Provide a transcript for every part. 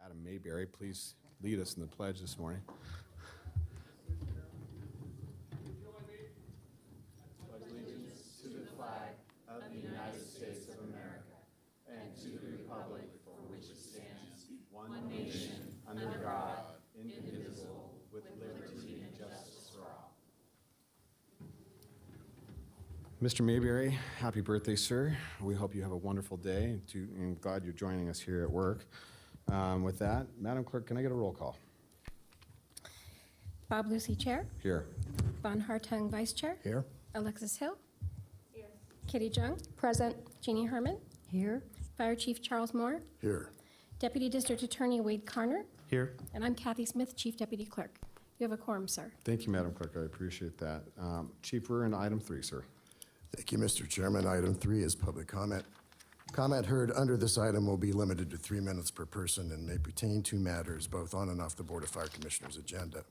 Madam Mayberry, please lead us in the pledge this morning. Mr. Mayberry, happy birthday, sir. We hope you have a wonderful day. I'm glad you're joining us here at work. With that, Madam Clerk, can I get a roll call? Bob Lucy, Chair. Here. Von Hartung, Vice Chair. Here. Alexis Hill. Here. Kitty Jung. Present. Jeannie Hermann. Here. Fire Chief Charles Moore. Here. Deputy District Attorney Wade Carner. Here. And I'm Kathy Smith, Chief Deputy Clerk. You have a quorum, sir. Thank you, Madam Clerk. I appreciate that. Chief, we're in item 3, sir. Thank you, Mr. Chairman. Item 3 is public comment. Comment heard under this item will be limited to 3 minutes per person and may pertain to matters both on and off the Board of Fire Commissioners' agenda.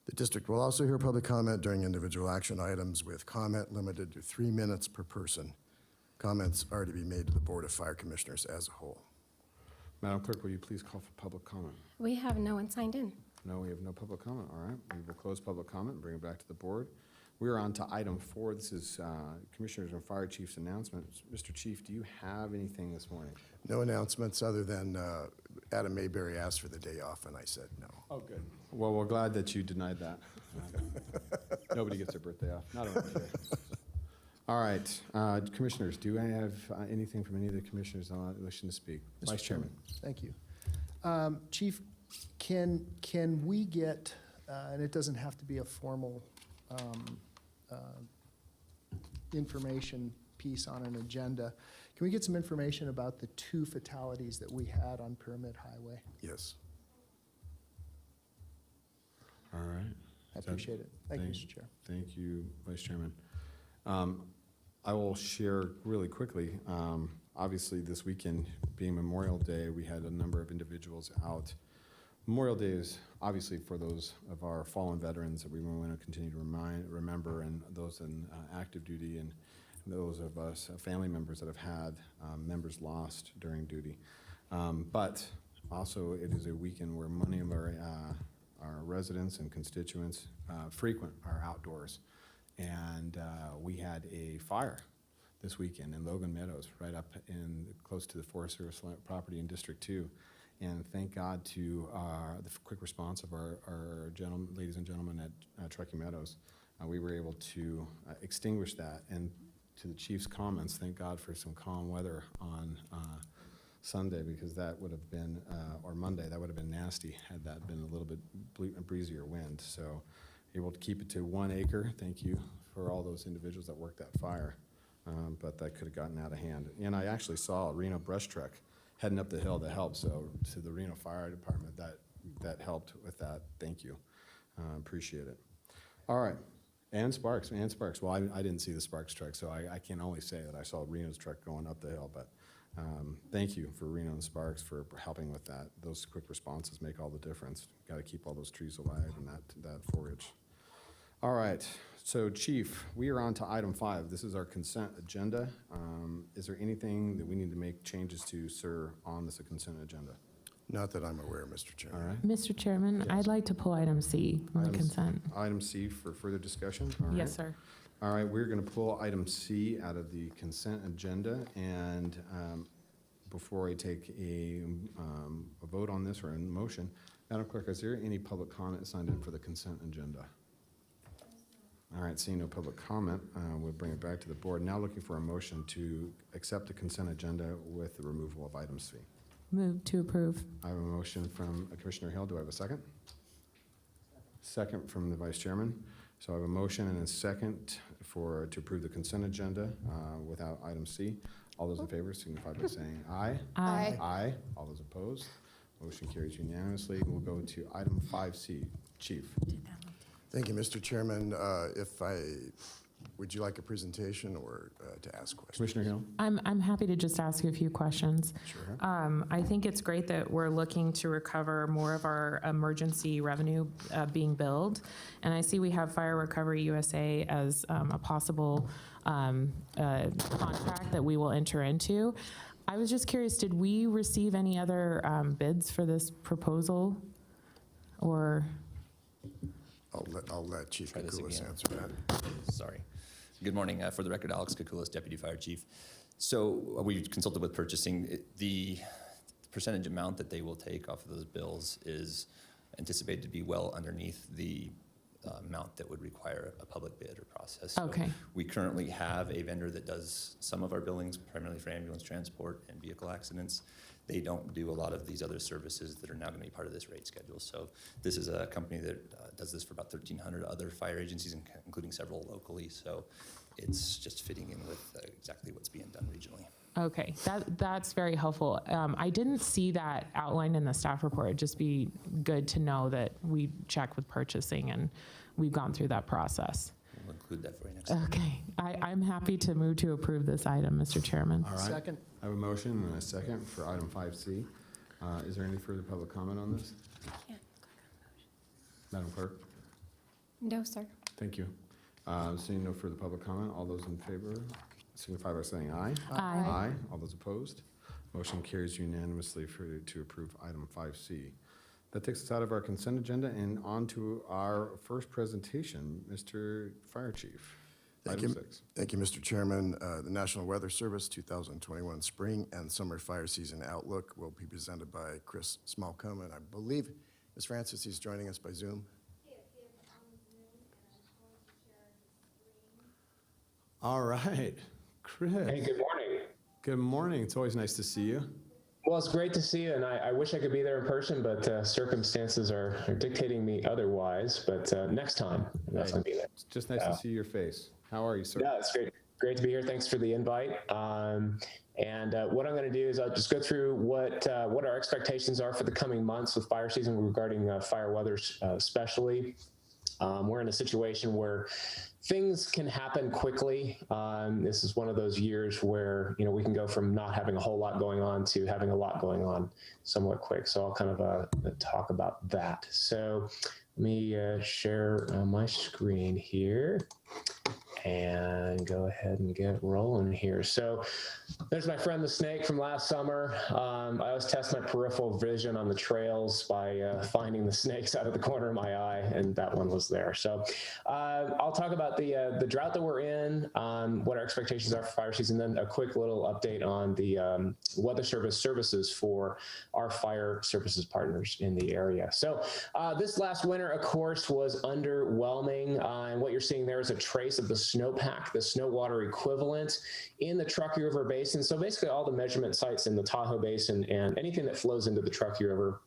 The district will also hear public comment during individual action items with comment limited to 3 minutes per person. Comments are to be made to the Board of Fire Commissioners as a whole. Madam Clerk, will you please call for public comment? We have no one signed in. No, we have no public comment. All right. We will close public comment and bring it back to the board. We are on to item 4. This is Commissioners and Fire Chief's announcements. Mr. Chief, do you have anything this morning? No announcements other than Adam Mayberry asked for the day off, and I said no. Oh, good. Well, we're glad that you denied that. Nobody gets their birthday off. Not around here. All right. Commissioners, do I have anything from any of the commissioners wishing to speak? Mr. Vice Chairman. Thank you. Chief, can we get, and it doesn't have to be a formal information piece on an agenda, can we get some information about the 2 fatalities that we had on Pyramid Highway? Yes. All right. I appreciate it. Thank you, Mr. Chair. Thank you, Vice Chairman. I will share really quickly. Obviously, this weekend being Memorial Day, we had a number of individuals out. Memorial Day is obviously for those of our fallen veterans that we want to continue to remember, and those in active duty, and those of us family members that have had members lost during duty. But also, it is a weekend where many of our residents and constituents frequent our outdoors. And we had a fire this weekend in Logan Meadows, right up in close to the Forest Service property in District 2. And thank God to the quick response of our ladies and gentlemen at Truckee Meadows. We were able to extinguish that. And to the chief's comments, thank God for some calm weather on Sunday, because that would have been, or Monday, that would have been nasty had that been a little bit breezier wind. So able to keep it to 1 acre. Thank you for all those individuals that worked that fire. But that could have gotten out of hand. And I actually saw a Reno brush truck heading up the hill to help. So to the Reno Fire Department, that helped with that. Thank you. Appreciate it. All right. And Sparks. Well, I didn't see the Sparks truck, so I can only say that I saw Reno's truck going up the hill. But thank you for Reno and Sparks for helping with that. Those quick responses make all the difference. Got to keep all those trees alive and that forage. All right. So, Chief, we are on to item 5. This is our consent agenda. Is there anything that we need to make changes to, sir, on this consent agenda? Not that I'm aware, Mr. Chairman. All right. Mr. Chairman, Yes. I'd like to pull item C on the consent. Item C for further discussion? All right. Yes, sir. All right, we're going to pull item C out of the consent agenda. And before I take a vote on this or a motion, Madam Clerk, is there any public comment signed in for the consent agenda? All right, seeing no public comment, we'll bring it back to the board. Now looking for a motion to accept the consent agenda with the removal of item C. Move to approve. I have a motion from Commissioner Hill. Do I have a second? Second from the Vice Chairman. So I have a motion and a second to approve the consent agenda without item C. All those in favor signify by saying aye. Aye. Aye. All those opposed? Motion carries unanimously. We'll go to item 5C. Chief. Thank you, Mr. Chairman. Would you like a presentation or to ask questions? Commissioner Hill? I'm happy to just ask you a few questions. Sure. I think it's great that we're looking to recover more of our emergency revenue being billed. And I see we have Fire Recovery USA as a possible contract that we will enter into. I was just curious, did we receive any other bids for this proposal? Or, I'll let Chief Try this Kagulas again. answer that. Sorry. Good morning. For the record, Alex Kakulas, Deputy Fire Chief. So we consulted with purchasing. The percentage amount that they will take off of those bills is anticipated to be well underneath the amount that would require a public bid or process. So Okay. we currently have a vendor that does some of our billings, primarily for ambulance transport and vehicle accidents. They don't do a lot of these other services that are now going to be part of this rate schedule. So this is a company that does this for about 1,300 other fire agencies, including several locally. So it's just fitting in with exactly what's being done regionally. okay, that's very helpful. I didn't see that outlined in the staff report. It'd just be good to know that we check with purchasing and we've gone through that process. We'll include that for you next time. Okay, I'm happy to move to approve this item, Mr. Chairman. All right. Second. I have a motion and a second for item 5C. Is there any further public comment on this? Madam Clerk? No, sir. Thank you. Seeing no further public comment, all those in favor signify by saying aye. Aye. All those opposed? Motion carries unanimously to approve item 5C. That takes us out of our consent agenda and on to our first presentation, Mr. Fire Chief. Thank Item you. 6. Thank you, Mr. Chairman. The National Weather Service 2021 Spring and Summer Fire Season Outlook will be presented by Chris Smallcombe, and I believe Ms. Francis is joining us by Zoom. All right, Chris. Hey, good morning. Good morning. It's always nice to see you. Well, it's great to see you, and I wish I could be there in person, but circumstances are dictating me otherwise. But next time, I'm definitely be there. It's just nice to see your face. How are you, sir? Yeah, it's great to be here. Thanks for the invite. And what I'm going to do is I'll just go through what our expectations are for the coming months with fire season regarding fire weather, especially. We're in a situation where things can happen quickly. This is one of those years where, we can go from not having a whole lot going on to having a lot going on somewhat quick. So I'll kind of talk about that. So let me share my screen here and go ahead and get rolling here. So there's my friend the snake from last summer. I always test my peripheral vision on the trails by finding the snakes out of the corner of my eye, and that one was there. So I'll talk about the drought that we're in, what our expectations are for fire season, then a quick little update on the weather services for our fire services partners in the area. So this last winter, of course, was underwhelming. And what you're seeing there is a trace of the snowpack, the snow water equivalent in the Truckee River Basin. So basically all the measurement sites in the Tahoe Basin and anything that flows into the Truckee River.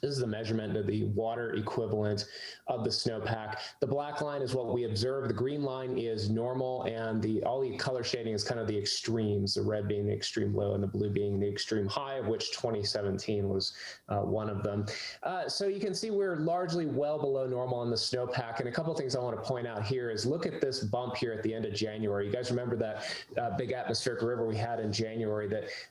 This is the measurement of the water equivalent of the snowpack. The black line is what we observe. The green line is normal, and all the color shading is kind of the extremes, the red being the extreme low and the blue being the extreme high, of which 2017 was one of them. So you can see we're largely well below normal on the snowpack. And a couple of things I want to point out here is look at this bump here at the end of January. You guys remember that big atmospheric river we had in January?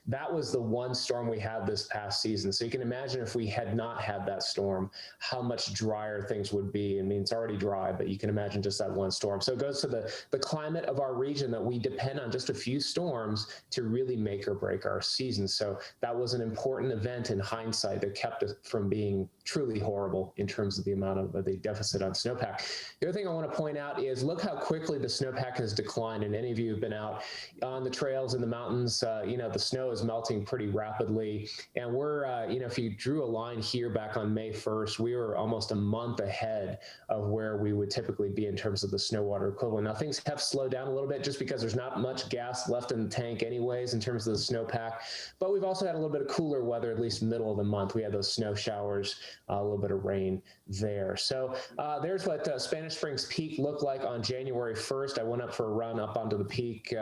That was the one storm we had this past season. So you can imagine if we had not had that storm, how much drier things would be. I mean, it's already dry, but you can imagine just that one storm. So it goes to the climate of our region that we depend on just a few storms to really make or break our season. So that was an important event in hindsight that kept us from being truly horrible in terms of the amount of the deficit on snowpack. The other thing I want to point out is look how quickly the snowpack has declined. And any of you who've been out on the trails in the mountains, the snow is melting pretty rapidly. And we're, if you drew a line here back on May 1st, we were almost a month ahead of where we would typically be in terms of the snow water equivalent. Now things have slowed down a little bit just because there's not much gas left in the tank anyways in terms of the snowpack, but we've also had a little bit of cooler weather, at least middle of the month. We had those snow showers, a little bit of rain there. So there's what Spanish Springs Peak looked like on January 1st. I went up for a run up onto the peak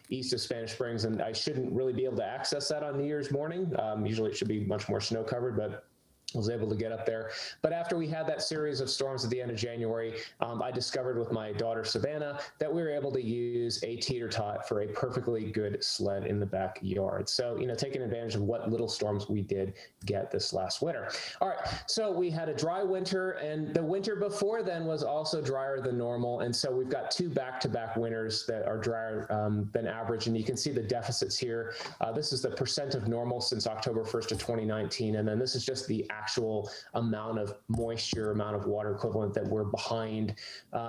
east of Spanish Springs, and I shouldn't really be able to access that on New Year's morning. Usually it should be much more snow covered, but was able to get up there. But after we had that series of storms at the end of January, I discovered with my daughter Savannah that we were able to use a teeter tot for a perfectly good sled in the backyard. So, you know, taking advantage of what little storms we did get this last winter. All right, so we had a dry winter, and the winter before then was also drier than normal. And so we've got 2 back-to-back winters that are drier than average. And you can see the deficits here. This is the percent of normal since October 1st of 2019. And then this is just the actual amount of moisture, amount of water equivalent that we're behind.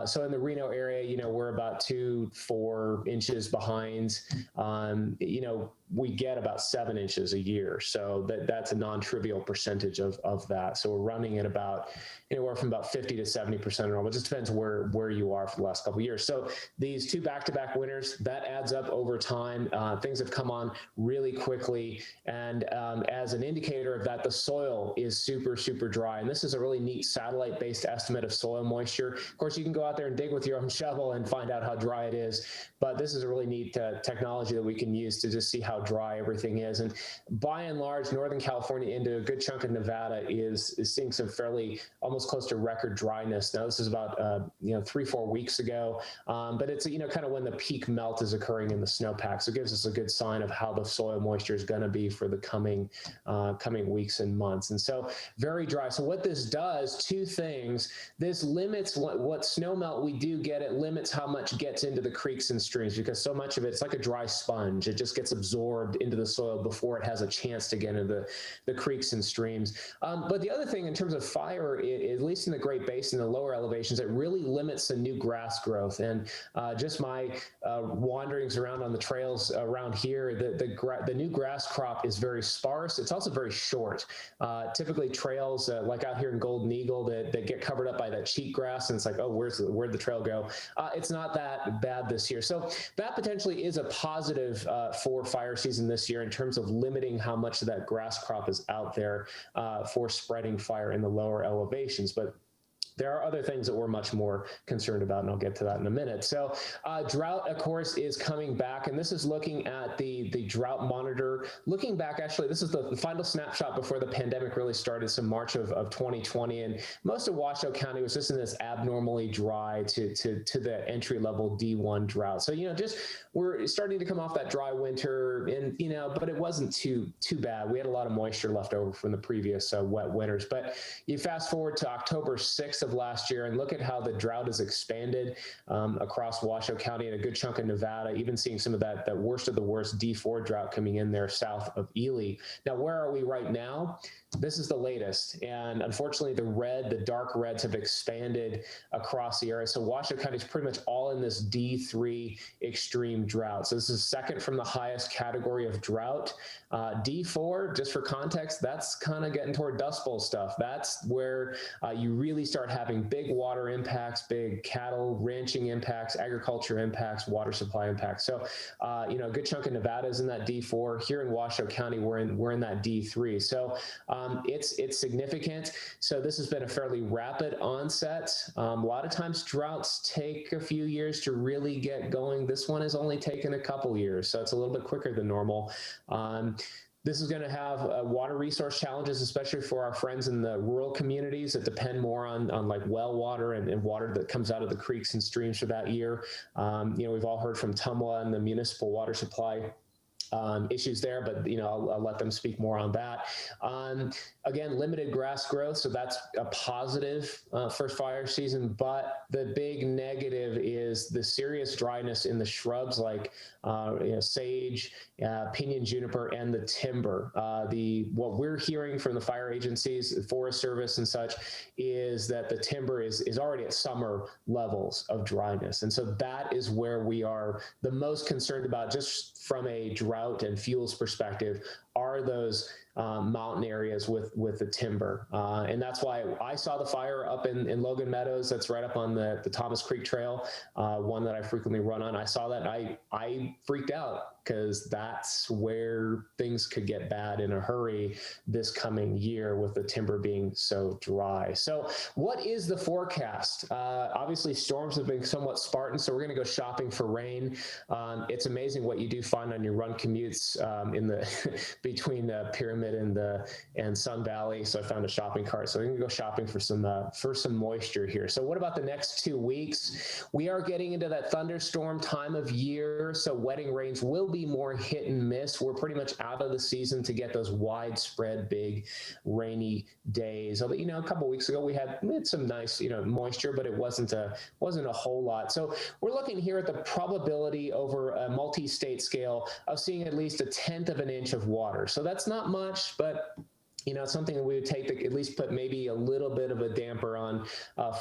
So in the Reno area, you know, we're about 2-4 inches behind. You know, we get about 7 inches a year. So that's a non-trivial percentage of that. So we're running at about anywhere from about 50 to 70% of normal. It just depends where you are for the last couple of years. So these 2 back-to-back winters, that adds up over time. Things have come on really quickly. And as an indicator of that, the soil is super, super dry. And this is a really neat satellite-based estimate of soil moisture. Of course, you can go out there and dig with your own shovel and find out how dry it is. But this is a really neat technology that we can use to just see how dry everything is. And by and large, Northern California into a good chunk of Nevada is seeing some fairly almost close to record dryness. Now, this is about 3-4 weeks ago, but it's kind of when the peak melt is occurring in the snowpack. So it gives us a good sign of how the soil moisture is going to be for the coming weeks and months. And so very dry. So what this does, 2 things. This limits what snow melt we do get. It limits how much gets into the creeks and streams, because so much of it's like a dry sponge. It just gets absorbed into the soil before it has a chance to get into the creeks and streams. But the other thing in terms of fire, at least in the Great Basin, the lower elevations, it really limits the new grass growth. And just my wanderings around on the trails around here, the new grass crop is very sparse. It's also very short. Typically trails like out here in Golden Eagle that get covered up by that cheatgrass, and it's like, oh, where'd the trail go? It's not that bad this year. So that potentially is a positive for fire season this year in terms of limiting how much of that grass crop is out there for spreading fire in the lower elevations. But there are other things that we're much more concerned about, and I'll get to that in a minute. So drought, of course, is coming back, and this is looking at the Drought Monitor. Looking back, actually, this is the final snapshot before the pandemic really started, so March of 2020, and most of Washoe County was just in this abnormally dry to the entry-level D1 drought. So, just we're starting to come off that dry winter, and, but it wasn't too bad. We had a lot of moisture left over from the previous wet winters. But you fast forward to October 6th of last year and look at how the drought has expanded across Washoe County and a good chunk of Nevada, even seeing some of that worst of the worst D4 drought coming in there south of Ely. Now, where are we right now? This is the latest, and unfortunately the dark reds have expanded across the area. So Washoe County is pretty much all in this D3 extreme drought. So this is second from the highest category of drought. D4, just for context, that's kind of getting toward Dust Bowl stuff. That's where you really start having big water impacts, big cattle ranching impacts, agriculture impacts, water supply impacts. So, a good chunk of Nevada is in that D4. Here in Washoe County, we're in that D3. So it's significant. So this has been a fairly rapid onset. A lot of times droughts take a few years to really get going. This one has only taken a couple years, so it's a little bit quicker than normal. This is going to have water resource challenges, especially for our friends in the rural communities that depend more on like well water and water that comes out of the creeks and streams for that year. We've all heard from Tumwa and the municipal water supply issues there, but I'll let them speak more on that. Again, limited grass growth, so that's a positive for fire season, but the big negative is the serious dryness in the shrubs like sage, pinyon juniper, and the timber. What we're hearing from the fire agencies, the Forest Service and such, is that the timber is already at summer levels of dryness. And so that is where we are the most concerned about, just from a drought and fuels perspective, are those mountain areas with the timber. And that's why I saw the fire up in Logan Meadows. That's right up on the Thomas Creek Trail, one that I frequently run on. I saw that and I freaked out, because that's where things could get bad in a hurry this coming year with the timber being so dry. So what is the forecast? Obviously storms have been somewhat Spartan, so we're going to go shopping for rain. It's amazing what you do find on your run commutes in the between the Pyramid Abbott and Sun Valley. So I found a shopping cart. So we can go shopping for some moisture here. So what about the next 2 weeks? We are getting into that thunderstorm time of year. So wetting rains will be more hit and miss. We're pretty much out of the season to get those widespread big rainy days. Although, a couple weeks ago we had some nice, moisture, but it wasn't a whole lot. So we're looking here at the probability over a multi-state scale of seeing at least 1/10 of an inch of water. So that's not much, but something that we would take to at least put maybe a little bit of a damper on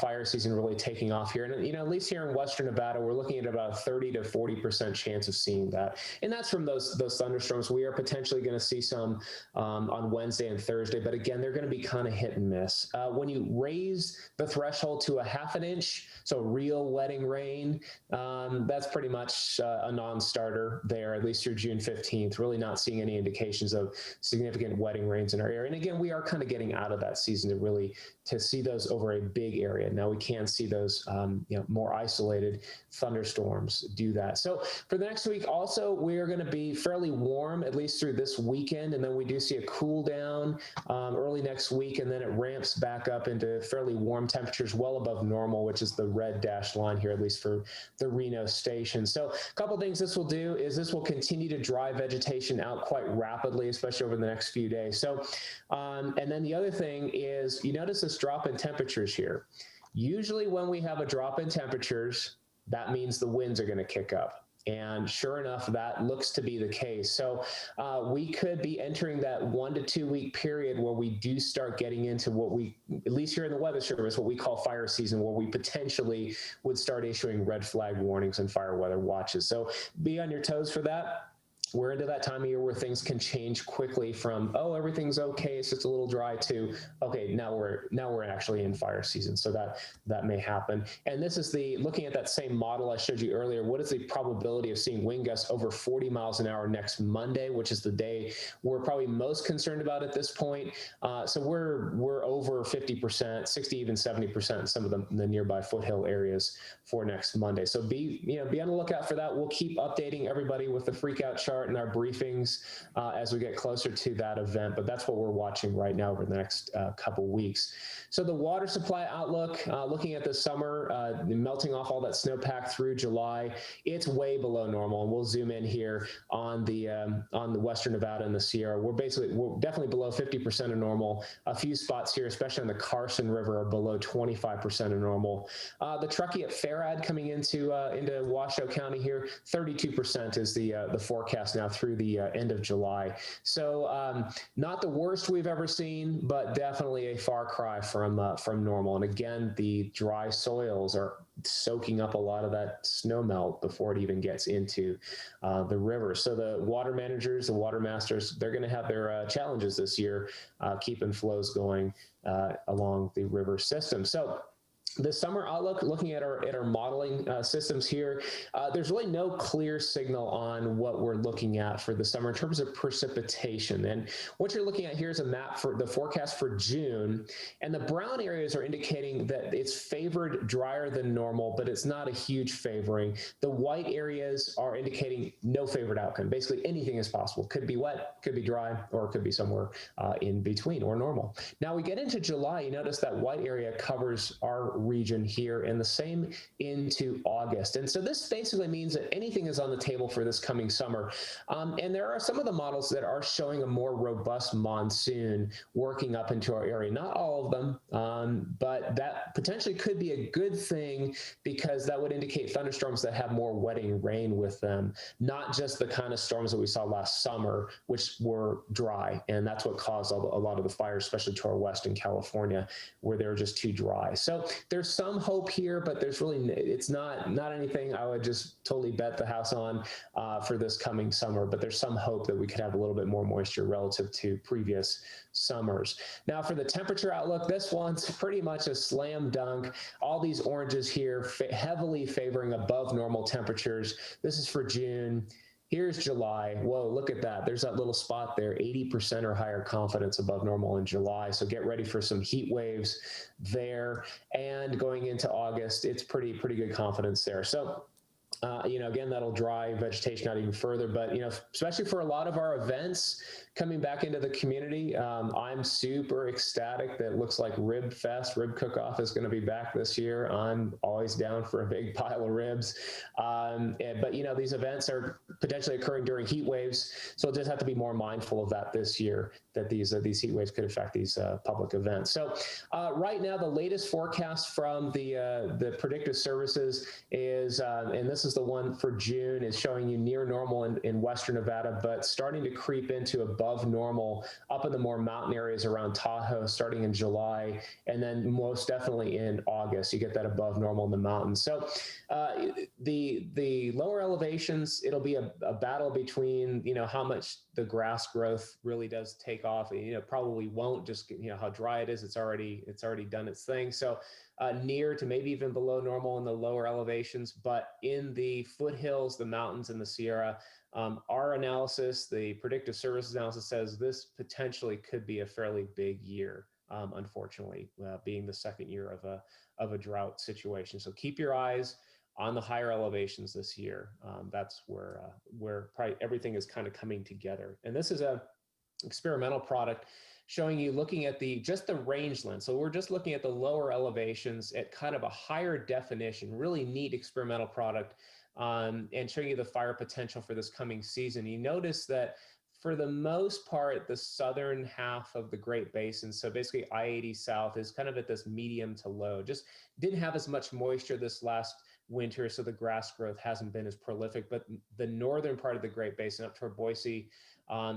fire season really taking off here. And, at least here in Western Nevada, we're looking at about a 30 to 40% chance of seeing that. And that's from those thunderstorms. We are potentially going to see some on Wednesday and Thursday, but again, they're going to be kind of hit and miss. When you raise the threshold to 1/2 inch, so real wetting rain, that's pretty much a non-starter there, at least through June 15th, really not seeing any indications of significant wetting rains in our area. And again, we are kind of getting out of that season to see those over a big area. Now we can see those more isolated thunderstorms do that. So for the next week also, we are going to be fairly warm, at least through this weekend. And then we do see a cool down early next week. And then it ramps back up into fairly warm temperatures well above normal, which is the red dashed line here, at least for the Reno station. So a couple things this will do is this will continue to dry vegetation out quite rapidly, especially over the next few days. So and then the other thing is you notice this drop in temperatures here. Usually when we have a drop in temperatures, that means the winds are going to kick up. And sure enough, that looks to be the case. So we could be entering that 1 to 2 week period where we do start getting into what we, at least here in the Weather Service, what we call fire season, where we potentially would start issuing red flag warnings and fire weather watches. So be on your toes for that. We're into that time of year where things can change quickly from, oh, everything's okay, it's just a little dry, to, okay, now we're actually in fire season. So that may happen. And this is looking at that same model I showed you earlier, what is the probability of seeing wind gusts over 40 miles an hour next Monday, which is the day we're probably most concerned about at this point. So we're over 50%, 60, even 70% in some of the nearby foothill areas for next Monday. So be on the lookout for that. We'll keep updating everybody with the freakout chart in our briefings as we get closer to that event, but that's what we're watching right now over the next couple weeks. So the water supply outlook, looking at the summer, melting off all that snowpack through July, it's way below normal. And we'll zoom in here on the Western Nevada and the Sierra. We're definitely below 50% of normal. A few spots here, especially on the Carson River, are below 25% of normal. The Truckee at Farad coming into Washoe County here, 32% is the forecast now through the end of July. So not the worst we've ever seen, but definitely a far cry from normal. And again, the dry soils are soaking up a lot of that snow melt before it even gets into the river. So the water managers, the water masters, they're going to have their challenges this year, keeping flows going along the river system. So the summer outlook, looking at our modeling systems here, there's really no clear signal on what we're looking at for the summer in terms of precipitation. And what you're looking at here is a map for the forecast for June. And the brown areas are indicating that it's favored drier than normal, but it's not a huge favoring. The white areas are indicating no favored outcome. Basically, anything is possible. Could be wet, could be dry, or it could be somewhere in between or normal. Now we get into July, you notice that white area covers our region here, and the same into August. And so this basically means that anything is on the table for this coming summer. And there are some of the models that are showing a more robust monsoon working up into our area. Not all of them, but that potentially could be a good thing because that would indicate thunderstorms that have more wetting rain with them, not just the kind of storms that we saw last summer, which were dry. And that's what caused a lot of the fires, especially to our west in California, where they were just too dry. So there's some hope here, but it's not anything I would just totally bet the house on for this coming summer, but there's some hope that we could have a little bit more moisture relative to previous summers. Now for the temperature outlook, this one's pretty much a slam dunk. All these oranges here heavily favoring above normal temperatures. This is for June. Here's July. Whoa, look at that. There's that little spot there, 80% or higher confidence above normal in July. So get ready for some heat waves there. And going into August, it's pretty good confidence there. So again, that'll dry vegetation out even further, but, especially for a lot of our events coming back into the community. I'm super ecstatic that it looks like Rib Fest, Rib Cook-Off is going to be back this year. I'm always down for a big pile of ribs. But, you know, these events are potentially occurring during heat waves, so we'll just have to be more mindful of that this year, that these heat waves could affect these public events. So right now, the latest forecast from the predictive services is, and this is the one for June, is showing you near normal in Western Nevada, but starting to creep into above normal up in the more mountain areas around Tahoe starting in July, and then most definitely in August, you get that above normal in the mountains. So the lower elevations, it'll be a battle between, you know, how much the grass growth really does take off. You know, probably won't, just, you know, how dry it is. It's already done its thing. So near to maybe even below normal in the lower elevations, but in the foothills, the mountains, and the Sierra, our analysis, the predictive services analysis, says this potentially could be a fairly big year, unfortunately, being the second year of a drought situation. So keep your eyes on the higher elevations this year. That's where probably everything is kind of coming together. And this is a experimental product showing you, looking at just the rangeland. So we're just looking at the lower elevations at kind of a higher definition, really neat experimental product, and showing you the fire potential for this coming season. You notice that for the most part, the southern half of the Great Basin, so basically I-80 South, is kind of at this medium to low. Just didn't have as much moisture this last winter, so the grass growth hasn't been as prolific. But the northern part of the Great Basin up toward Boise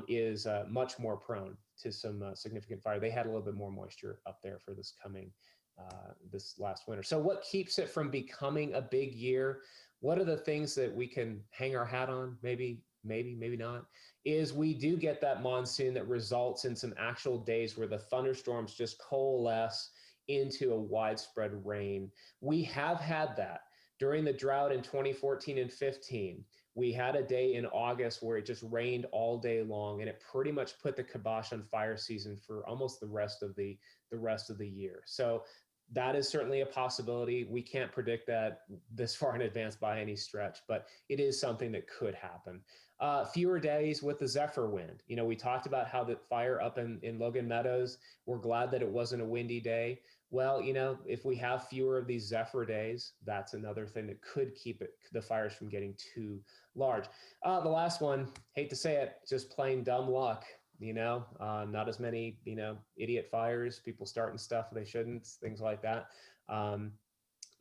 is much more prone to some significant fire. They had a little bit more moisture up there for this coming this last winter. So what keeps it from becoming a big year? What are the things that we can hang our hat on? Maybe not, is we do get that monsoon that results in some actual days where the thunderstorms just coalesce into a widespread rain. We have had that during the drought in 2014 and 15. We had a day in August where it just rained all day long, and it pretty much put the kibosh on fire season for almost the rest of the year. So that is certainly a possibility. We can't predict that this far in advance by any stretch, but it is something that could happen. Fewer days with the Zephyr wind. You know, we talked about how the fire up in Logan Meadows, we're glad that it wasn't a windy day. Well, you know, if we have fewer of these Zephyr days, that's another thing that could keep the fires from getting too large. The last one, hate to say it, just plain dumb luck. You know, not as many, you know, idiot fires, people starting stuff they shouldn't, things like that.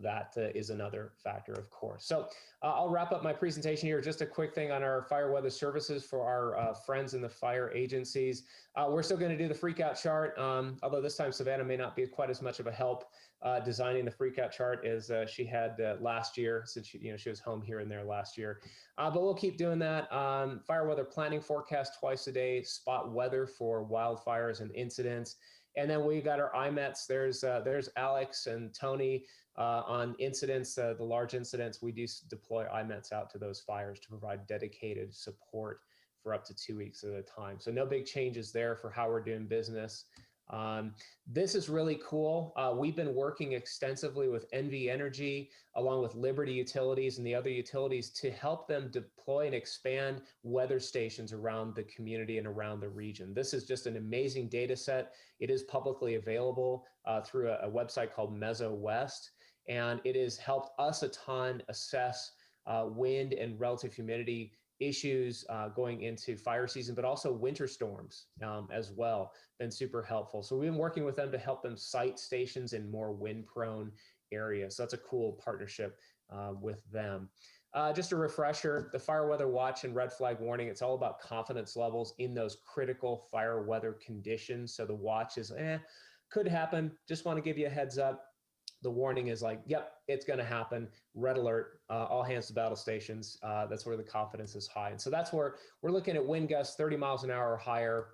That is another factor, of course. So I'll wrap up my presentation here. Just a quick thing on our fire weather services for our friends in the fire agencies. We're still going to do the freakout chart, although this time Savannah may not be quite as much of a help designing the freakout chart as she had last year, since she was home here and there last year. But we'll keep doing that. Fire weather planning forecast twice a day, spot weather for wildfires and incidents. And then we got our IMETs. There's Alex and Tony on incidents, the large incidents. We do deploy IMETs out to those fires to provide dedicated support for up to 2 weeks at a time. So no big changes there for how we're doing business. This is really cool. We've been working extensively with NV Energy, along with Liberty Utilities and the other utilities, to help them deploy and expand weather stations around the community and around the region. This is just an amazing data set. It is publicly available through a website called Meso West, and it has helped us a ton assess wind and relative humidity issues going into fire season, but also winter storms as well. Been super helpful. So we've been working with them to help them site stations in more wind-prone areas. So that's a cool partnership with them. Just a refresher, the fire weather watch and red flag warning, it's all about confidence levels in those critical fire weather conditions. So the watch is, could happen. Just want to give you a heads up. The warning is like, yep, it's going to happen. Red alert, all hands to battle stations. That's where the confidence is high. And so that's where we're looking at wind gusts 30 miles an hour or higher,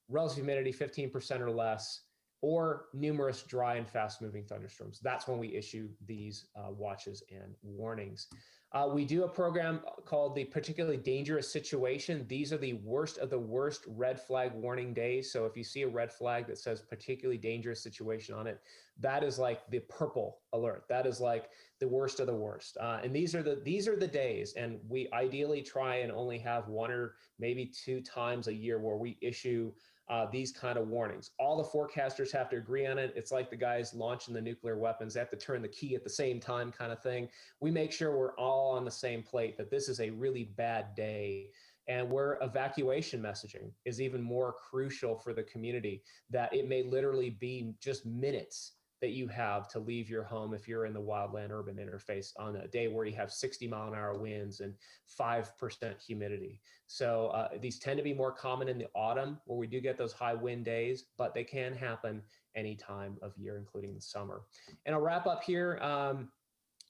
relative humidity 15% or less, or numerous dry and fast-moving thunderstorms. That's when we issue these watches and warnings. We do a program called the Particularly Dangerous Situation. These are the worst of the worst red flag warning days. So if you see a red flag that says Particularly Dangerous Situation on it, that is like the purple alert. That is like the worst of the worst. And these are the days, and we ideally try and only have 1 or maybe 2 times a year where we issue these kind of warnings. All the forecasters have to agree on it. It's like the guys launching the nuclear weapons. They have to turn the key at the same time kind of thing. We make sure we're all on the same plate, that this is a really bad day, and where evacuation messaging is even more crucial for the community, that it may literally be just minutes that you have to leave your home if you're in the wildland urban interface on a day where you have 60-mile-an-hour winds and 5% humidity. So these tend to be more common in the autumn, where we do get those high wind days, but they can happen any time of year, including the summer. And I'll wrap up here.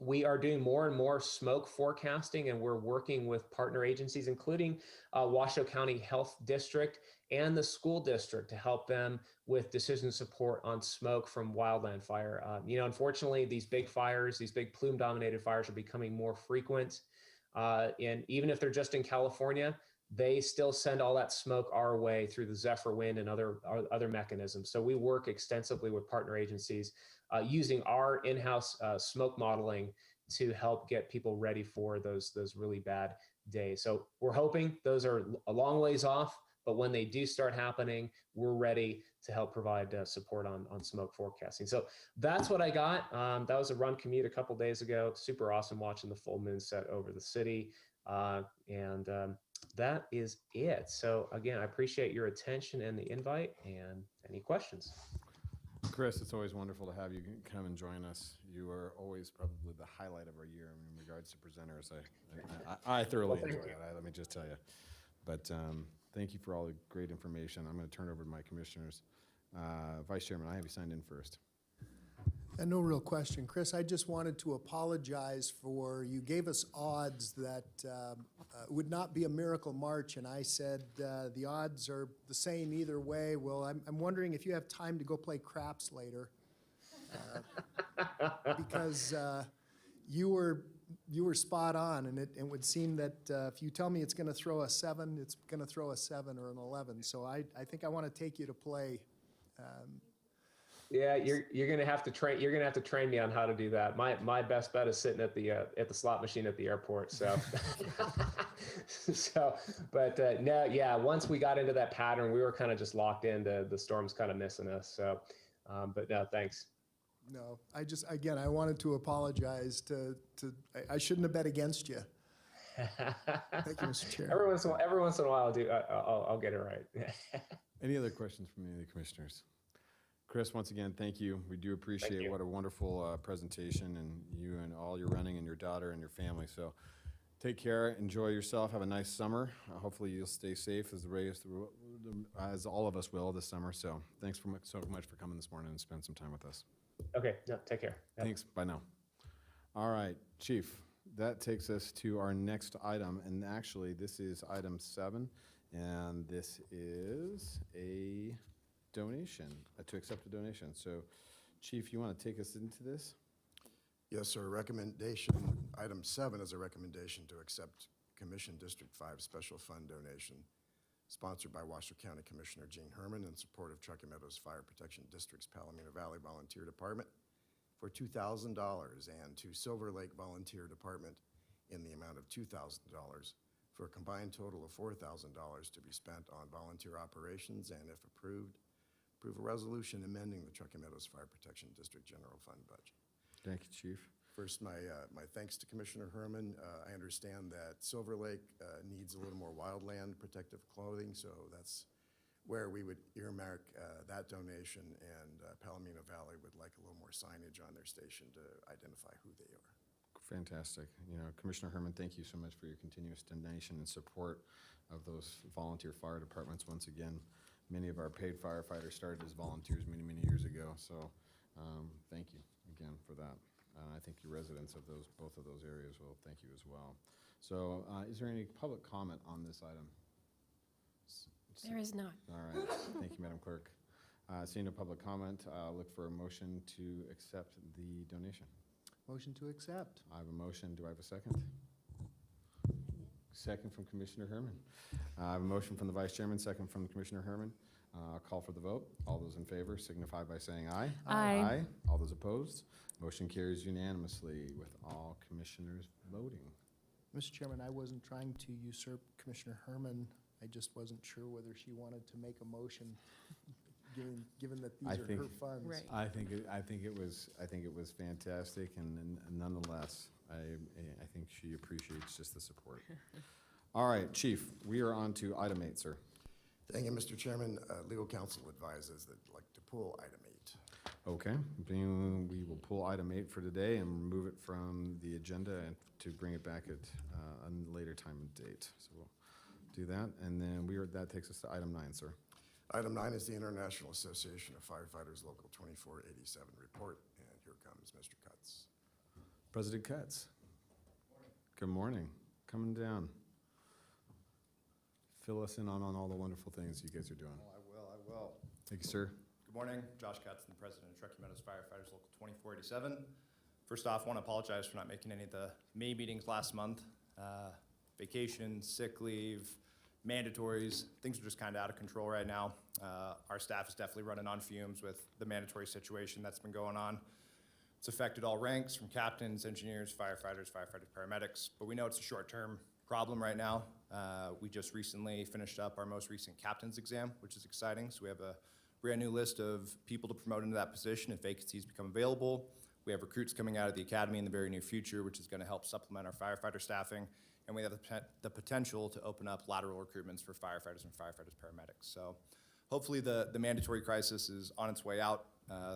We are doing more and more smoke forecasting, and we're working with partner agencies, including Washoe County Health District and the school district, to help them with decision support on smoke from wildland fire. Unfortunately, these big fires, these big plume-dominated fires, are becoming more frequent. And even if they're just in California, they still send all that smoke our way through the Zephyr wind and other mechanisms. So we work extensively with partner agencies using our in-house smoke modeling to help get people ready for those really bad days. So we're hoping those are a long ways off, but when they do start happening, we're ready to help provide support on smoke forecasting. So that's what I got. That was a run commute a couple days ago. Super awesome watching the full moon set over the city. That is it. So again, I appreciate your attention and the invite, and any questions. Chris, it's always wonderful to have you come and join us. You are always probably the highlight of our year in regards to presenters. I thoroughly enjoy it, let me just tell you. But thank you for all the great information. I'm going to turn it over to my commissioners. Vice Chairman, I have you signed in first. And no real question. Chris, I just wanted to apologize for, you gave us odds that would not be a miracle March, and I said the odds are the same either way. Well, I'm wondering if you have time to go play craps later, because you were spot on, and it would seem that if you tell me it's going to throw a 7, it's going to throw a 7 or an 11. So I think I want to take you to play. Yeah, you're gonna have to train. You're gonna have to train me on how to do that. My best bet is sitting at the slot machine at the airport. So, no, yeah. Once we got into that pattern, we were kind of just locked into the storms kind of missing us. So, but no, thanks. No, I wanted to apologize I shouldn't have bet against you. Thank you, Mr. Chair. Every once in a while, I'll get it right. Any other questions from any of the commissioners? Chris, once again, thank you. We do appreciate what a wonderful presentation, and you and all your running, and your daughter and your family. So take care, enjoy yourself, have a nice summer. Hopefully you'll stay safe as all of us will this summer. So thanks so much for coming this morning and spend some time with us. Okay, no, take care. Yep. Thanks, bye now. All right, Chief, that takes us to our next item, and actually this is item 7, and this is a donation, to accept a donation. So, Chief, you want to take us into this? Yes, sir. Recommendation, item 7 is a recommendation to accept Commission District 5 Special Fund donation, sponsored by Washoe County Commissioner Gene Hermann in support of Truckee Meadows Fire Protection District's Palomino Valley Volunteer Department for $2,000, and to Silver Lake Volunteer Department in the amount of $2,000, for a combined total of $4,000 to be spent on volunteer operations, and if approved, approve a resolution amending the Truckee Meadows Fire Protection District General Fund budget. Thank you, Chief. First, my thanks to Commissioner Hermann. I understand that Silver Lake needs a little more wildland protective clothing, so that's where we would earmark that donation, and Palomino Valley would like a little more signage on their station to identify who they are. Fantastic. Commissioner Hermann, thank you so much for your continuous donation and support of those volunteer fire departments. Once again, many of our paid firefighters started as volunteers many, many years ago. So thank you again for that. I think your residents of both of those areas will thank you as well. So is there any public comment on this item? There is not. All right. Thank you, Madam Clerk. Seeing no public comment, look for a motion to accept the donation. Motion to accept. I have a motion. Do I have a second? Second from Commissioner Hermann. I have a motion from the Vice Chairman, second from Commissioner Hermann. Call for the vote. All those in favor signify by saying aye. Aye. All those opposed? Motion carries unanimously with all commissioners voting. Mr. Chairman, I wasn't trying to usurp Commissioner Hermann. I just wasn't sure whether she wanted to make a motion, given that I these are think- her funds. Right. I think it was fantastic, and nonetheless, I think she appreciates just the support. All right, Chief, we are on to item 8, sir. Thank you, Mr. Chairman. Legal counsel advises that I'd like to pull item 8. Okay, we will pull item 8 for today and remove it from the agenda and to bring it back at a later time and date. So we'll do that, and then that takes us to item 9, sir. Item 9 is the International Association of Firefighters Local 2487 report, and here comes Mr. Cutts. President Cutts. Good morning. Coming down. Fill us in on all the wonderful things you guys are doing. I will. Thank you, sir. Good morning, Josh Katz, the president of Truckee Meadows Firefighters Local 2487. First off, I want to apologize for not making any of the May meetings last month. Vacation, sick leave, mandatories, things are just kind of out of control right now. Our staff is definitely running on fumes with the mandatory situation that's been going on. It's affected all ranks, from captains, engineers, firefighters, paramedics, but we know it's a short-term problem right now. We just recently finished up our most recent captain's exam, which is exciting. So we have a brand new list of people to promote into that position if vacancies become available. We have recruits coming out of the academy in the very near future, which is going to help supplement our firefighter staffing. And we have the potential to open up lateral recruitments for firefighters and paramedics. So hopefully the mandatory crisis is on its way out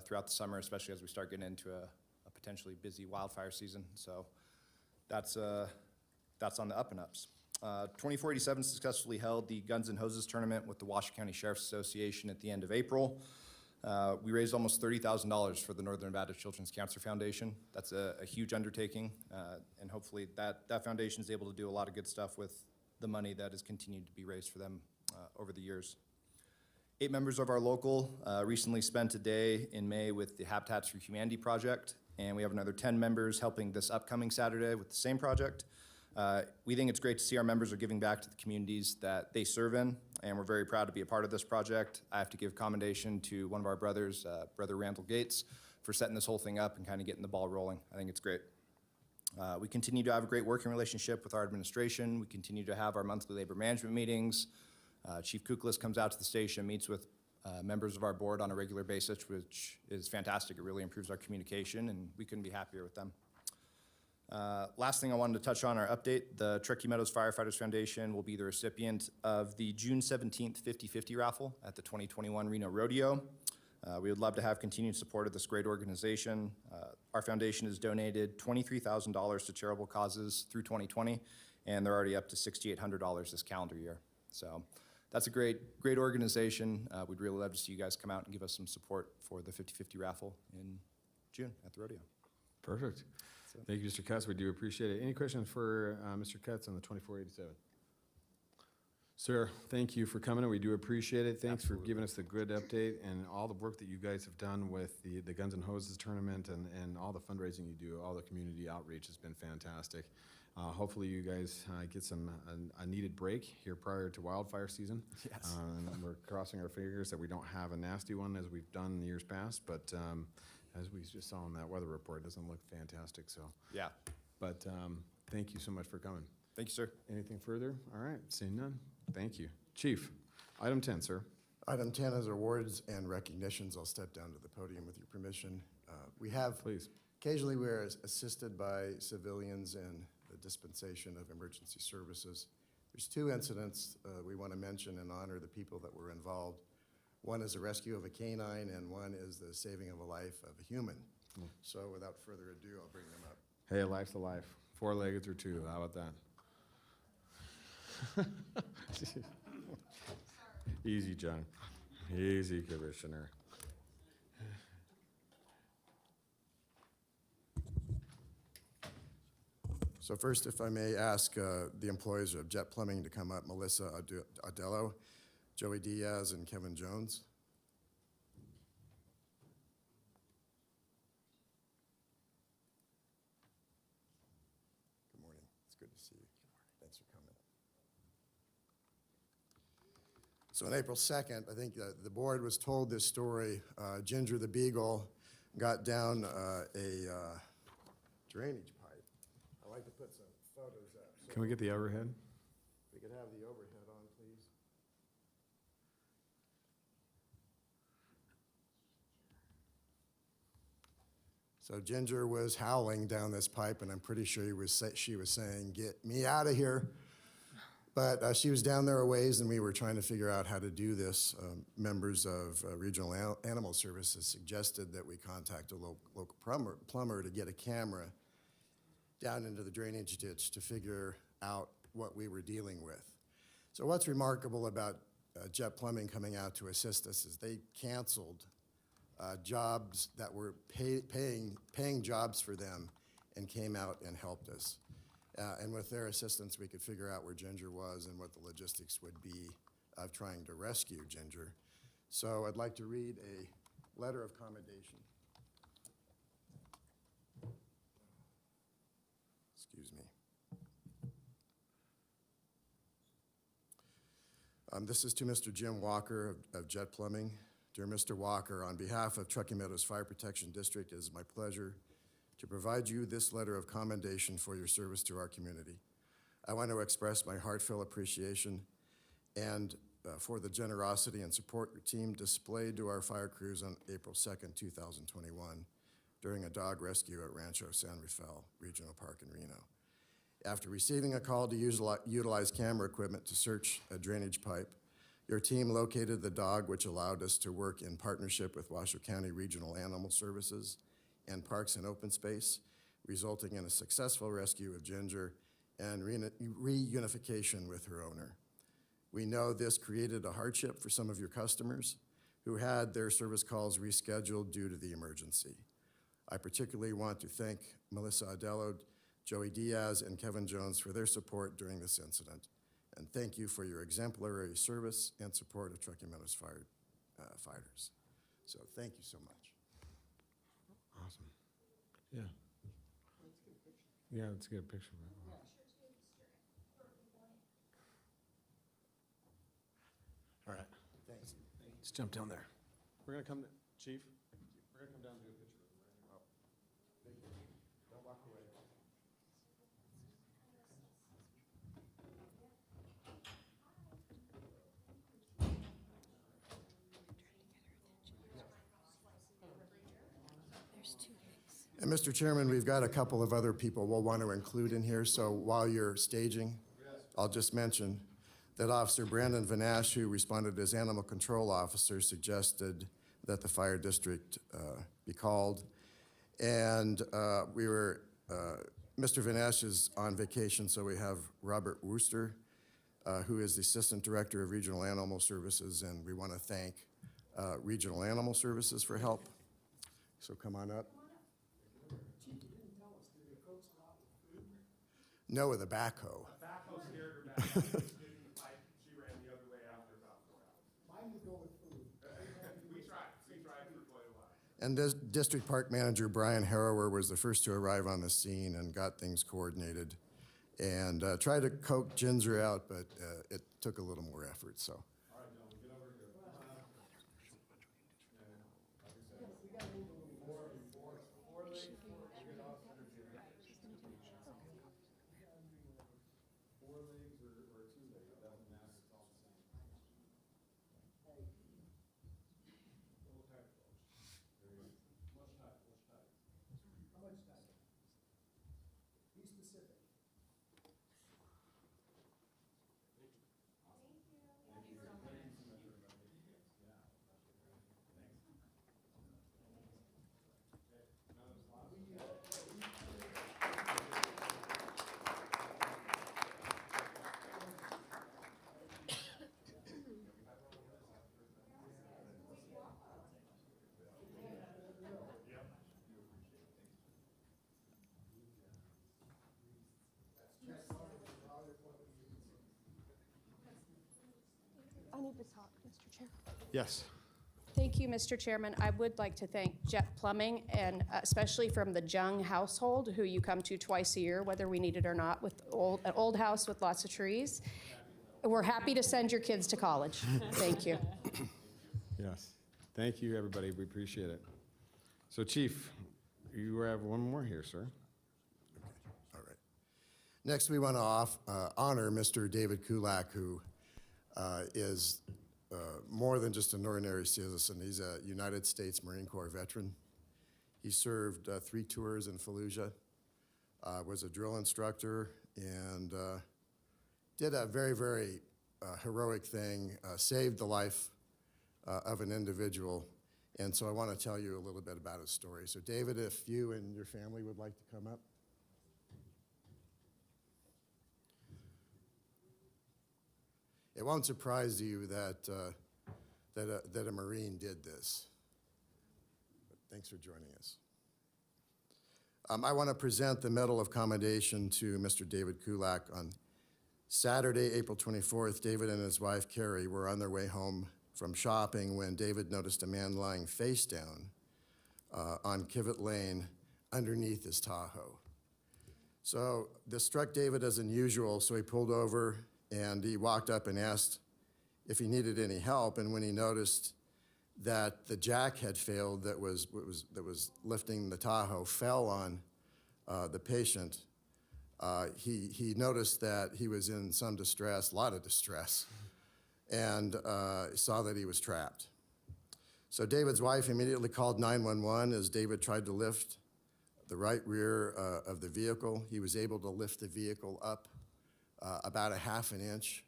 throughout the summer, especially as we start getting into a potentially busy wildfire season. So that's on the up and ups. 2487 successfully held the Guns and Hoses tournament with the Washington County Sheriff's Association at the end of April. We raised almost $30,000 for the Northern Nevada Children's Cancer Foundation. That's a huge undertaking, and hopefully that foundation is able to do a lot of good stuff with the money that has continued to be raised for them over the years. 8 members of our local recently spent a day in May with the Habitats for Humanity project, and we have another 10 members helping this upcoming Saturday with the same project. We think it's great to see our members are giving back to the communities that they serve in, and we're very proud to be a part of this project. I have to give commendation to one of our brothers, Brother Randall Gates, for setting this whole thing up and kind of getting the ball rolling. I think it's great. We continue to have a great working relationship with our administration. We continue to have our monthly labor management meetings. Chief Kagulas comes out to the station, meets with members of our board on a regular basis, which is fantastic. It really improves our communication, and we couldn't be happier with them. Last thing I wanted to touch on, our update, the Truckee Meadows Firefighters Foundation will be the recipient of the June 17th 50/50 raffle at the 2021 Reno Rodeo. We would love to have continued support of this great organization. Our foundation has donated $23,000 to charitable causes through 2020, and they're already up to $6,800 this calendar year. So that's a great organization. We'd really love to see you guys come out and give us some support for the 50/50 raffle in June at the rodeo. Perfect. Thank you, Mr. Cutts. We do appreciate it. Any questions for Mr. Cutts on the 2487? Sir, thank you for coming. We do appreciate it. Thanks for giving us the good update and all the work that you guys have done with the Guns and Hoses tournament and all the fundraising you do. All the community outreach has been fantastic. Hopefully you guys get a needed break here prior to wildfire season. Yes. We're crossing our fingers that we don't have a nasty one as we've done in years past, but as we just saw in that weather report, it doesn't look fantastic. So, Yeah. but thank you so much for coming. Thank you, sir. Anything further? All right, seeing none. Thank you. Chief, item 10, sir. Item 10 is awards and recognitions. I'll step down to the podium with your permission. We have, Please. occasionally we are assisted by civilians in the dispensation of emergency services. There's 2 incidents we want to mention and honor the people that were involved. One is the rescue of a canine, and one is the saving of a life of a human. So without further ado, I'll bring them up. Hey, life's a life. 4-legged or 2. How about that? Easy, John. Easy, Commissioner. So first, if I may ask the employees of Jet Plumbing to come up, Melissa Audello, Joey Diaz, and Kevin Jones. to see you. Thanks for coming. So on April 2nd, I think the board was told this story. Ginger the Beagle got down a drainage pipe. I'd like to put some photos up. So Can we get the overhead? we could have the overhead on, please. So Ginger was howling down this pipe, and I'm pretty sure she was saying, "Get me out of here." But she was down there a ways, and we were trying to figure out how to do this. Members of Regional Animal Services suggested that we contact a local plumber to get a camera down into the drainage ditch to figure out what we were dealing with. So what's remarkable about Jet Plumbing coming out to assist us is they canceled jobs that were paying jobs for them and came out and helped us. And with their assistance, we could figure out where Ginger was and what the logistics would be of trying to rescue Ginger. So I'd like to read a letter of commendation. Excuse me. This is to Mr. Jim Walker of Jet Plumbing. Dear Mr. Walker, on behalf of Truckee Meadows Fire Protection District, it is my pleasure to provide you this letter of commendation for your service to our community. I want to express my heartfelt appreciation and for the generosity and support your team displayed to our fire crews on April 2nd, 2021, during a dog rescue at Rancho San Rafael Regional Park in Reno. After receiving a call to utilize camera equipment to search a drainage pipe, your team located the dog, which allowed us to work in partnership with Washoe County Regional Animal Services and Parks and Open Space, resulting in a successful rescue of Ginger and reunification with her owner. We know this created a hardship for some of your customers who had their service calls rescheduled due to the emergency. I particularly want to thank Melissa Adello, Joey Diaz, and Kevin Jones for their support during this incident. And thank you for your exemplary service and support of Truckee Meadows Firefighters. So thank you so much. Awesome. Yeah. Yeah, let's get a picture of it. All right. Thanks. Let's jump down there. We're going to come, Chief, we're going to come down and do a picture of it. Right? Thank you. Don't walk away. And Mr. Chairman, we've got a couple of other people we'll want to include in here. So while you're staging, I'll just mention that Officer Brandon Vanash, who responded as animal control officer, suggested that the fire district be called. And Mr. Vanash is on vacation, so we have Robert Wooster, who is the Assistant Director of Regional Animal Services, and we want to thank Regional Animal Services for help. So come on up. No, with a backhoe. Backhoe scared her back. She was getting the pipe. She ran the other way after about 4 hours. Mine would go with food. We tried for quite a while. And this District Park Manager Brian Harrower was the first to arrive on the scene and got things coordinated and tried to coax Ginger out, but it took a little more effort, so. All right, Dylan, get over here. I need to talk, Mr. Chair. Yes. Thank you, Mr. Chairman. I would like to thank Jet Plumbing, and especially from the Jung household, who you come to twice a year, whether we need it or not, with an old house with lots of trees. We're happy to send your kids to college. Thank you. Yes. Thank you, everybody. We appreciate it. So, Chief, you have one more here, sir. All right. Next, we want to honor Mr. David Kulak, who is more than just an ordinary citizen. He's a United States Marine Corps veteran. He served 3 tours in Fallujah, was a drill instructor, and did a very, very heroic thing, saved the life of an individual. And so I want to tell you a little bit about his story. So David, if you and your family would like to come up. It won't surprise you that a Marine did this. But thanks for joining us. I want to present the Medal of Accommodation to Mr. David Kulak. On Saturday, April 24th, David and his wife, Carrie, were on their way home from shopping when David noticed a man lying face down on Kivett Lane underneath his Tahoe. So this struck David as unusual, so he pulled over and he walked up and asked if he needed any help. And when he noticed that the jack had failed that was lifting the Tahoe fell on the patient, he noticed that he was in some distress, a lot of distress, and saw that he was trapped. So David's wife immediately called 911 as David tried to lift the right rear of the vehicle. He was able to lift the vehicle up about a half an inch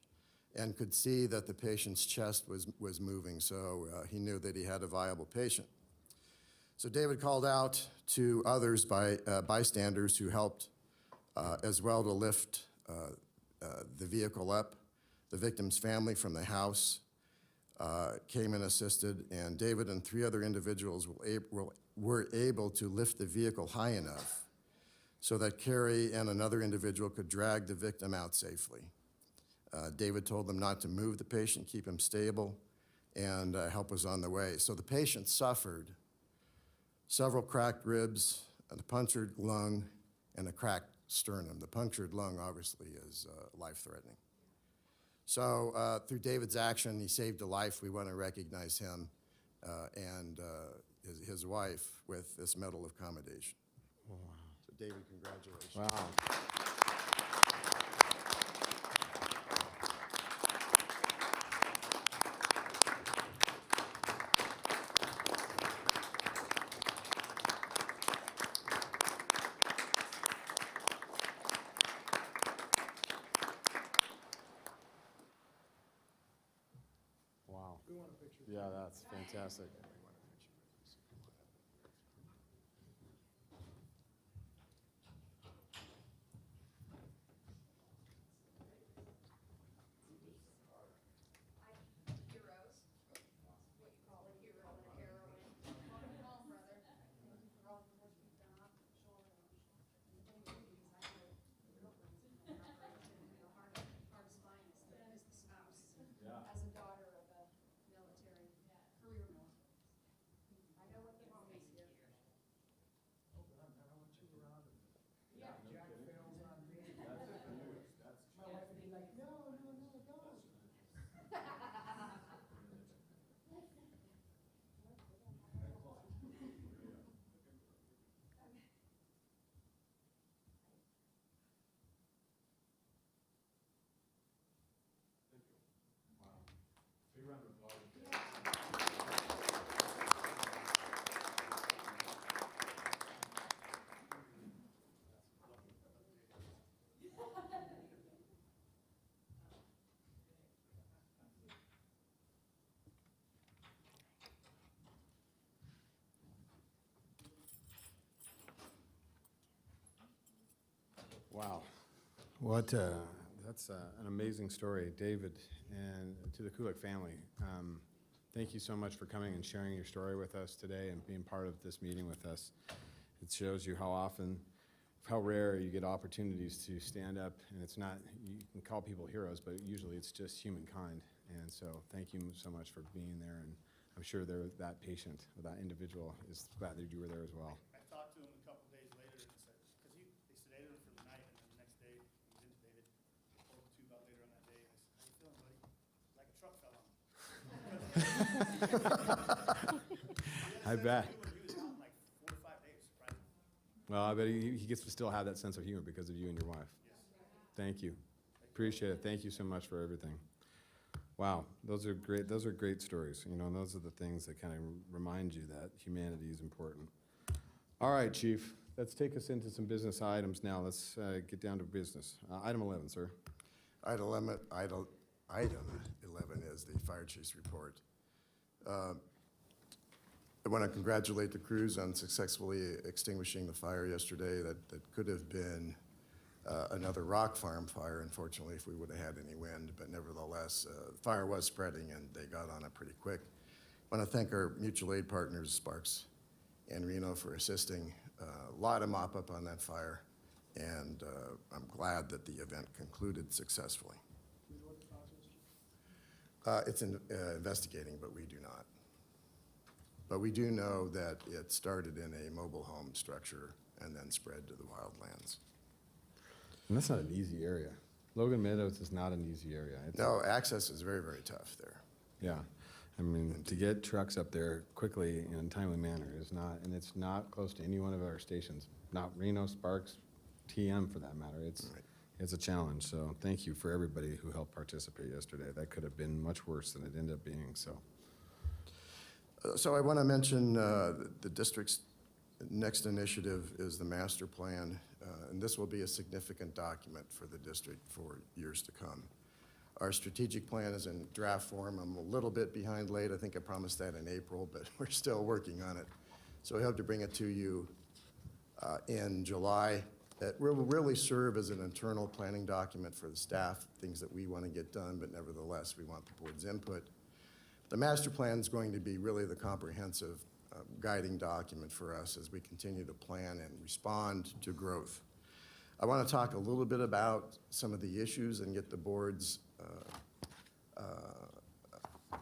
and could see that the patient's chest was moving, so he knew that he had a viable patient. So David called out to others bystanders who helped as well to lift the vehicle up. The victim's family from the house came and assisted, and David and 3 other individuals were able to lift the vehicle high enough so that Carrie and another individual could drag the victim out safely. David told them not to move the patient, keep him stable, and help was on the way. So the patient suffered several cracked ribs, a punctured lung, and a cracked sternum. The punctured lung obviously is life-threatening. So through David's action, he saved a life. We want to recognize him and his wife with this Medal of Accommodation. Wow. So David, congratulations. Wow. Wow. Yeah, that's fantastic. Wow. That's an amazing story, David, and to the Kulak family. Thank you so much for coming and sharing your story with us today and being part of this meeting with us. It shows you how rare you get opportunities to stand up, and it's not, you can call people heroes, but usually it's just humankind. And so thank you so much for being there, and I'm sure they're that patient, or that individual is glad that you were there as well. I talked to him a couple days later and said, because they sedated him for the night, and then the next day he was intubated. They pulled the tube out later on that day, and I said, how you feeling, buddy? Like a truck fell on him. I bet. He was out in like 4 to 5 days, surprisingly. Well, I bet he gets to still have that sense of humor because of you and your wife. Thank you. Appreciate it. Thank you so much for everything. Wow, those are great. Those are great stories. You know, and those are the things that kind of remind you that humanity is important. All right, Chief, let's take us into some business items now. Let's get down to business. Item 11, sir. Item 11 is the fire chief's report. I want to congratulate the crews on successfully extinguishing the fire yesterday. That could have been another rock farm fire, unfortunately, if we would have had any wind. But nevertheless, the fire was spreading, and they got on it pretty quick. I want to thank our mutual aid partners, Sparks and Reno, for assisting. A lot of mop-up on that fire, and I'm glad that the event concluded successfully. It's investigating, but we do not. But we do know that it started in a mobile home structure and then spread to the wildlands. And that's not an easy area. Logan Meadows is not an easy area. No, access is very, very tough there. Yeah. I mean, to get trucks up there quickly in a timely manner is not, and it's not close to any one of our stations. Not Reno, Sparks, TM for that matter. It's a challenge. So thank you for everybody who helped participate yesterday. That could have been much worse than it ended up being. So I want to mention the district's next initiative is the master plan, and this will be a significant document for the district for years to come. Our strategic plan is in draft form. I'm a little bit behind late. I think I promised that in April, but we're still working on it. So I hope to bring it to you in July. It will really serve as an internal planning document for the staff, things that we want to get done, but nevertheless, we want the board's input. The master plan is going to be really the comprehensive guiding document for us as we continue to plan and respond to growth. I want to talk a little bit about some of the issues and get the board's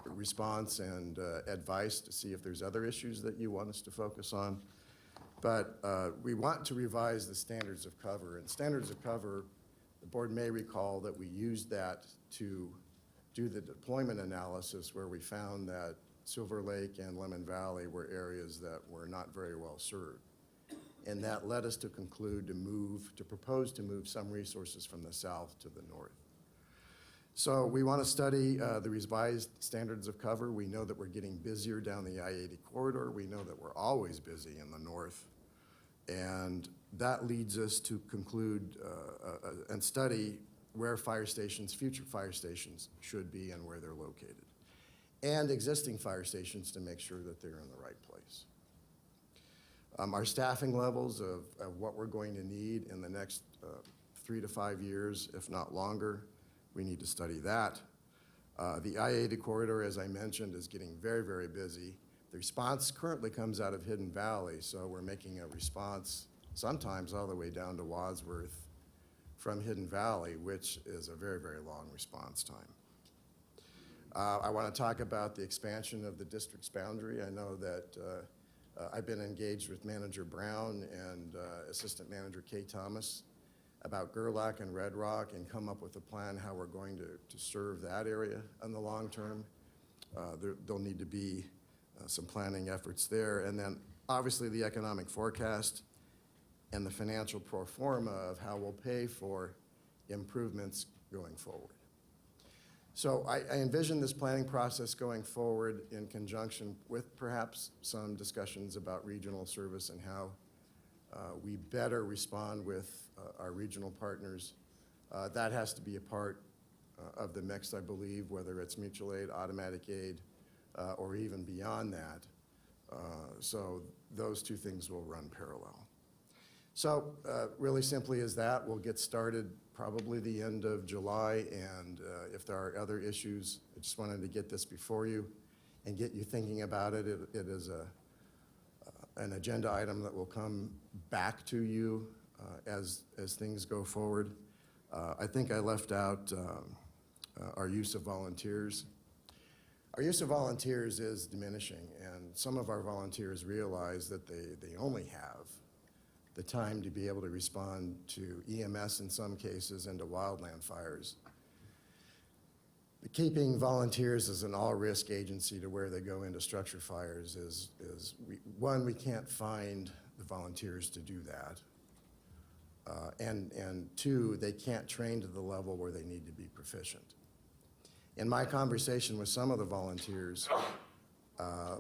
response and advice to see if there's other issues that you want us to focus on. But we want to revise the standards of cover. And standards of cover, the board may recall that we used that to do the deployment analysis where we found that Silver Lake and Lemon Valley were areas that were not very well served. And that led us to conclude to propose to move some resources from the south to the north. So we want to study the revised standards of cover. We know that we're getting busier down the I-80 corridor. We know that we're always busy in the north. And that leads us to conclude and study where fire stations, future fire stations should be and where they're located. And existing fire stations to make sure that they're in the right place. Our staffing levels of what we're going to need in the next 3 to 5 years, if not longer, we need to study that. The I-80 corridor, as I mentioned, is getting very, very busy. The response currently comes out of Hidden Valley, so we're making a response sometimes all the way down to Wadsworth from Hidden Valley, which is a very, very long response time. I want to talk about the expansion of the district's boundary. I know that I've been engaged with Manager Brown and Assistant Manager Kay Thomas about Gerlach and Red Rock and come up with a plan how we're going to serve that area in the long term. There'll need to be some planning efforts there. And then obviously the economic forecast and the financial pro forma of how we'll pay for improvements going forward. So I envision this planning process going forward in conjunction with perhaps some discussions about regional service and how we better respond with our regional partners. That has to be a part of the mix, I believe, whether it's mutual aid, automatic aid, or even beyond that. So those two things will run parallel. So really simply as that, we'll get started probably the end of July, and if there are other issues, I just wanted to get this before you and get you thinking about it. It is an agenda item that will come back to you as things go forward. I think I left out our use of volunteers. Our use of volunteers is diminishing, and some of our volunteers realize that they only have the time to be able to respond to EMS in some cases and to wildland fires. But keeping volunteers as an all-risk agency to where they go into structure fires is one, we can't find the volunteers to do that. And two, they can't train to the level where they need to be proficient. In my conversation with some of the volunteers,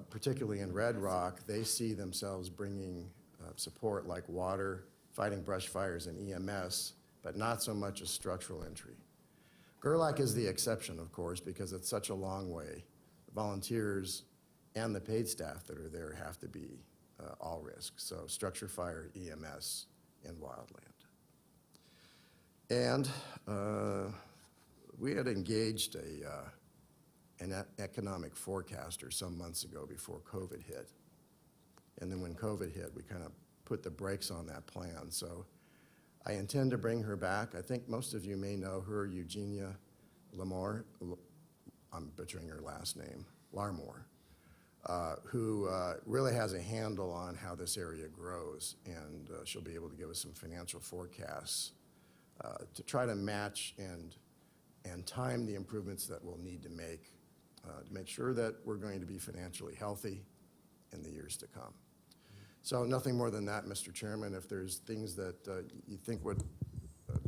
particularly in Red Rock, they see themselves bringing support like water, fighting brush fires, and EMS, but not so much as structural entry. Kulak is the exception, of course, because it's such a long way. Volunteers and the paid staff that are there have to be all risk, so structure fire, EMS, and wildland. And we had engaged an economic forecaster some months ago before COVID hit. And then when COVID hit, we kind of put the brakes on that plan. So I intend to bring her back. I think most of you may know her, Eugenia Lamore. I'm butchering her last name, Larmore, who really has a handle on how this area grows. And she'll be able to give us some financial forecasts to try to match and time the improvements that we'll need to make sure that we're going to be financially healthy in the years to come. So nothing more than that, Mr. Chairman. If there's things that you think would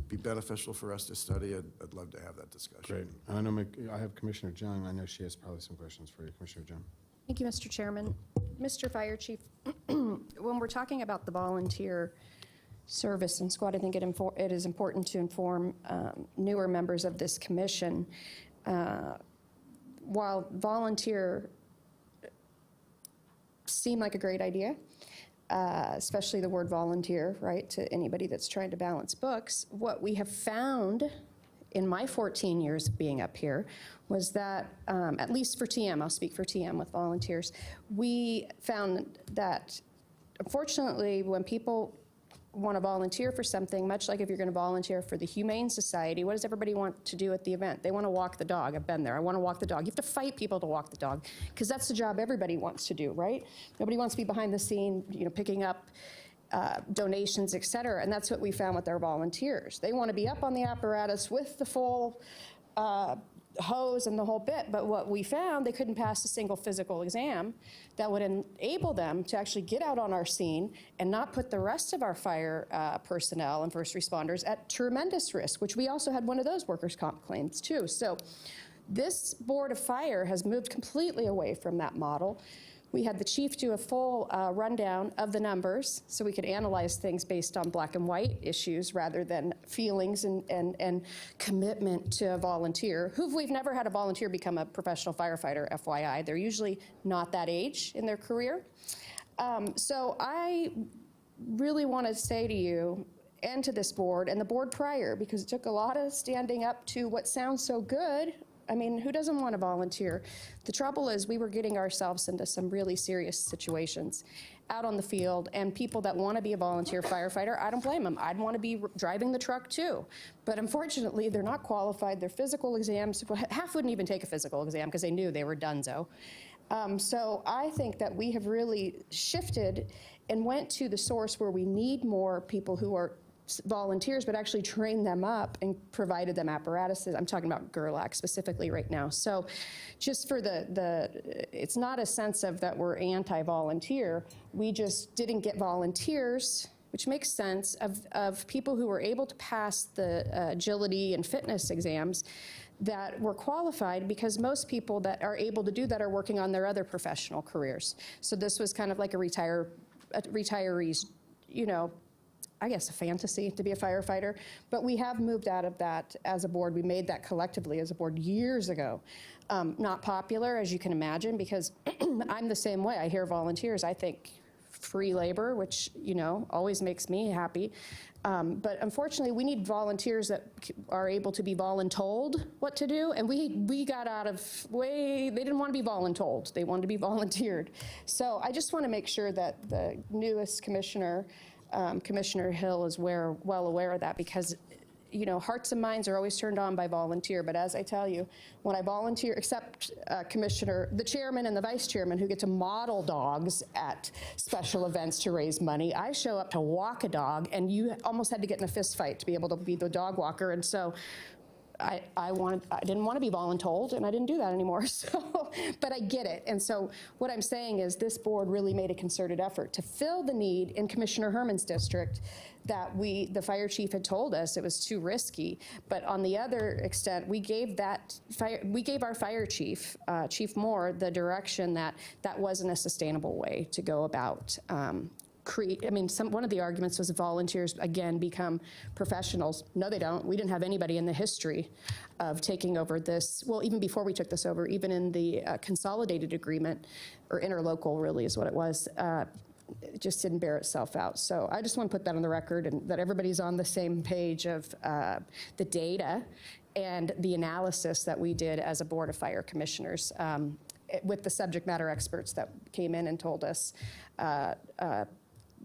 be beneficial for us to study, I'd love to have that discussion. Great. I know I have Commissioner Jung. I know she has probably some questions for you, Commissioner Jung. Thank you, Mr. Chairman. Mr. Fire Chief, when we're talking about the volunteer service and squad, I think it is important to inform newer members of this commission. While volunteer seem like a great idea, especially the word volunteer, right, to anybody that's trying to balance books, what we have found in my 14 years of being up here was that, at least for TM, I'll speak for TM with volunteers, we found that, unfortunately, when people want to volunteer for something, much like if you're going to volunteer for the Humane Society, what does everybody want to do at the event? They want to walk the dog. I've been there. I want to walk the dog. You have to fight people to walk the dog because that's the job everybody wants to do, right? Nobody wants to be behind the scene, picking up donations, et cetera. And that's what we found with our volunteers. They want to be up on the apparatus with the full hose and the whole bit, but what we found, they couldn't pass a single physical exam that would enable them to actually get out on our scene and not put the rest of our fire personnel and first responders at tremendous risk, which we also had one of those workers' comp claims too. So this Board of Fire has moved completely away from that model. We had the chief do a full rundown of the numbers so we could analyze things based on black and white issues rather than feelings and commitment to a volunteer, who we've never had a volunteer become a professional firefighter, FYI. They're usually not that age in their career. So I really want to say to you and to this board and the board prior, because it took a lot of standing up to what sounds so good. I mean, who doesn't want to volunteer? The trouble is we were getting ourselves into some really serious situations out on the field, and people that want to be a volunteer firefighter, I don't blame them. I'd want to be driving the truck too. But unfortunately, they're not qualified. Their physical exams, half wouldn't even take a physical exam because they knew they were donezo. So I think that we have really shifted and went to the source where we need more people who are volunteers, but actually trained them up and provided them apparatuses. I'm talking about Kulak specifically right now. So just for it's not a sense of that we're anti-volunteer. We just didn't get volunteers, which makes sense, of people who were able to pass the agility and fitness exams that were qualified, because most people that are able to do that are working on their other professional careers. So this was kind of like a retiree's, I guess, a fantasy to be a firefighter, but we have moved out of that as a board. We made that collectively as a board years ago. Not popular, as you can imagine, because I'm the same way. I hear volunteers, I think free labor, which, always makes me happy. But unfortunately, we need volunteers that are able to be voluntold what to do, and we got out of they didn't want to be voluntold. They wanted to be volunteered. So I just want to make sure that the newest commissioner, Commissioner Hill, is well aware of that, because you know, hearts and minds are always turned on by volunteer, but as I tell you, when I volunteer, except Commissioner, the chairman and the vice chairman who get to model dogs at special events to raise money, I show up to walk a dog, and you almost had to get in a fist fight to be able to be the dog walker, and so I didn't want to be voluntold, and I didn't do that anymore. So, but I get it. And so what I'm saying is this board really made a concerted effort to fill the need in Commissioner Herman's district that the fire chief had told us it was too risky. But on the other extent, we gave our fire chief, Chief Moore, the direction that that wasn't a sustainable way to go about one of the arguments was volunteers, again, become professionals. No, they don't. We didn't have anybody in the history of taking over this. Well, even before we took this over, even in the consolidated agreement, or interlocal really is what it was, it just didn't bear itself out. So I just want to put that on the record, and that everybody's on the same page of the data and the analysis that we did as a board of fire commissioners with the subject matter experts that came in and told us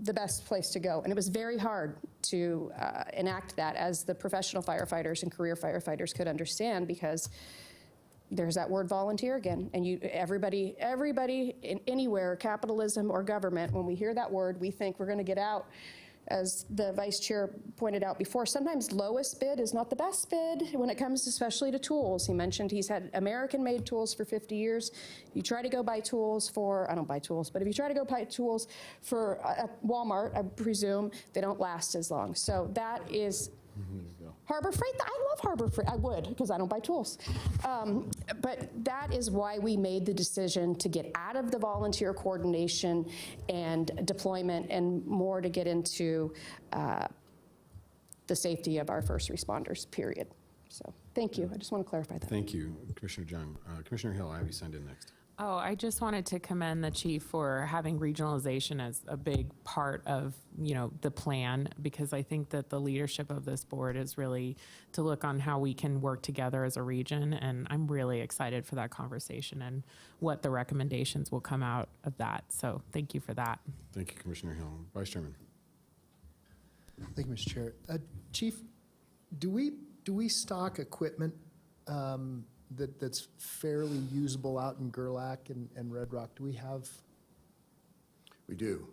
the best place to go. And it was very hard to enact that, as the professional firefighters and career firefighters could understand, because there's that word volunteer again. And everybody in anywhere, capitalism or government, when we hear that word, we think we're going to get out. As the vice chair pointed out before, sometimes lowest bid is not the best bid when it comes especially to tools. He mentioned he's had American-made tools for 50 years. You try to go buy tools for, I don't buy tools, but if you try to go buy tools for Walmart, I presume, they don't last as long. So that is Harbor Freight. I love Harbor Freight. I would, because I don't buy tools. But that is why we made the decision to get out of the volunteer coordination and deployment and more to get into the safety of our first responders, period. So thank you. I just want to clarify that. Thank you, Commissioner Jung. Commissioner Hill, I have you signed in next. Oh, I just wanted to commend the chief for having regionalization as a big part of, the plan, because I think that the leadership of this board is really to look on how we can work together as a region, and I'm really excited for that conversation and what the recommendations will come out of that. So thank you for that. Thank you, Commissioner Hill. Vice Chairman. Thank you, Mr. Chair. Chief, do we stock equipment that's fairly usable out in Gerlach and Red Rock? Do we have? We do.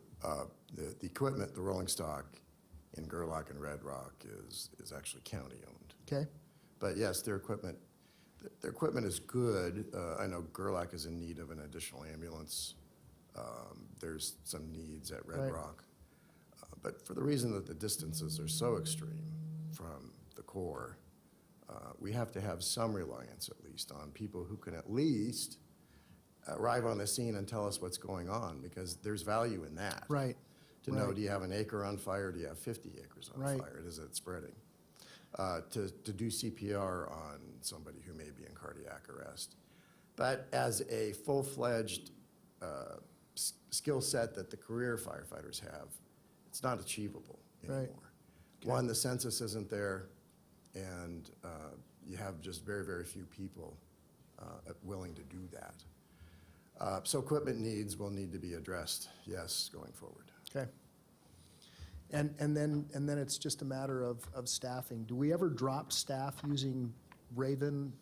The equipment, the rolling stock in Gerlach and Red Rock is actually county-owned. Okay. But yes, their equipment is good. I know Gerlach is in need of an additional ambulance. There's some needs at Red Right. Rock. But for the reason that the distances are so extreme from the core, we have to have some reliance, at least, on people who can at least arrive on the scene and tell us what's going on, because there's value in that. Right. To know, Right. do you have an acre on fire? Do you have 50 acres on Right. fire? Is it spreading? To do CPR on somebody who may be in cardiac arrest. But as a full-fledged skill set that the career firefighters have, it's not achievable anymore. Right. One, the census isn't there, and you have just very, very few people willing to do that. So equipment needs will need to be addressed, yes, going forward. Okay. And then it's just a matter of staffing. Do we ever drop staff using Raven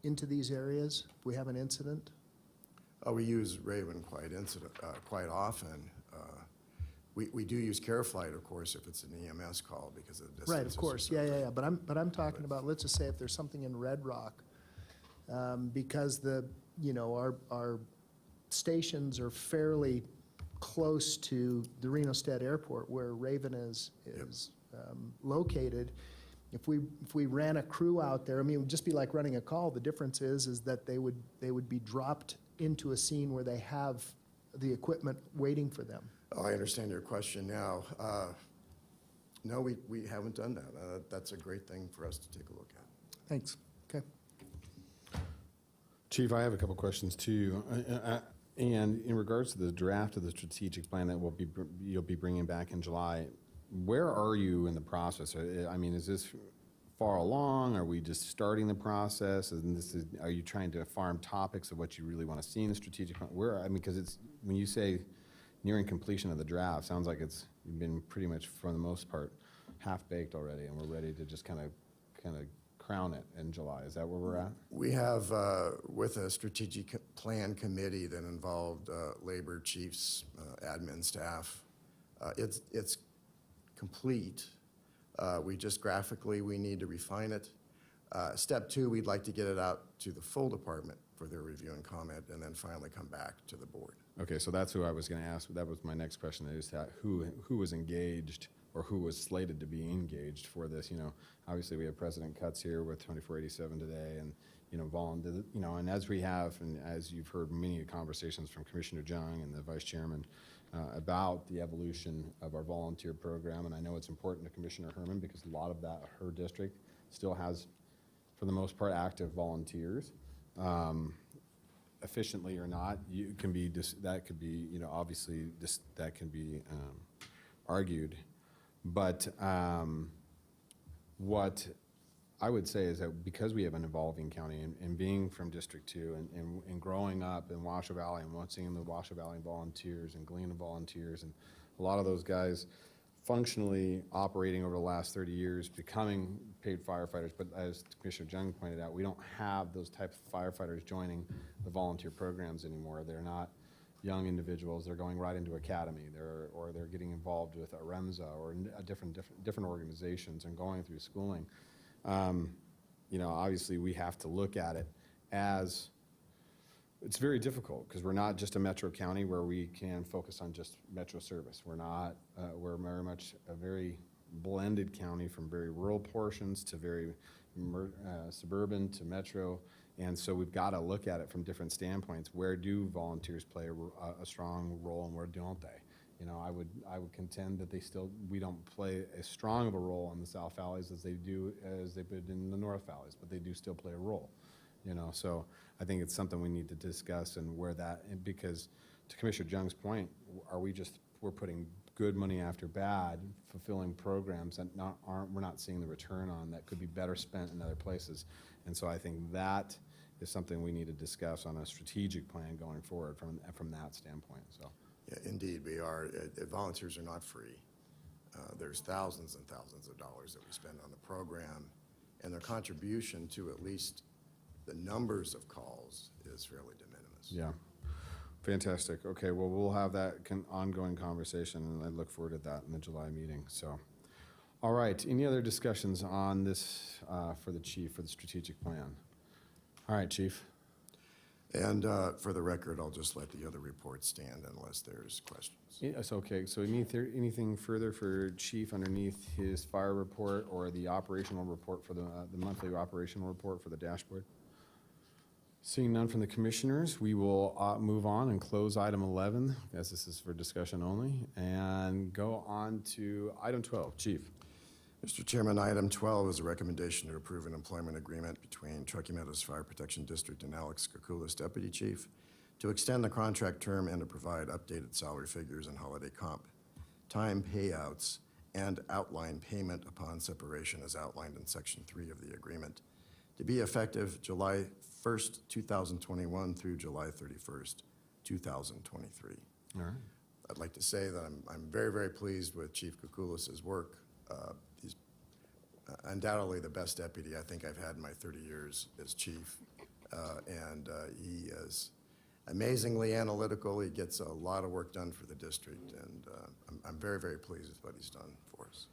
into these areas if we have an incident? We use Raven quite often. We do use CareFlight, of course, if it's an EMS call because of the distances. Right, of course, yeah. But I'm talking about, let's just say if there's something in Red Rock, because our stations are fairly close to the Reno-Stead Airport where Raven is located. If we ran a crew out there, I mean, it would just be like running a call. The difference is that they would be dropped into a scene where they have the equipment waiting for them. Oh, I understand your question now. No, we haven't done that. That's a great thing for us to take a look at. Thanks. Okay. Chief, I have a couple questions too. And in regards to the draft of the strategic plan that you'll be bringing back in July, where are you in the process? I mean, is this far along? Are we just starting the process? And are you trying to farm topics of what you really want to see in the strategic plan? Because it's, when you say nearing completion of the draft, sounds like it's been pretty much, for the most part, half-baked already, and we're ready to just kind of crown it in July. Is that where we're at? We have, with a strategic plan committee that involved labor chiefs, admin staff, it's complete. We just graphically, we need to refine it. Step 2, we'd like to get it out to the full department for their review and comment, and then finally come back to the board. Okay, so that's who I was going to ask. That was my next question, is that who was engaged or who was slated to be engaged for this? You know, obviously we have President Cuts here with 2487 today, and and as we have, and as you've heard many conversations from Commissioner Jung and the Vice Chairman about the evolution of our volunteer program, and I know it's important to Commissioner Hermann because a lot of that, her district, still has, for the most part, active volunteers. Efficiently or not, that could be, obviously that can be argued. But what I would say is that because we have an evolving county, and being from District 2 and growing up in Washoe Valley and seeing the Washoe Valley volunteers and Galena volunteers, and a lot of those guys functionally operating over the last 30 years, becoming paid firefighters. But as Commissioner Jung pointed out, we don't have those types of firefighters joining the volunteer programs anymore. They're not young individuals. They're going right into academy. They're getting involved with REMSA or different organizations and going through schooling. Obviously we have to look at it as, it's very difficult because we're not just a metro county where we can focus on just metro service. We're not, we're very much a very blended county, from very rural portions to very suburban to metro. And so we've got to look at it from different standpoints. Where do volunteers play a strong role, and where don't they? I would contend that we don't play as strong of a role in the South Valleys as they did in the North Valleys, but they do still play a role. So I think it's something we need to discuss, and because to Commissioner Jung's point, we're putting good money after bad, fulfilling programs that we're not seeing the return on, that could be better spent in other places. And so I think that is something we need to discuss on a strategic plan going forward from that standpoint. So. Yeah, indeed, we are. Volunteers are not free. There's thousands and thousands of dollars that we spend on the program, and their contribution to at least the numbers of calls is fairly de minimis. Yeah, fantastic. Okay, well, we'll have that ongoing conversation, and I look forward to that in the July meeting. So, all right, any other discussions on this for the chief, for the strategic plan? All right, Chief. And for the record, I'll just let the other reports stand unless there's questions. It's okay. So anything further for Chief underneath his fire report or the operational report for the monthly operational report for the dashboard? Seeing none from the commissioners, we will move on and close item 11, as this is for discussion only, and go on to item 12. Chief. Mr. Chairman, item 12 is a recommendation to approve an employment agreement between Truckee Meadows Fire Protection District and Alex Kagulas, Deputy Chief, to extend the contract term and to provide updated salary figures and holiday comp time payouts and outline payment upon separation as outlined in Section 3 of the agreement, to be effective July 1st, 2021 through July 31st, 2023. All right. I'd like to say that I'm very, very pleased with Chief Kagulas' work. He's undoubtedly the best deputy I think I've had in my 30 years as chief. And he is amazingly analytical. He gets a lot of work done for the district, and I'm very, very pleased with what he's done for us.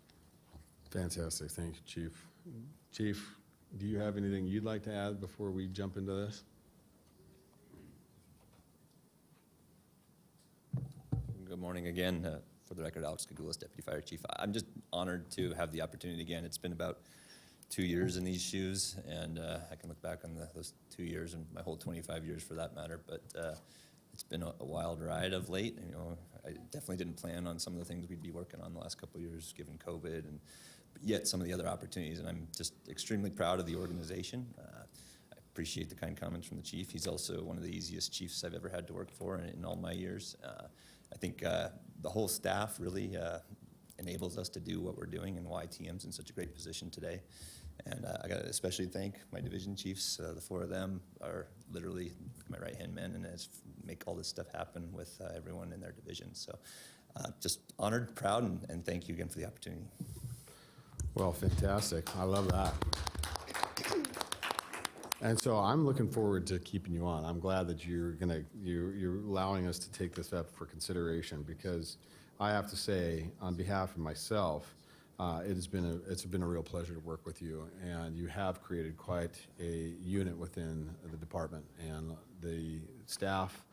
Fantastic. Thank you, Chief. Chief, do you have anything you'd like to add before we jump into this? Good morning again. For the record, Alex Kagulas, Deputy Fire Chief. I'm just honored to have the opportunity again. It's been about 2 years in these shoes, and I can look back on those 2 years and my whole 25 years for that matter, but it's been a wild ride of late. I definitely didn't plan on some of the things we'd be working on the last couple of years given COVID, and yet some of the other opportunities, and I'm just extremely proud of the organization. I appreciate the kind comments from the chief. He's also one of the easiest chiefs I've ever had to work for in all my years. I think the whole staff really enables us to do what we're doing, and why TM's in such a great position today. And I got to especially thank my division chiefs. The 4 of them are literally my right-hand men, and make all this stuff happen with everyone in their division. So just honored, proud, and thank you again for the opportunity. Well, fantastic. I love that. And so I'm looking forward to keeping you on. I'm glad that you're allowing us to take this up for consideration, because I have to say, on behalf of myself, it's been a real pleasure to work with you, and you have created quite a unit within the department, and the staff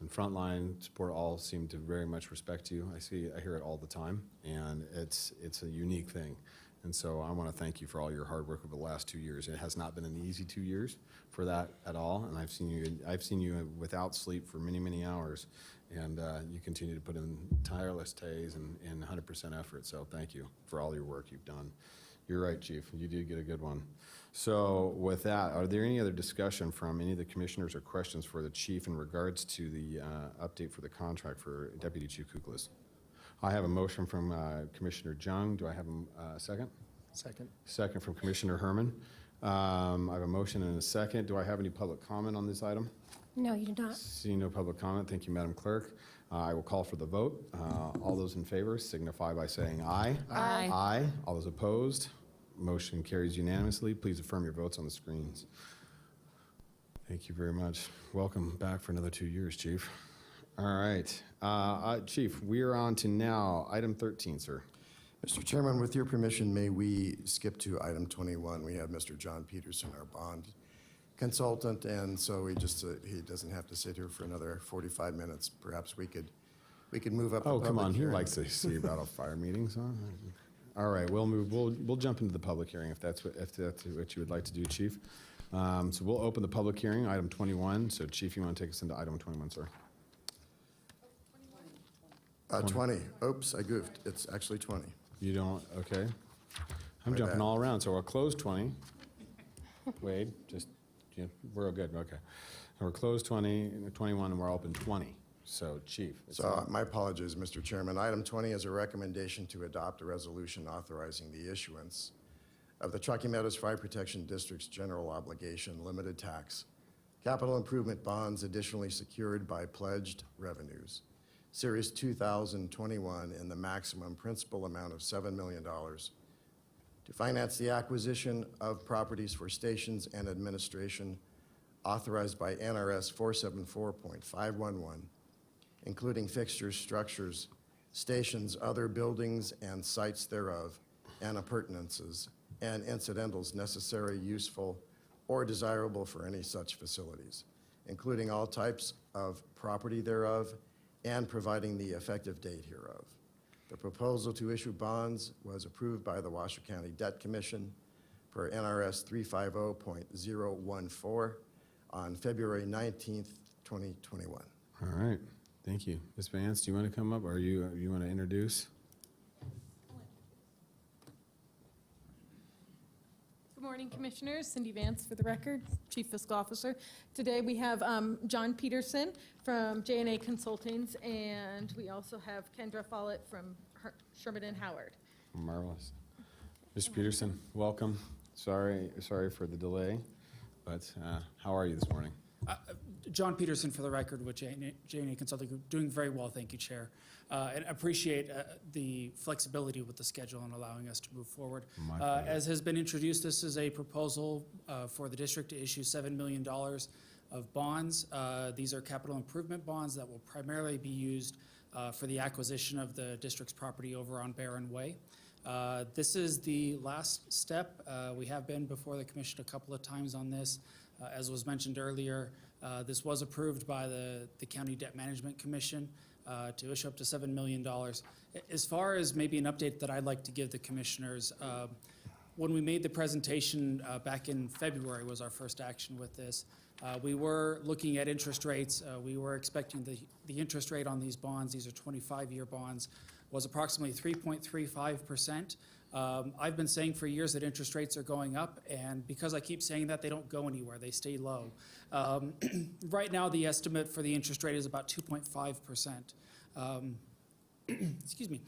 and frontline support all seem to very much respect you. I hear it all the time, and it's a unique thing. And so I want to thank you for all your hard work over the last 2 years. It has not been an easy 2 years for that at all, and I've seen you without sleep for many, many hours, and you continue to put in tireless days and 100% effort. So thank you for all your work you've done. You're right, Chief. You did get a good one. So with that, are there any other discussion from any of the commissioners or questions for the chief in regards to the update for the contract for Deputy Chief Kagulas? I have a motion from Commissioner Jung. Do I have a second? Second. Second from Commissioner Hermann. I have a motion and a second. Do I have any public comment on this item? No, you do not. Seeing no public comment, thank you, Madam Clerk. I will call for the vote. All those in favor signify by saying aye. Aye. Aye. All those opposed, motion carries unanimously. Please affirm your votes on the screens. Thank you very much. Welcome back for another 2 years, Chief. All right. Chief, we are on to now item 13, sir. Mr. Chairman, with your permission, may we skip to item 21? We have Mr. John Peterson, our bond consultant, and so he doesn't have to sit here for another 45 minutes. Perhaps we could move up the Oh, public come on. He hearing. likes to see about our fire meetings, huh? All right, we'll jump into the public hearing if that's what you would like to do, Chief. So we'll open the public hearing, item 21. So, Chief, you want to take us into item 21, sir? 20. Oops, I goofed. It's actually 20. You don't, okay. I'm My jumping bad. all around, so we'll close 20. Wade, we're all good, okay. We're closed 20, 21, and we're open 20. So, Chief. So my apologies, Mr. Chairman. Item 20 is a recommendation to adopt a resolution authorizing the issuance of the Truckee Meadows Fire Protection District's general obligation limited tax capital improvement bonds additionally secured by pledged revenues, Series 2021, in the maximum principal amount of $7 million to finance the acquisition of properties for stations and administration authorized by NRS 474.511, including fixtures, structures, stations, other buildings and sites thereof, and appurtenances and incidentals necessary, useful, or desirable for any such facilities, including all types of property thereof, and providing the effective date hereof. The proposal to issue bonds was approved by the Washoe County Debt Commission per NRS 350.014 on February 19th, 2021. All right, thank you. Ms. Vance, do you want to come up, or you want to introduce? Good morning, Commissioners. Cindy Vance for the record, Chief Fiscal Officer. Today we have John Peterson from J&A Consultings, and we also have Kendra Follett from Sherman and Howard. Marvelous. Mr. Peterson, welcome. Sorry for the delay, but how are you this morning? John Peterson for the record with J&A Consulting Group. Doing very well, thank you, Chair. And appreciate the flexibility with the schedule and allowing us to move forward. As has been introduced, this is a proposal for the district to issue $7 million of bonds. These are capital improvement bonds that will primarily be used for the acquisition of the district's property over on Barron Way. This is the last step. We have been before the commission a couple of times on this. As was mentioned earlier, this was approved by the County Debt Management Commission to issue up to $7 million. As far as maybe an update that I'd like to give the commissioners, when we made the presentation back in February was our first action with this. We were looking at interest rates. We were expecting the interest rate on these bonds, these are 25-year bonds, was approximately 3.35%. I've been saying for years that interest rates are going up, and because I keep saying that, they don't go anywhere. They stay low. Right now, the estimate for the interest rate is about 2.5%. Excuse me.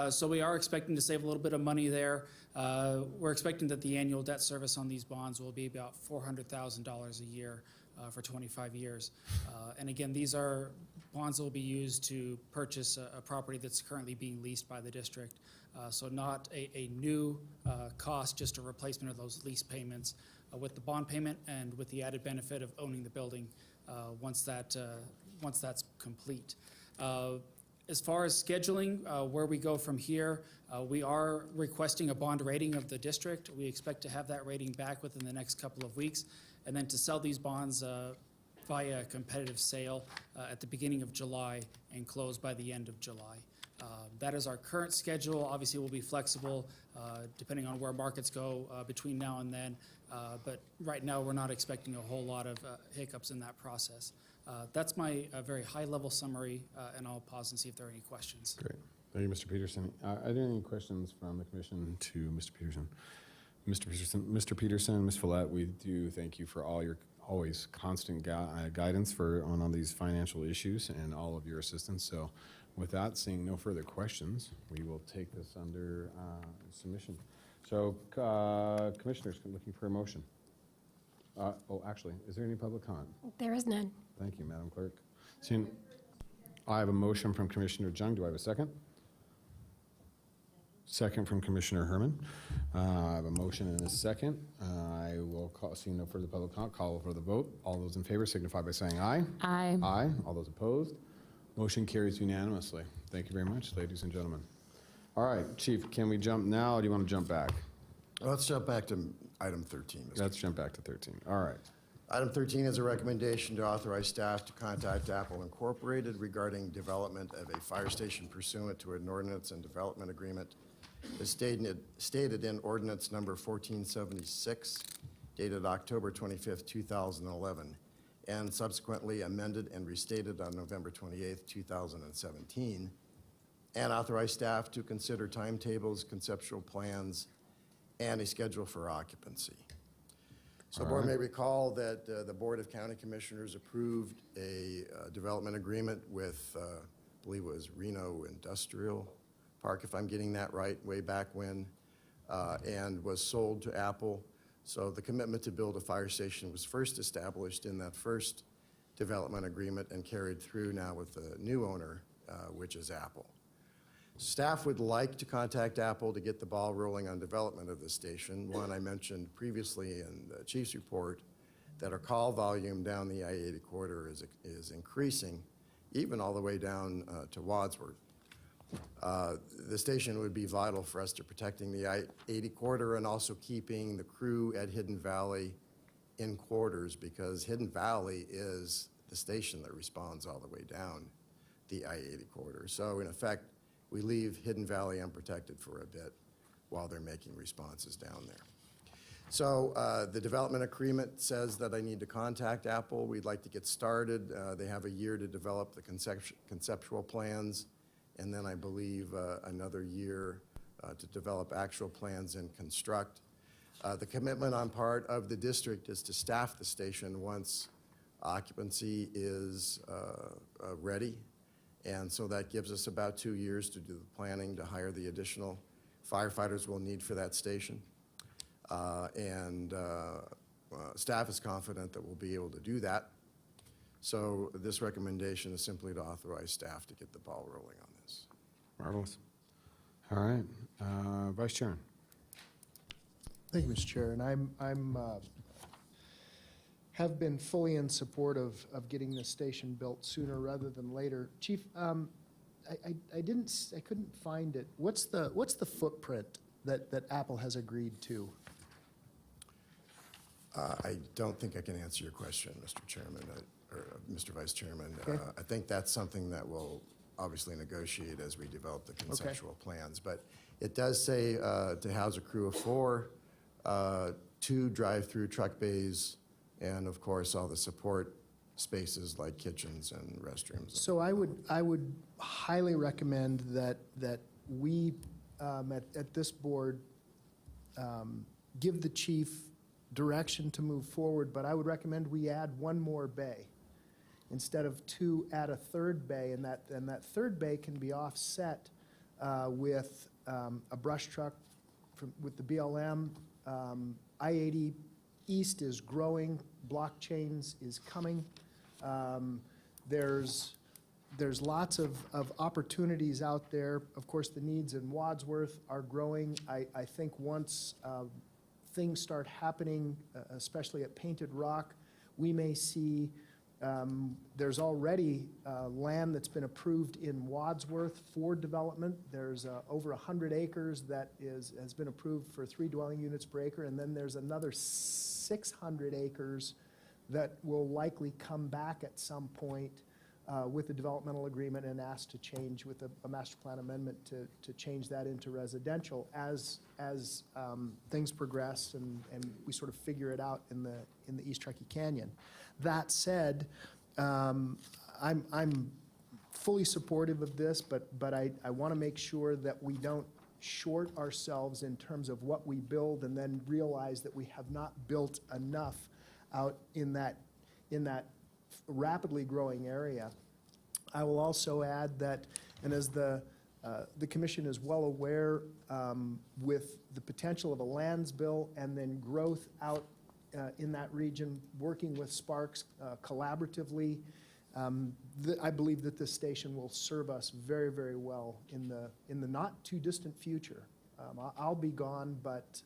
So we are expecting to save a little bit of money there. We're expecting that the annual debt service on these bonds will be about $400,000 a year for 25 years. And again, these are bonds that will be used to purchase a property that's currently being leased by the district. So not a new cost, just a replacement of those lease payments with the bond payment and with the added benefit of owning the building once that's complete. As far as scheduling, where we go from here, we are requesting a bond rating of the district. We expect to have that rating back within the next couple of weeks, and then to sell these bonds via a competitive sale at the beginning of July and close by the end of July. That is our current schedule. Obviously, we'll be flexible depending on where markets go between now and then, but right now we're not expecting a whole lot of hiccups in that process. That's my very high-level summary, and I'll pause and see if there are any questions. Great. Thank you, Mr. Peterson. Are there any questions from the commission to Mr. Peterson? Mr. Peterson, Ms. Follett, we do thank you for all your always constant guidance on all these financial issues and all of your assistance. So with that, seeing no further questions, we will take this under submission. So commissioners, looking for a motion. Actually, is there any public comment? There is none. Thank you, Madam Clerk. I have a motion from Commissioner Jung. Do I have a second? Second from Commissioner Hermann. I have a motion and a second. I will call, seeing no further public comment, call for the vote. All those in favor signify by saying aye. Aye. Aye. All those opposed? Motion carries unanimously. Thank you very much, ladies and gentlemen. All right, Chief, can we jump now, or do you want to jump back? Let's jump back to item 13, Mr. Let's jump back to 13. All right. Item 13 is a recommendation to authorize staff to contact Apple Incorporated regarding development of a fire station pursuant to an ordinance and development agreement as stated in ordinance number 1476, dated October 25th, 2011, and subsequently amended and restated on November 28th, 2017, and authorize staff to consider timetables, conceptual plans, and a schedule for occupancy. So the board may recall that the Board of County Commissioners approved a development agreement with, I believe it was Reno Industrial Park, if I'm getting that right, way back when, and was sold to Apple. So the commitment to build a fire station was first established in that first development agreement and carried through now with the new owner, which is Apple. Staff would like to contact Apple to get the ball rolling on development of the station. One, I mentioned previously in the chief's report that our call volume down the I-80 corridor is increasing, even all the way down to Wadsworth. The station would be vital for us to protecting the I-80 corridor and also keeping the crew at Hidden Valley in quarters, because Hidden Valley is the station that responds all the way down the I-80 corridor. So in effect, we leave Hidden Valley unprotected for a bit while they're making responses down there. So the development agreement says that I need to contact Apple. We'd like to get started. They have a year to develop the conceptual plans, and then I believe another year to develop actual plans and construct. The commitment on part of the district is to staff the station once occupancy is ready. And so that gives us about 2 years to do the planning to hire the additional firefighters we'll need for that station. Staff is confident that we'll be able to do that. So this recommendation is simply to authorize staff to get the ball rolling on this. Marvelous. All right. Vice Chair. Thank you, Mr. Chair. And I'm have been fully in support of getting this station built sooner rather than later. Chief, I couldn't find it. What's the footprint that Apple has agreed to? I don't think I can answer your question, Mr. Chairman, or Mr. Vice Chairman. Okay. I think that's something that we'll obviously negotiate as we develop the conceptual plans. But it does say to house a crew of 4, 2 drive-through truck bays, and of course all the support spaces like kitchens and restrooms. So I would highly recommend that we at this board give the chief direction to move forward, but I would recommend we add 1 more bay. Instead of 2, add a 3rd bay, and that 3rd bay can be offset with a brush truck with the BLM, I-80 East is growing, blockchains is coming. There's lots of opportunities out there. Of course, the needs in Wadsworth are growing. I think once things start happening, especially at Painted Rock, we may see, there's already land that's been approved in Wadsworth for development. There's over 100 acres that has been approved for 3 dwelling units per acre, and then there's another 600 acres that will likely come back at some point with a developmental agreement and asked to change with a master plan amendment to change that into residential as things progress and we sort of figure it out in the East Truckee Canyon. That said, I'm fully supportive of this, but I want to make sure that we don't short ourselves in terms of what we build and then realize that we have not built enough out in that rapidly growing area. I will also add that, and as the commission is well aware, with the potential of a lands bill and then growth out in that region, working with Sparks collaboratively, I believe that this station will serve us very, very well in the not too distant future. I'll be gone, but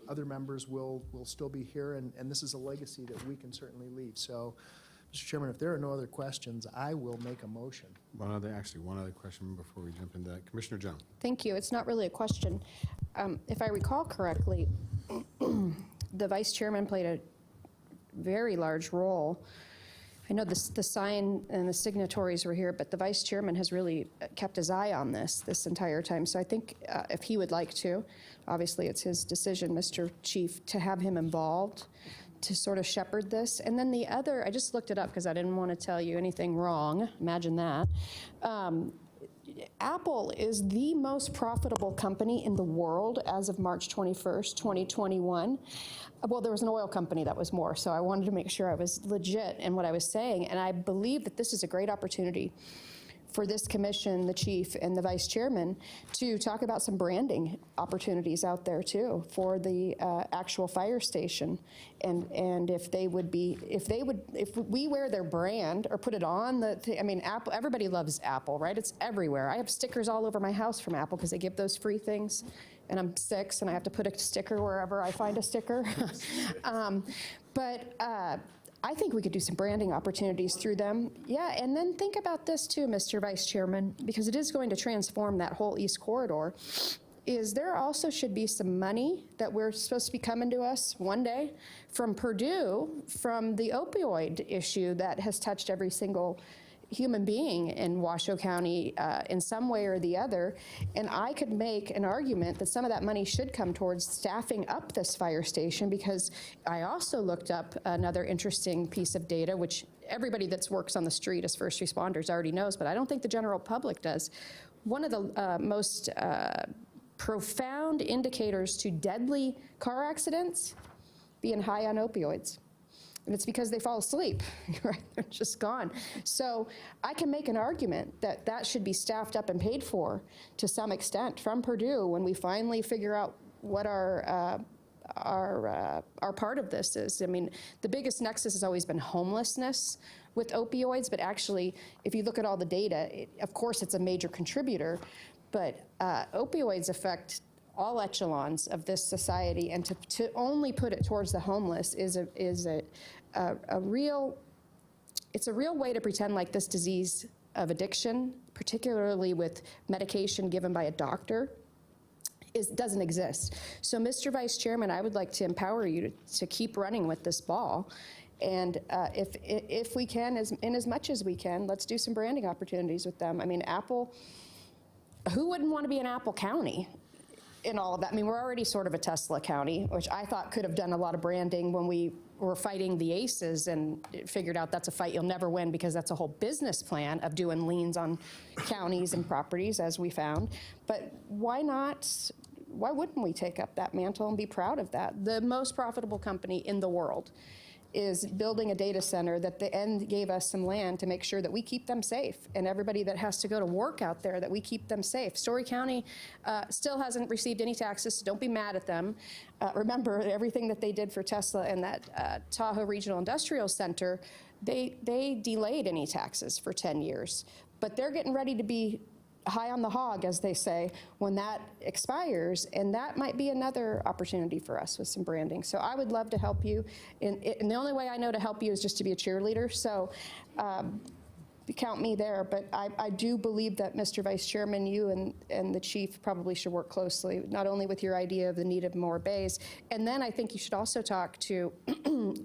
other members will still be here, and this is a legacy that we can certainly leave. So, Mr. Chairman, if there are no other questions, I will make a motion. One other question before we jump into that. Commissioner Jones. Thank you. It's not really a question. If I recall correctly, the vice chairman played a very large role. I know the sign and the signatories were here, but the vice chairman has really kept his eye on this entire time. So I think if he would like to, obviously it's his decision, Mr. Chief, to have him involved to sort of shepherd this. And then the other, I just looked it up because I didn't want to tell you anything wrong. Imagine that. Apple is the most profitable company in the world as of March 21st, 2021. Well, there was an oil company that was more, so I wanted to make sure I was legit in what I was saying. And I believe that this is a great opportunity for this commission, the chief and the vice chairman, to talk about some branding opportunities out there too for the actual fire station, and if we wear their brand or put it on I mean, Apple. Everybody loves Apple, right? It's everywhere. I have stickers all over my house from Apple because they give those free things, and I'm 6 and I have to put a sticker wherever I find a sticker. I think we could do some branding opportunities through them. Yeah, and then think about this too, Mr. Vice Chairman, because it is going to transform that whole East Corridor, is there also should be some money that we're supposed to be coming to us one day from Purdue, from the opioid issue that has touched every single human being in Washoe County in some way or the other. And I could make an argument that some of that money should come towards staffing up this fire station, because I also looked up another interesting piece of data, which everybody that works on the street as first responders already knows, but I don't think the general public does. One of the most profound indicators to deadly car accidents, being high on opioids. And it's because they fall asleep, right? They're just gone. So I can make an argument that that should be staffed up and paid for to some extent from Purdue when we finally figure out what our part of this is. I mean, the biggest nexus has always been homelessness with opioids, but actually, if you look at all the data, of course it's a major contributor, but opioids affect all echelons of this society, and to only put it towards the homeless is a real way to pretend like this disease of addiction, particularly with medication given by a doctor, doesn't exist. So, Mr. Vice Chairman, I would like to empower you to keep running with this ball. And if we can, in as much as we can, let's do some branding opportunities with them. I mean, Apple, who wouldn't want to be in Apple County in all of that? I mean, we're already sort of a Tesla county, which I thought could have done a lot of branding when we were fighting the ACEs and figured out that's a fight you'll never win, because that's a whole business plan of doing liens on counties and properties, as we found. But why not? Why wouldn't we take up that mantle and be proud of that? The most profitable company in the world is building a data center that the end gave us some land to make sure that we keep them safe, and everybody that has to go to work out there, that we keep them safe. Story County still hasn't received any taxes, so don't be mad at them. Remember, everything that they did for Tesla and that Tahoe Regional Industrial Center, they delayed any taxes for 10 years. But they're getting ready to be high on the hog, as they say, when that expires, and that might be another opportunity for us with some branding. So I would love to help you, and the only way I know to help you is just to be a cheerleader, so count me there. But I do believe that, Mr. Vice Chairman, you and the chief probably should work closely, not only with your idea of the need of more bays, and then I think you should also talk to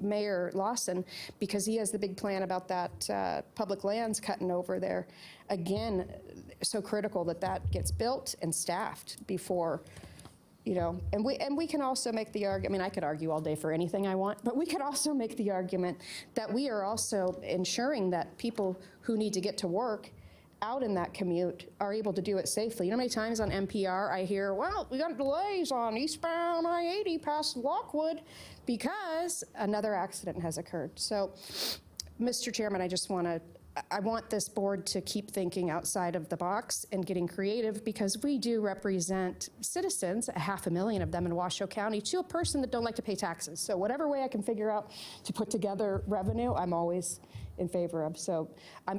Mayor Lawson, because he has the big plan about that public lands cutting over there. Again, so critical that that gets built and staffed before, you know, and we can also make the argument, I mean, I could argue all day for anything I want, but we could also make the argument that we are also ensuring that people who need to get to work out in that commute are able to do it safely. You know how many times on NPR I hear, well, we got delays on eastbound I-80 past Lockwood because another accident has occurred. So, Mr. Chairman, I want this board to keep thinking outside of the box and getting creative, because we do represent citizens, 500,000 of them in Washoe County, to a person that don't like to pay taxes. So whatever way I can figure out to put together revenue, I'm always in favor of. So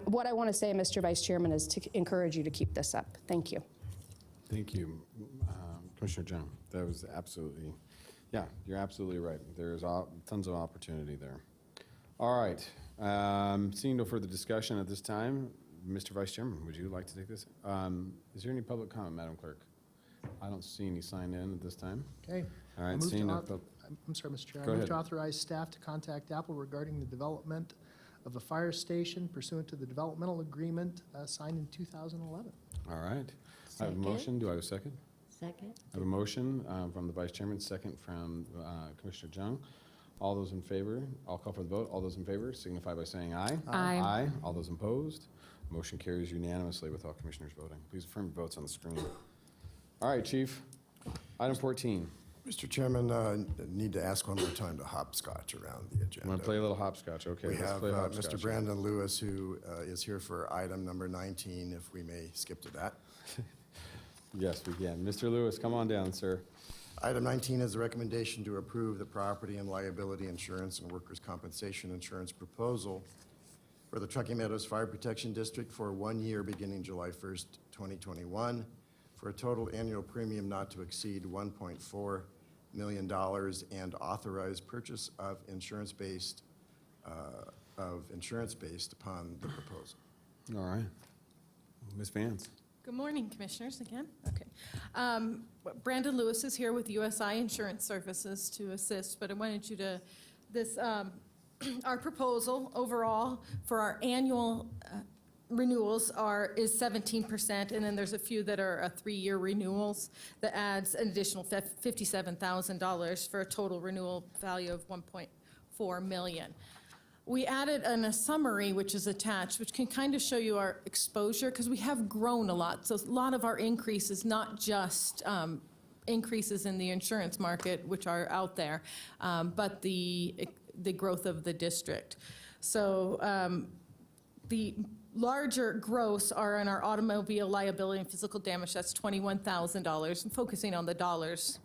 what I want to say, Mr. Vice Chairman, is to encourage you to keep this up. Thank you. Thank you, Commissioner Jung. That was absolutely, yeah, you're absolutely right. There's tons of opportunity there. All right. Seeing no further discussion at this time, Mr. Vice Chairman, would you like to take this? Is there any public comment, Madam Clerk? I don't see any signed in at this time. Okay. All right, I move seeing to no I'm sorry, Mr. Chair. Go I move ahead. to authorize staff to contact Apple regarding the development of the fire station pursuant to the developmental agreement signed in 2011. All right. I have a Second. motion. Do I have a second? Second. I have a motion from the Vice Chairman, second from Commissioner Jung. All those in favor, I'll call for the vote. All those in favor signify by saying aye. Aye. Aye. All those opposed, motion carries unanimously with all commissioners voting. Please affirm your votes on the screen. All right, Chief. Item 14. Mr. Chairman, need to ask one more time to hopscotch around the agenda. Want to play a little hopscotch? Okay, We let's have play hopscotch. Mr. Brandon Lewis, who is here for item number 19, if we may skip to that. Yes, we can. Mr. Lewis, come on down, sir. Item 19 is a recommendation to approve the property and liability insurance and workers' compensation insurance proposal for the Truckee Meadows Fire Protection District for 1 year beginning July 1st, 2021, for a total annual premium not to exceed $1.4 million and authorized purchase of insurance-based upon the proposal. All right. Ms. Vance. Good morning, Commissioners, again. Okay. Brandon Lewis is here with USI Insurance Services to assist, but I wanted you to, our proposal overall for our annual renewals is 17%, and then there's a few that are 3-year renewals that adds an additional $57,000 for a total renewal value of $1.4 million. We added a summary, which is attached, which can kind of show you our exposure, because we have grown a lot. So a lot of our increase is not just increases in the insurance market, which are out there, but the growth of the district. So the larger gross are in our automobile liability and physical damage. That's $21,000. I'm focusing on the dollars,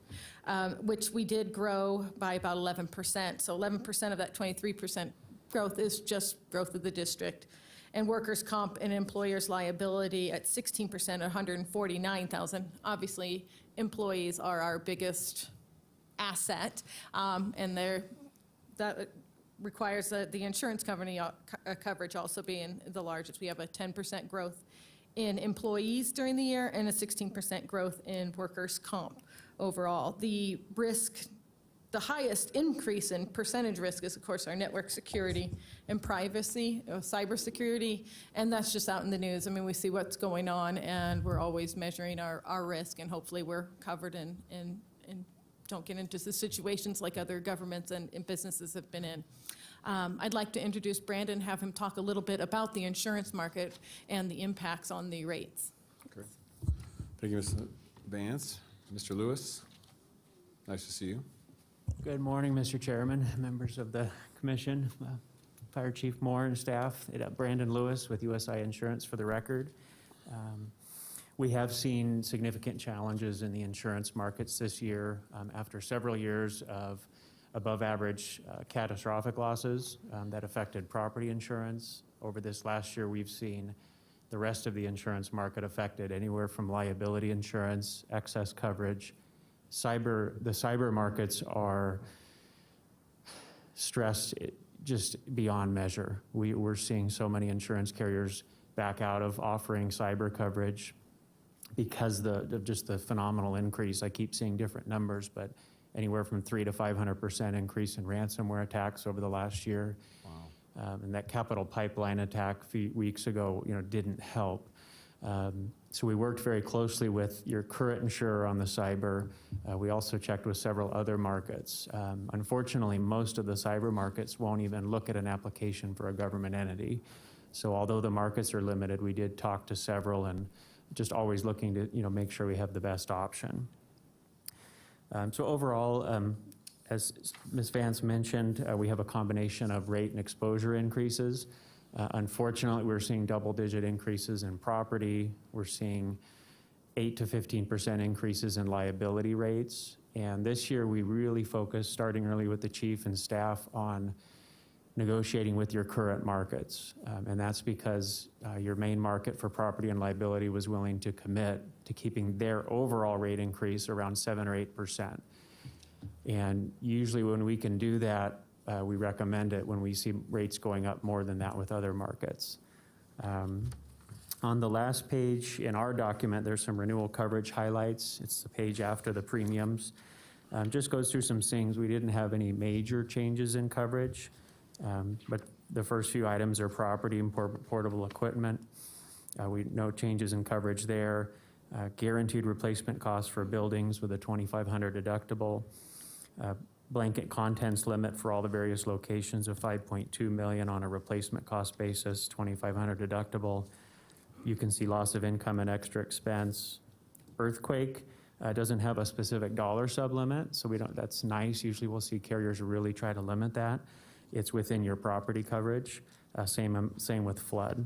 which we did grow by about 11%. So 11% of that 23% growth is just growth of the district. And workers' comp and employers' liability at 16%, $149,000. Obviously, employees are our biggest asset, and that requires the insurance company coverage also being the largest. We have a 10% growth in employees during the year and a 16% growth in workers' comp overall. The risk, the highest increase in percentage risk is, of course, our network security and privacy, cybersecurity, and that's just out in the news. I mean, we see what's going on, and we're always measuring our risk, and hopefully we're covered and don't get into the situations like other governments and businesses have been in. I'd like to introduce Brandon, have him talk a little bit about the insurance market and the impacts on the rates. Okay. Thank you, Ms. Vance. Mr. Lewis, nice to see you. Good morning, Mr. Chairman, members of the commission, Fire Chief Moore and staff. Brandon Lewis with USI Insurance for the record. We have seen significant challenges in the insurance markets this year after several years of above average catastrophic losses that affected property insurance. Over this last year, we've seen the rest of the insurance market affected, anywhere from liability insurance, excess coverage. The cyber markets are stressed just beyond measure. We're seeing so many insurance carriers back out of offering cyber coverage because of just the phenomenal increase. I keep seeing different numbers, but anywhere from 300% to 500% increase in ransomware attacks over the last year. Wow. And that Capital Pipeline attack a few weeks ago, didn't help. So we worked very closely with your current insurer on the cyber. We also checked with several other markets. Unfortunately, most of the cyber markets won't even look at an application for a government entity. So although the markets are limited, we did talk to several and just always looking to make sure we have the best option. So overall, as Ms. Vance mentioned, we have a combination of rate and exposure increases. Unfortunately, we're seeing double-digit increases in property. We're seeing 8 to 15% increases in liability rates. And this year, we really focused, starting early with the chief and staff, on negotiating with your current markets. And that's because your main market for property and liability was willing to commit to keeping their overall rate increase around 7 or 8%. And usually when we can do that, we recommend it when we see rates going up more than that with other markets. On the last page in our document, there's some renewal coverage highlights. It's the page after the premiums. Just goes through some things. We didn't have any major changes in coverage, but the first few items are property and portable equipment. No changes in coverage there. Guaranteed replacement costs for buildings with a $2,500 deductible. Blanket contents limit for all the various locations of $5.2 million on a replacement cost basis, $2,500 deductible. You can see loss of income and extra expense. Earthquake doesn't have a specific dollar sublimit, so that's nice. Usually we'll see carriers really try to limit that. It's within your property coverage. Same with flood.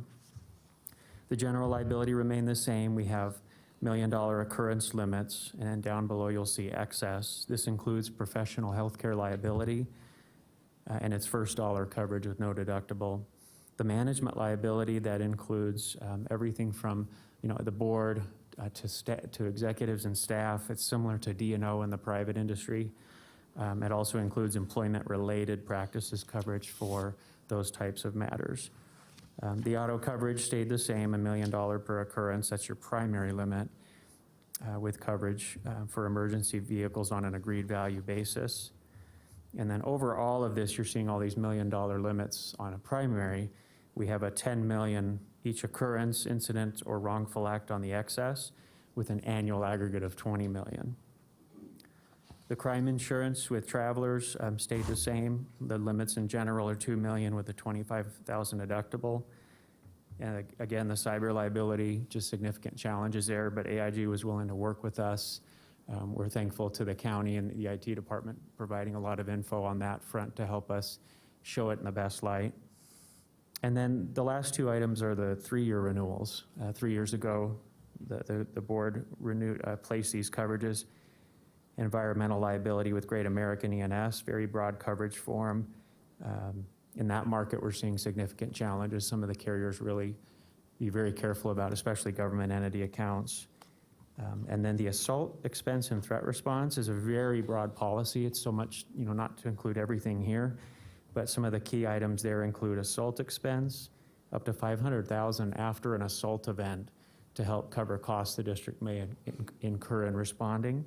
The general liability remained the same. We have $1 million occurrence limits, and then down below you'll see excess. This includes professional healthcare liability, and it's first dollar coverage with no deductible. The management liability, that includes everything from the board to executives and staff. It's similar to D&O in the private industry. It also includes employment-related practices coverage for those types of matters. The auto coverage stayed the same, $1 million per occurrence. That's your primary limit with coverage for emergency vehicles on an agreed value basis. And then over all of this, you're seeing all these $1 million limits on a primary. We have a $10 million each occurrence, incident, or wrongful act on the excess with an annual aggregate of $20 million. The crime insurance with travelers stayed the same. The limits in general are $2 million with a $25,000 deductible. And again, the cyber liability, just significant challenges there, but AIG was willing to work with us. We're thankful to the county and the IT department providing a lot of info on that front to help us show it in the best light. And then the last two items are the 3-year renewals. 3 years ago, the board placed these coverages. Environmental liability with Great American E&S, very broad coverage for them. In that market, we're seeing significant challenges. Some of the carriers really be very careful about, especially government entity accounts. And then the assault expense and threat response is a very broad policy. It's so much, not to include everything here, but some of the key items there include assault expense, up to $500,000 after an assault event to help cover costs the district may incur in responding.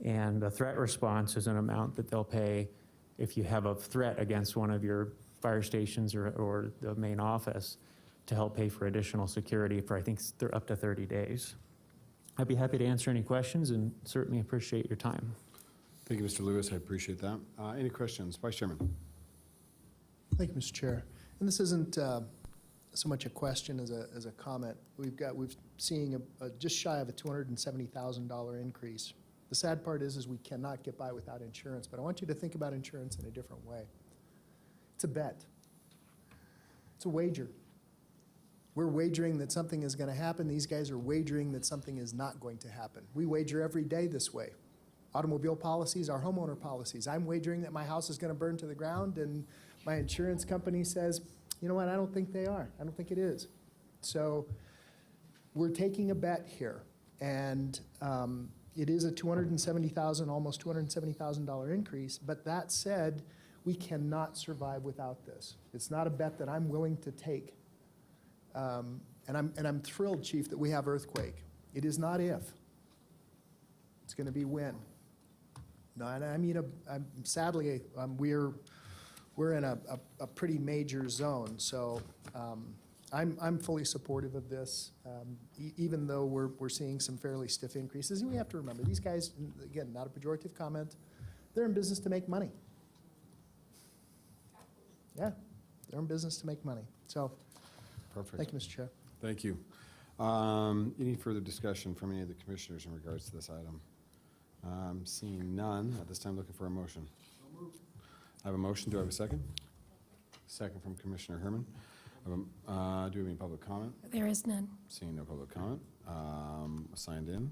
And the threat response is an amount that they'll pay if you have a threat against one of your fire stations or the main office to help pay for additional security for, I think, up to 30 days. I'd be happy to answer any questions and certainly appreciate your time. Thank you, Mr. Lewis. I appreciate that. Any questions? Vice Chairman. Thank you, Mr. Chair. And this isn't so much a question as a comment. We're seeing a just shy of a $270,000 increase The sad part is we cannot get by without insurance, but I want you to think about insurance in a different way. It's a bet. It's a wager. We're wagering that something is going to happen. These guys are wagering that something is not going to happen. We wager every day this way. Automobile policies, our homeowner policies. I'm wagering that my house is going to burn to the ground, and my insurance company says, you know what, I don't think they are. I don't think it is. So we're taking a bet here, and it is a $270,000, almost $270,000 increase. But that said, we cannot survive without this. It's not a bet that I'm willing to take. And I'm thrilled, Chief, that we have earthquake. It is not if. It's going to be when. No, and I mean, sadly, we're in a pretty major zone. So I'm fully supportive of this, even though we're seeing some fairly stiff increases. And we have to remember, these guys, again, not a pejorative comment, they're in business to make money. Yeah, they're in business to make money. So. Perfect. Thank you, Mr. Chair. Thank you. Any further discussion from any of the commissioners in regards to this item? Seeing none, at this time looking for a motion. I have a motion. Do I have a second? Second from Commissioner Hermann. Do we have any public comment? There is none. Seeing no public comment, signed in.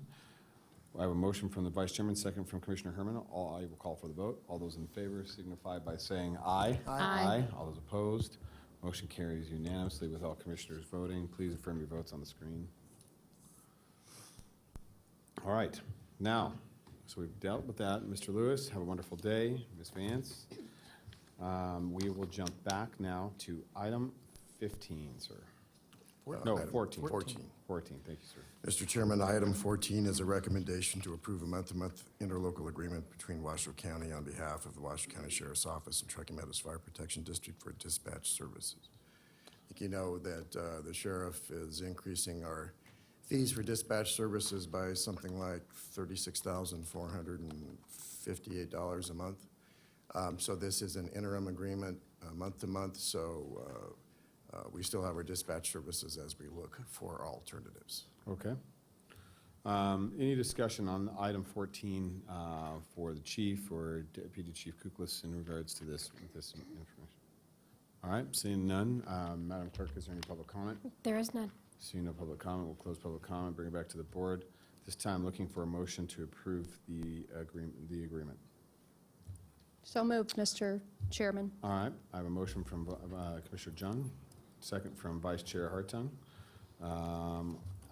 I have a motion from the Vice Chairman, second from Commissioner Hermann. I will call for the vote. All those in favor signify by saying aye. Aye. All those opposed? Motion carries unanimously with all commissioners voting. Please affirm your votes on the screen. All right, now, so we've dealt with that. Mr. Lewis, have a wonderful day. Ms. Vance, we will jump back now to item 15, sir. No, Item 14. 14. 14, thank you, sir. Mr. Chairman, item 14 is a recommendation to approve a month-to-month interlocal agreement between Washoe County on behalf of the Washoe County Sheriff's Office and Truckee Meadows Fire Protection District for dispatch services. I think you know that the sheriff is increasing our fees for dispatch services by something like $36,458 a month. So this is an interim agreement, month-to-month, so we still have our dispatch services as we look for alternatives. Okay. Any discussion on item 14 for the chief or Deputy Chief Kagulas in regards to this information? All right, seeing none, Madam Clerk, is there any public comment? There is none. Seeing no public comment, we'll close public comment, bring it back to the board. This time, looking for a motion to approve the agreement. So moved, Mr. Chairman. All right, I have a motion from Commissioner Jung, second from Vice Chair Hartung.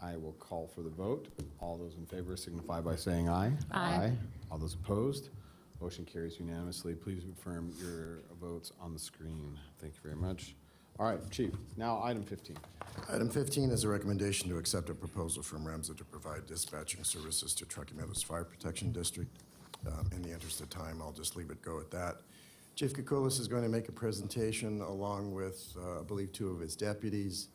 I will call for the vote. All those in favor signify by saying aye. Aye. All those opposed? Motion carries unanimously. Please affirm your votes on the screen. Thank you very much. All right, Chief, now item 15. Item 15 is a recommendation to accept a proposal from REMSA to provide dispatching services to Truckee Meadows Fire Protection District. In the interest of time, I'll just leave it go at that. Chief Kagulas is going to make a presentation along with, I believe, two of his deputies,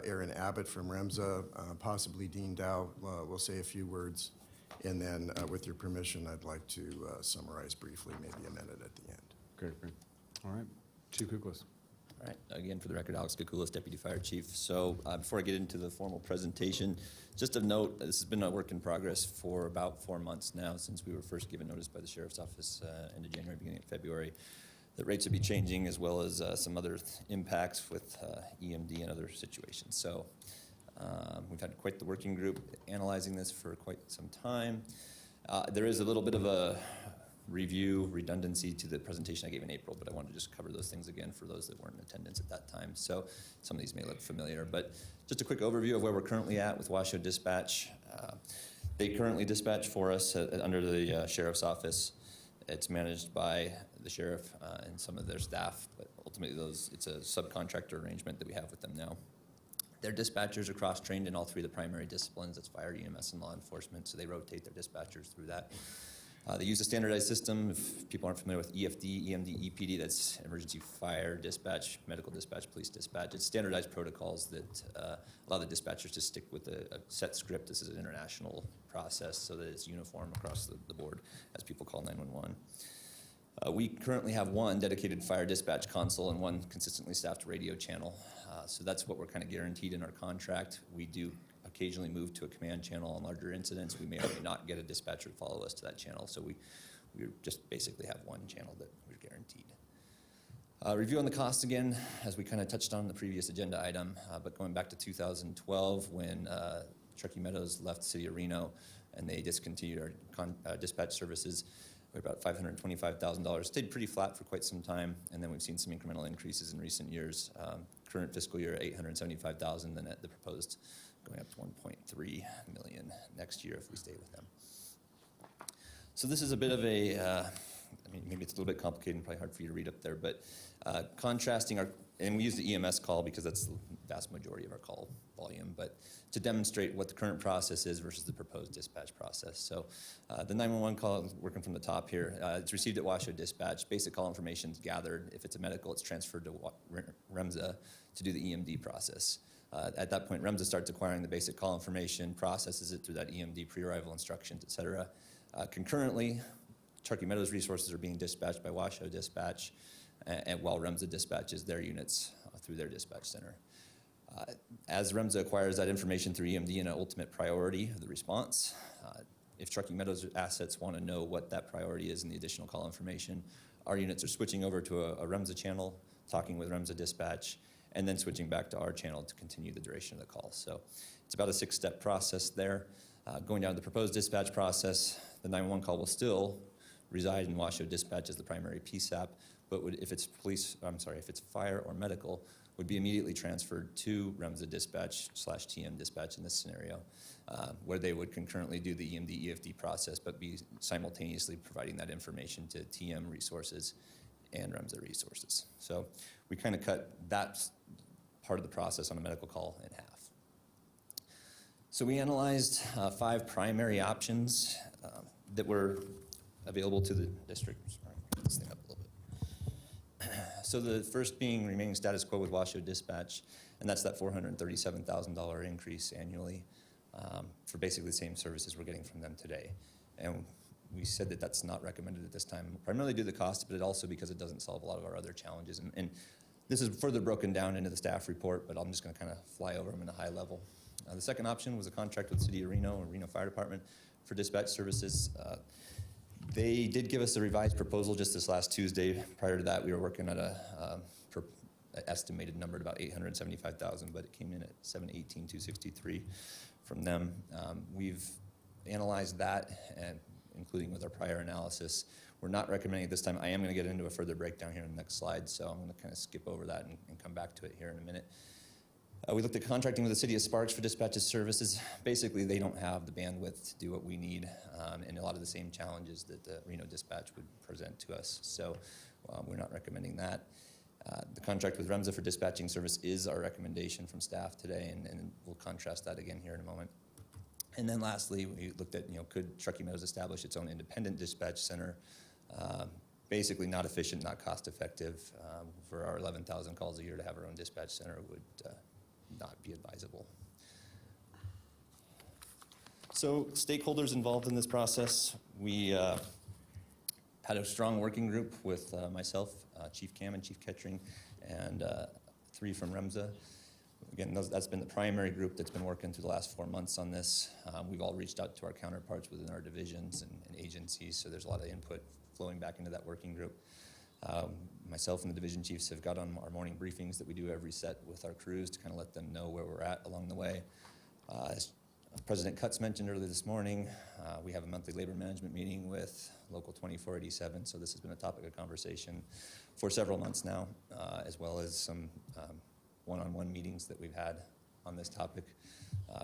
Aaron Abbott from REMSA, possibly Dean Dow will say a few words. And then, with your permission, I'd like to summarize briefly, maybe a minute at the end. Great, great. All right, Chief Kagulas. All right, again, for the record, Alex Kakulas, Deputy Fire Chief. So before I get into the formal presentation, just of note, this has been a work in progress for about 4 months now since we were first given notice by the Sheriff's Office end of January, beginning of February, that rates would be changing as well as some other impacts with EMD and other situations. So we've had quite the working group analyzing this for quite some time. There is a little bit of a review redundancy to the presentation I gave in April, but I want to just cover those things again for those that weren't in attendance at that time. So some of these may look familiar, but just a quick overview of where we're currently at with Washoe Dispatch. They currently dispatch for us under the Sheriff's Office. It's managed by the Sheriff and some of their staff, but ultimately it's a subcontractor arrangement that we have with them now. Their dispatchers are cross-trained in all three of the primary disciplines. That's fire, EMS, and law enforcement, so they rotate their dispatchers through that. They use a standardized system. If people aren't familiar with EFD, EMD, EPD, that's emergency fire dispatch, medical dispatch, police dispatch. It's standardized protocols that allow the dispatchers to stick with a set script. This is an international process so that it's uniform across the board as people call 911. We currently have one dedicated fire dispatch console and one consistently staffed radio channel. So that's what we're kind of guaranteed in our contract. We do occasionally move to a command channel on larger incidents. We may or may not get a dispatcher to follow us to that channel, so we just basically have one channel that we're guaranteed. Review on the cost again, as we kind of touched on in the previous agenda item, but going back to 2012 when Truckee Meadows left the city of Reno and they discontinued our dispatch services. We're about $525,000. Stayed pretty flat for quite some time, and then we've seen some incremental increases in recent years. Current fiscal year, $875,000, and the proposed going up to $1.3 million next year if we stay with them. So this is a bit of a, I mean, maybe it's a little bit complicated and probably hard for you to read up there, but contrasting our, and we use the EMS call because that's the vast majority of our call volume, but to demonstrate what the current process is versus the proposed dispatch process. So the 911 call, working from the top here, it's received at Washoe Dispatch. Basic call information is gathered. If it's a medical, it's transferred to REMSA to do the EMD process. At that point, REMSA starts acquiring the basic call information, processes it through that EMD pre-arrival instructions, et cetera. Concurrently, Truckee Meadows resources are being dispatched by Washoe Dispatch, and while REMSA dispatches their units through their dispatch center. As REMSA acquires that information through EMD and an ultimate priority of the response, if Truckee Meadows assets want to know what that priority is in the additional call information, our units are switching over to a REMSA channel, talking with REMSA dispatch, and then switching back to our channel to continue the duration of the call. So it's about a 6-step process there. Going down to the proposed dispatch process, the 911 call will still reside in Washoe Dispatch as the primary PSAP, but if it's if it's fire or medical, would be immediately transferred to REMSA Dispatch / TM Dispatch in this scenario, where they would concurrently do the EMD EFD process, but be simultaneously providing that information to TM resources and REMSA resources. So we kind of cut that part of the process on a medical call in half. So we analyzed 5 primary options that were available to the district. Sorry, get this thing up a little bit. So the first being remaining status quo with Washoe Dispatch, and that's that $437,000 increase annually for basically the same services we're getting from them today. And we said that that's not recommended at this time, primarily due to the cost, but it also because it doesn't solve a lot of our other challenges. And this is further broken down into the staff report, but I'm just going to kind of fly over them in a high level. The second option was a contract with City of Reno or Reno Fire Department for dispatch services. They did give us a revised proposal just this last Tuesday. Prior to that, we were working at an estimated number at about $875,000, but it came in at $718,263 from them. We've analyzed that, and including with our prior analysis. We're not recommending at this time. I am going to get into a further breakdown here in the next slide, so I'm going to kind of skip over that and come back to it here in a minute. We looked at contracting with the City of Sparks for dispatches services. Basically, they don't have the bandwidth to do what we need, and a lot of the same challenges that the Reno Dispatch would present to us. So we're not recommending that. The contract with REMSA for dispatching service is our recommendation from staff today, and we'll contrast that again here in a moment. And then lastly, we looked at, could Truckee Meadows establish its own independent dispatch center? Basically not efficient, not cost effective. For our 11,000 calls a year to have our own dispatch center would not be advisable. So stakeholders involved in this process, we had a strong working group with myself, Chief Cam and Chief Kettering, and 3 from REMSA. Again, that's been the primary group that's been working through the last 4 months on this. We've all reached out to our counterparts within our divisions and agencies, so there's a lot of input flowing back into that working group. Myself and the division chiefs have got on our morning briefings that we do every set with our crews to kind of let them know where we're at along the way. As President Cutts mentioned earlier this morning, we have a monthly labor management meeting with Local 2487, so this has been a topic of conversation for several months now, as well as some one-on-one meetings that we've had on this topic.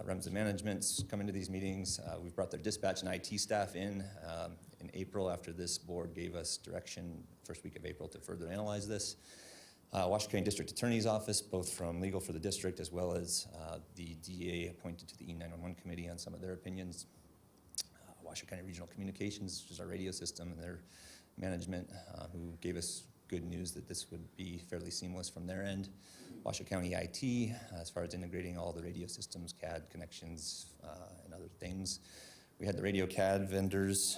REMSA management's come into these meetings. We've brought their dispatch and IT staff in April after this board gave us direction first week of April to further analyze this. Washoe County District Attorney's Office, both from legal for the district as well as the DA appointed to the E911 committee on some of their opinions. Washoe County Regional Communications, which is our radio system, and their management, who gave us good news that this would be fairly seamless from their end. Washoe County IT, as far as integrating all the radio systems, CAD connections, and other things. We had the radio CAD vendors.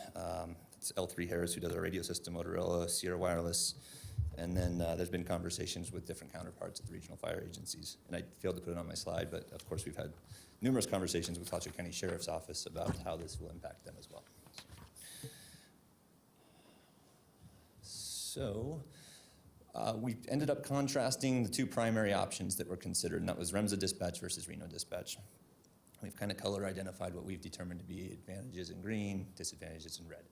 It's L3 Harris, who does our radio system, Motorola, Sierra Wireless. And then there's been conversations with different counterparts at the regional fire agencies. And I failed to put it on my slide, but of course we've had numerous conversations with Alachua County Sheriff's Office about how this will impact them as well. So we ended up contrasting the two primary options that were considered, and that was REMSA dispatch versus Reno dispatch. We've kind of color identified what we've determined to be advantages in green, disadvantages in red.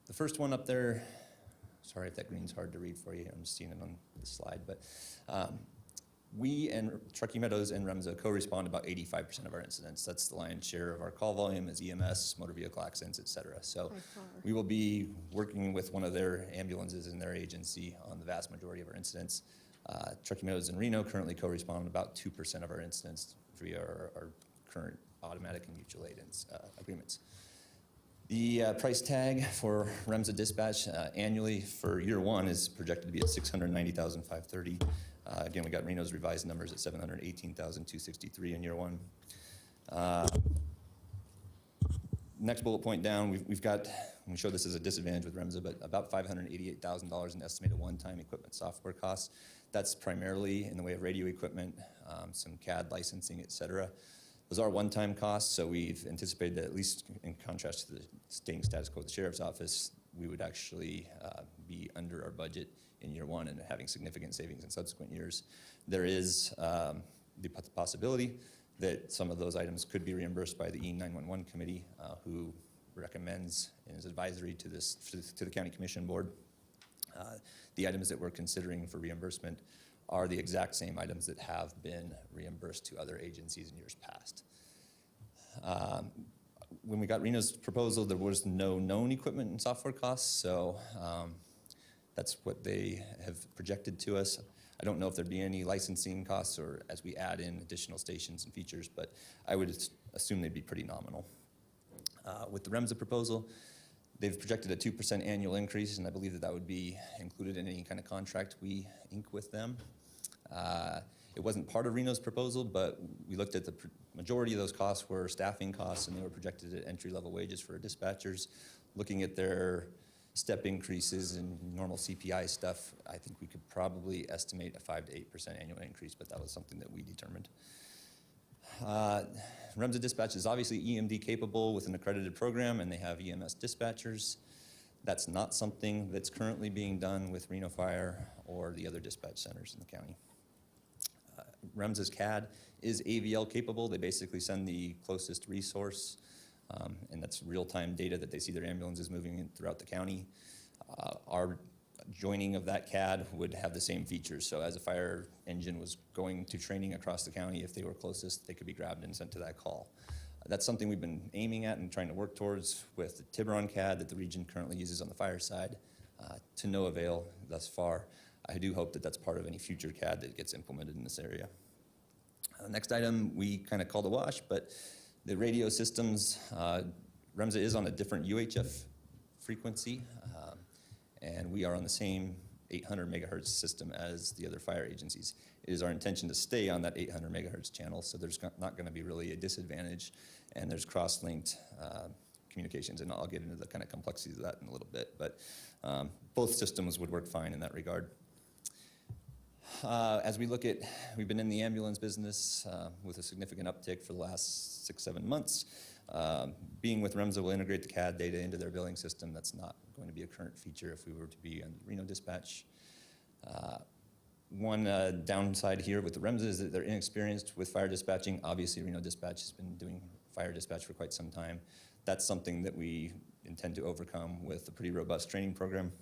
The first one up there, sorry if that green's hard to read for you, I'm just seeing it on the slide, but we and Truckee Meadows and REMSA co-respond about 85% of our incidents. That's the lion's share of our call volume is EMS, motor vehicle accidents, et cetera. So we will be working with one of their ambulances in their agency on the vast majority of our incidents. Truckee Meadows and Reno currently co-respond on about 2% of our incidents via our current automatic and mutual aid agreements. The price tag for REMSA dispatch annually for year one is projected to be at $690,530. Again, we got Reno's revised numbers at $718,263 in year one. Next bullet point down, we've got, we show this as a disadvantage with REMSA, but about $588,000 in estimated one-time equipment software costs. That's primarily in the way of radio equipment, some CAD licensing, et cetera. Those are one-time costs, so we've anticipated that at least in contrast to the staying status quo with the Sheriff's Office, we would actually be under our budget in year one and having significant savings in subsequent years. There is the possibility that some of those items could be reimbursed by the E911 committee, who recommends and is advisory to the County Commission Board. The items that we're considering for reimbursement are the exact same items that have been reimbursed to other agencies in years past. When we got Reno's proposal, there was no known equipment and software costs, so that's what they have projected to us. I don't know if there'd be any licensing costs or as we add in additional stations and features, but I would assume they'd be pretty nominal. With the REMSA proposal, they've projected a 2% annual increase, and I believe that would be included in any kind of contract we ink with them. It wasn't part of Reno's proposal, but we looked at the majority of those costs were staffing costs, and they were projected at entry-level wages for dispatchers. Looking at their step increases and normal CPI stuff, I think we could probably estimate a 5 to 8% annual increase, but that was something that we determined. REMSA dispatch is obviously EMD capable with an accredited program, and they have EMS dispatchers. That's not something that's currently being done with Reno Fire or the other dispatch centers in the county. REMSA's CAD is AVL capable. They basically send the closest resource, and that's real-time data that they see their ambulances moving in throughout the county. Our joining of that CAD would have the same features. So as a fire engine was going to training across the county, if they were closest, they could be grabbed and sent to that call. That's something we've been aiming at and trying to work towards with the Tiburon CAD that the region currently uses on the fire side, to no avail thus far. I do hope that that's part of any future CAD that gets implemented in this area. Next item, we kind of called a wash, but the radio systems, REMSA is on a different UHF frequency, and we are on the same 800 megahertz system as the other fire agencies. It is our intention to stay on that 800 megahertz channel, so there's not going to be really a disadvantage, and there's cross-linked communications, and I'll get into the kind of complexities of that in a little bit, but both systems would work fine in that regard. As we look at, we've been in the ambulance business with a significant uptick for the last 6-7 months. Being with REMSA will integrate the CAD data into their billing system. That's not going to be a current feature if we were to be on Reno dispatch. One downside here with the REMSA is that they're inexperienced with fire dispatching. Obviously, Reno dispatch has been doing fire dispatch for quite some time. That's something that we intend to overcome with a pretty robust training program.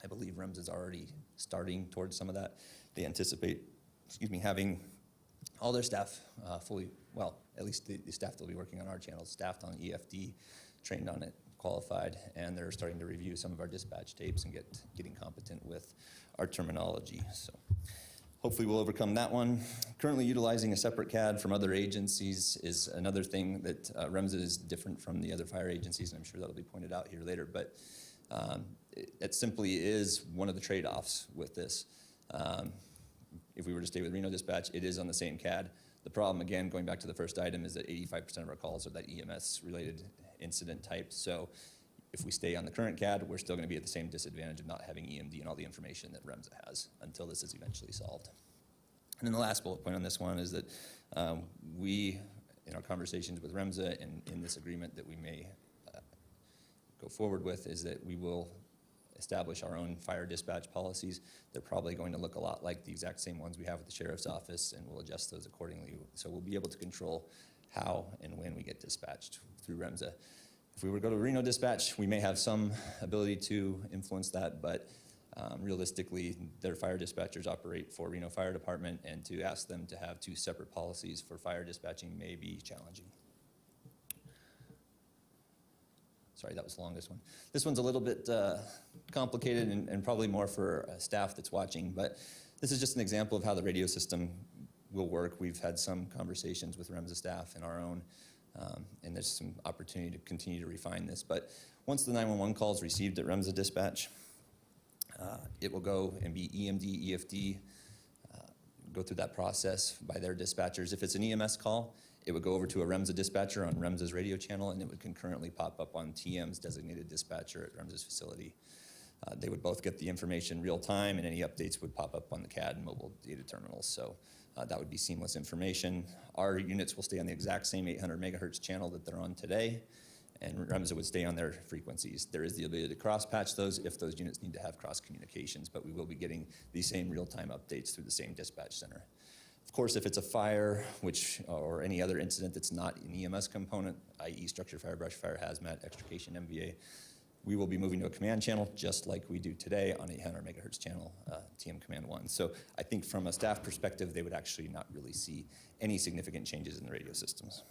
I believe REMSA is already starting towards some of that. They anticipate, having all their staff fully, well, at least the staff that will be working on our channels, staffed on EFD, trained on it, qualified, and they're starting to review some of our dispatch tapes and getting competent with our terminology. So hopefully we'll overcome that one. Currently utilizing a separate CAD from other agencies is another thing that REMSA is different from the other fire agencies, and I'm sure that'll be pointed out here later, but it simply is one of the trade-offs with this. If we were to stay with Reno dispatch, it is on the same CAD. The problem, again, going back to the first item, is that 85% of our calls are that EMS-related incident type. So if we stay on the current CAD, we're still going to be at the same disadvantage of not having EMD and all the information that REMSA has until this is eventually solved. And then the last bullet point on this one is that we, in our conversations with REMSA and in this agreement that we may go forward with, is that we will establish our own fire dispatch policies. They're probably going to look a lot like the exact same ones we have at the sheriff's office, and we'll adjust those accordingly. So we'll be able to control how and when we get dispatched through REMSA. If we were to go to Reno dispatch, we may have some ability to influence that, but realistically, their fire dispatchers operate for Reno Fire Department, and to ask them to have two separate policies for fire dispatching may be challenging. Sorry, that was the longest one. This one's a little bit complicated and probably more for staff that's watching, but this is just an example of how the radio system will work. We've had some conversations with REMSA staff and our own, and there's some opportunity to continue to refine this. But once the 911 call is received at REMSA dispatch, it will go and be EMD, EFD, go through that process by their dispatchers. If it's an EMS call, it would go over to a REMSA dispatcher on REMSA's radio channel, and it would concurrently pop up on TM's designated dispatcher at REMSA's facility. They would both get the information real time, and any updates would pop up on the CAD and mobile data terminals. So that would be seamless information. Our units will stay on the exact same 800 megahertz channel that they're on today, and REMSA would stay on their frequencies. There is the ability to cross-patch those if those units need to have cross communications, but we will be getting the same real-time updates through the same dispatch center. Of course, if it's a fire, or any other incident that's not an EMS component, i.e. structure fire, brush fire, hazmat, extrication, MVA, we will be moving to a command channel just like we do today on 800 megahertz channel, TM Command 1. So I think from a staff perspective, they would actually not really see any significant changes in the radio systems.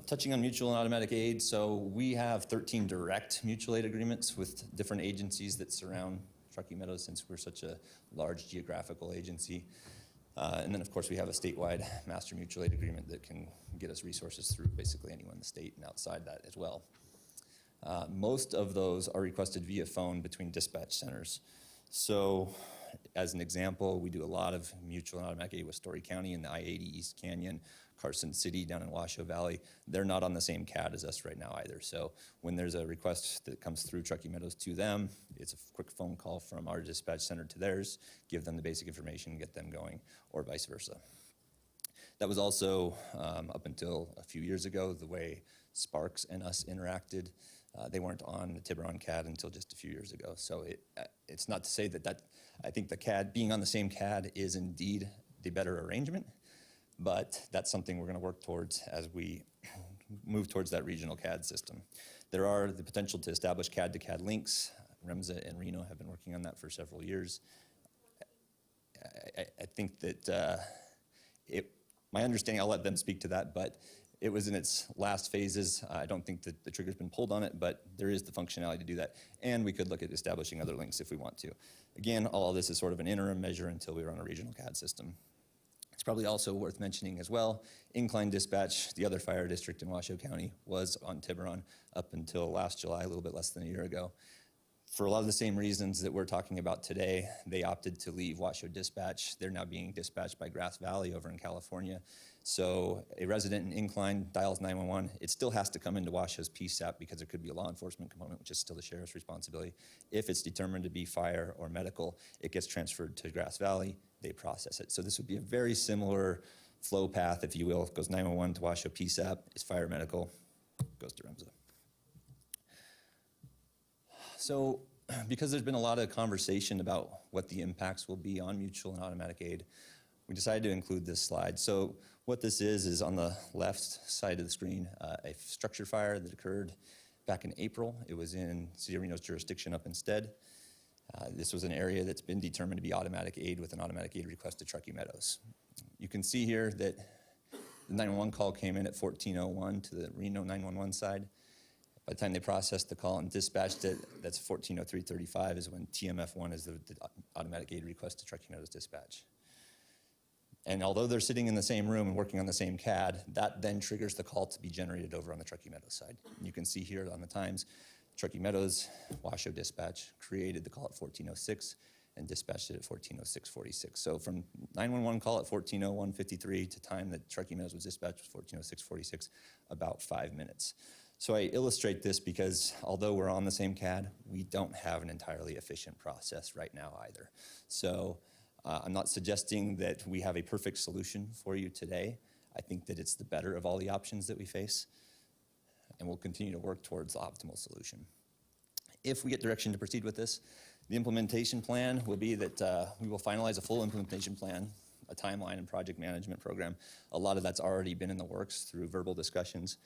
Touching on mutual and automatic aid, so we have 13 direct mutual aid agreements with different agencies that surround Truckee Meadows, since we're such a large geographical agency. And then, of course, we have a statewide master mutual aid agreement that can get us resources through basically anyone in the state and outside that as well. Most of those are requested via phone between dispatch centers. So, as an example, we do a lot of mutual and automatic aid with Story County and the I-80 East Canyon, Carson City down in Washoe Valley. They're not on the same CAD as us right now either. So when there's a request that comes through Truckee Meadows to them, it's a quick phone call from our dispatch center to theirs, give them the basic information, get them going, or vice versa. That was also, up until a few years ago, the way Sparks and us interacted. They weren't on the Tiburon CAD until just a few years ago. So it's not to say that I think the CAD, being on the same CAD is indeed the better arrangement, but that's something we're going to work towards as we move towards that regional CAD system. There are the potential to establish CAD to CAD links. REMSA and Reno have been working on that for several years. I think that my understanding, I'll let them speak to that, but it was in its last phases. I don't think that the trigger's been pulled on it, but there is the functionality to do that. And we could look at establishing other links if we want to. Again, all of this is sort of an interim measure until we run a regional CAD system. It's probably also worth mentioning as well, Incline Dispatch, the other fire district in Washoe County, was on Tiburon up until last July, a little bit less than a year ago. For a lot of the same reasons that we're talking about today, they opted to leave Washoe Dispatch. They're now being dispatched by Grass Valley over in California. So a resident in Incline dials 911. It still has to come into Washoe's PSAP because there could be a law enforcement component, which is still the sheriff's responsibility. If it's determined to be fire or medical, it gets transferred to Grass Valley. They process it. So this would be a very similar flow path, if you will. It goes 911 to Washoe PSAP, it's fire medical, goes to REMSA. So because there's been a lot of conversation about what the impacts will be on mutual and automatic aid, we decided to include this slide. So what this is on the left side of the screen, a structure fire that occurred back in April. It was in City of Reno's jurisdiction up instead. This was an area that's been determined to be automatic aid with an automatic aid request to Truckee Meadows. You can see here that the 911 call came in at 14:01 to the Reno 911 side. By the time they processed the call and dispatched it, that's 14:03:35 is when TMF1 is the automatic aid request to Truckee Meadows dispatch. And although they're sitting in the same room and working on the same CAD, that then triggers the call to be generated over on the Truckee Meadows side. And you can see here on the times, Truckee Meadows, Washoe Dispatch created the call at 14:06 and dispatched it at 14:06:46. So from 911 call at 14:01:53 to time that Truckee Meadows was dispatched was 14:06:46, about 5 minutes. So I illustrate this because although we're on the same CAD, we don't have an entirely efficient process right now either. So I'm not suggesting that we have a perfect solution for you today. I think that it's the better of all the options that we face, and we'll continue to work towards the optimal solution. If we get direction to proceed with this, the implementation plan will be that we will finalize a full implementation plan, a timeline and project management program. A lot of that's already been in the works through verbal discussions.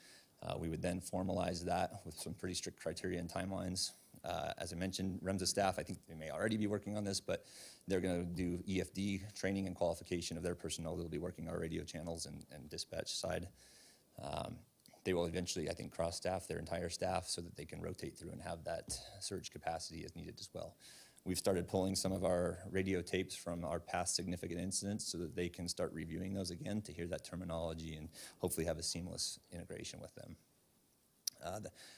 We would then formalize that with some pretty strict criteria and timelines. As I mentioned, REMSA staff, I think they may already be working on this, but they're going to do EFD training and qualification of their personnel. They'll be working our radio channels and dispatch side. They will eventually, I think, cross-staff their entire staff so that they can rotate through and have that surge capacity as needed as well. We've started pulling some of our radio tapes from our past significant incidents so that they can start reviewing those again to hear that terminology and hopefully have a seamless integration with them.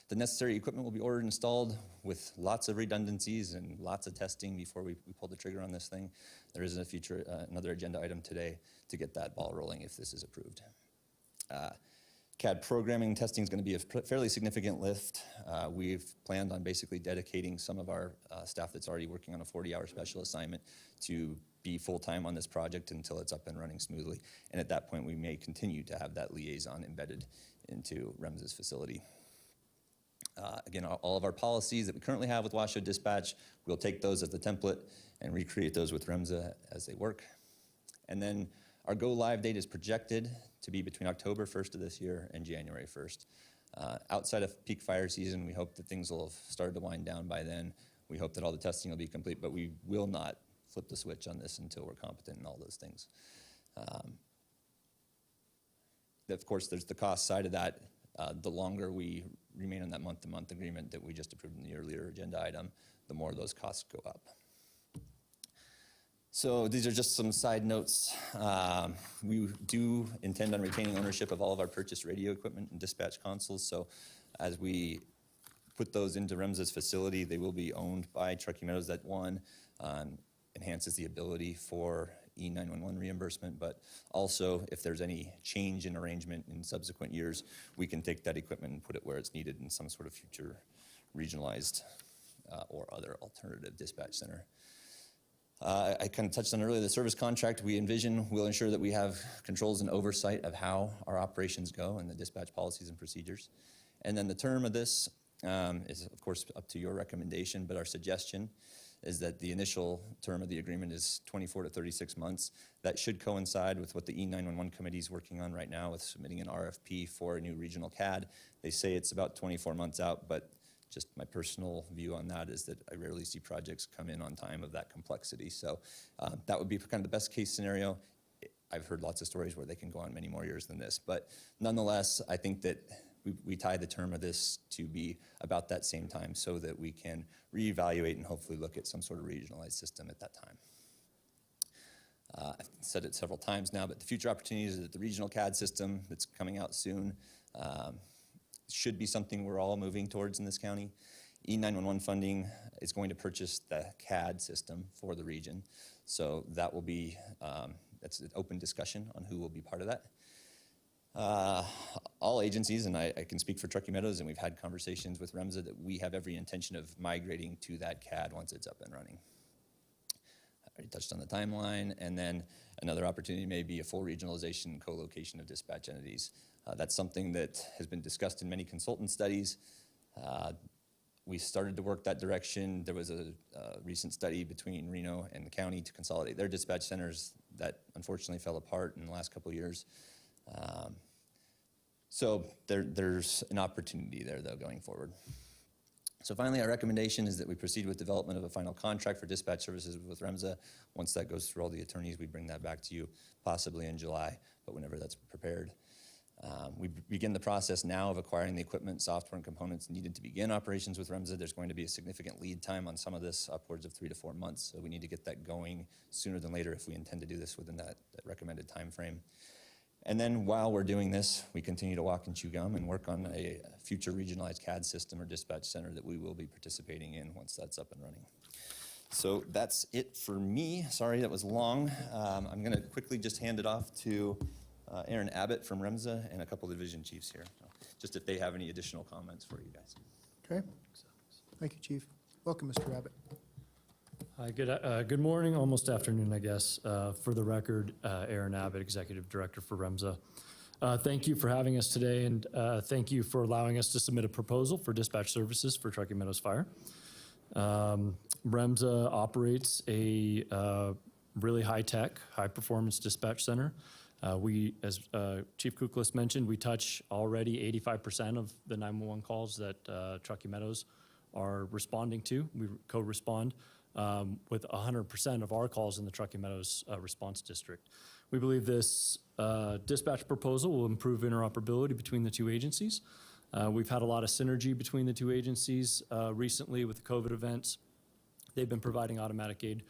The necessary equipment will be ordered and installed with lots of redundancies and lots of testing before we pull the trigger on this thing. There is another agenda item today to get that ball rolling if this is approved. CAD programming testing is going to be a fairly significant lift. We've planned on basically dedicating some of our staff that's already working on a 40-hour special assignment to be full-time on this project until it's up and running smoothly. And at that point, we may continue to have that liaison embedded into REMS's facility. Again, all of our policies that we currently have with Washoe Dispatch, we'll take those as the template and recreate those with REMSA as they work. And then our go live date is projected to be between October 1st of this year and January 1st. Outside of peak fire season, we hope that things will have started to wind down by then. We hope that all the testing will be complete, but we will not flip the switch on this until we're competent in all those things. Of course, there's the cost side of that. The longer we remain on that month-to-month agreement that we just approved in the earlier agenda item, the more those costs go up. So these are just some side notes. We do intend on retaining ownership of all of our purchased radio equipment and dispatch consoles. So as we put those into REMSA's facility, they will be owned by Truckee Meadows. That one enhances the ability for E911 reimbursement, but also if there's any change in arrangement in subsequent years, we can take that equipment and put it where it's needed in some sort of future regionalized or other alternative dispatch center. I kind of touched on earlier, the service contract we envision will ensure that we have controls and oversight of how our operations go and the dispatch policies and procedures. And then the term of this is, of course, up to your recommendation, but our suggestion is that the initial term of the agreement is 24 to 36 months. That should coincide with what the E911 committee is working on right now with submitting an RFP for a new regional CAD. They say it's about 24 months out, but just my personal view on that is that I rarely see projects come in on time of that complexity. So that would be kind of the best case scenario. I've heard lots of stories where they can go on many more years than this, but nonetheless, I think that we tie the term of this to be about that same time so that we can reevaluate and hopefully look at some sort of regionalized system at that time. I've said it several times now, but the future opportunities is that the regional CAD system that's coming out soon should be something we're all moving towards in this county. E911 funding is going to purchase the CAD system for the region. So that will be, that's an open discussion on who will be part of that. All agencies, and I can speak for Truckee Meadows, and we've had conversations with REMSA that we have every intention of migrating to that CAD once it's up and running. I already touched on the timeline, and then another opportunity may be a full regionalization and co-location of dispatch entities. That's something that has been discussed in many consultant studies. We started to work that direction. There was a recent study between Reno and the county to consolidate their dispatch centers that unfortunately fell apart in the last couple of years. So there's an opportunity there, though, going forward. So finally, our recommendation is that we proceed with development of a final contract for dispatch services with REMSA. Once that goes through all the attorneys, we bring that back to you, possibly in July, but whenever that's prepared. We begin the process now of acquiring the equipment, software, and components needed to begin operations with REMSA. There's going to be a significant lead time on some of this, upwards of 3 to 4 months, so we need to get that going sooner than later if we intend to do this within that recommended time frame. And then while we're doing this, we continue to walk and chew gum and work on a future regionalized CAD system or dispatch center that we will be participating in once that's up and running. So that's it for me. Sorry, that was long. I'm going to quickly just hand it off to Aaron Abbott from REMSA and a couple of division chiefs here. just if they have any additional comments for you guys. Okay. Thank you, Chief. Welcome, Mr. Abbott. Hi, good morning, almost afternoon, I guess. For the record, Aaron Abbott, Executive Director for REMSA. Thank you for having us today, and thank you for allowing us to submit a proposal for dispatch services for Truckee Meadows Fire. REMSA operates a really high-tech, high-performance dispatch center. We, as Chief Kagulas mentioned, we touch already 85% of the 911 calls that Truckee Meadows are responding to. We co-respond with 100% of our calls in the Truckee Meadows response district. We believe this dispatch proposal will improve interoperability between the two agencies. We've had a lot of synergy between the two agencies recently with the COVID events. They've been providing automatic aid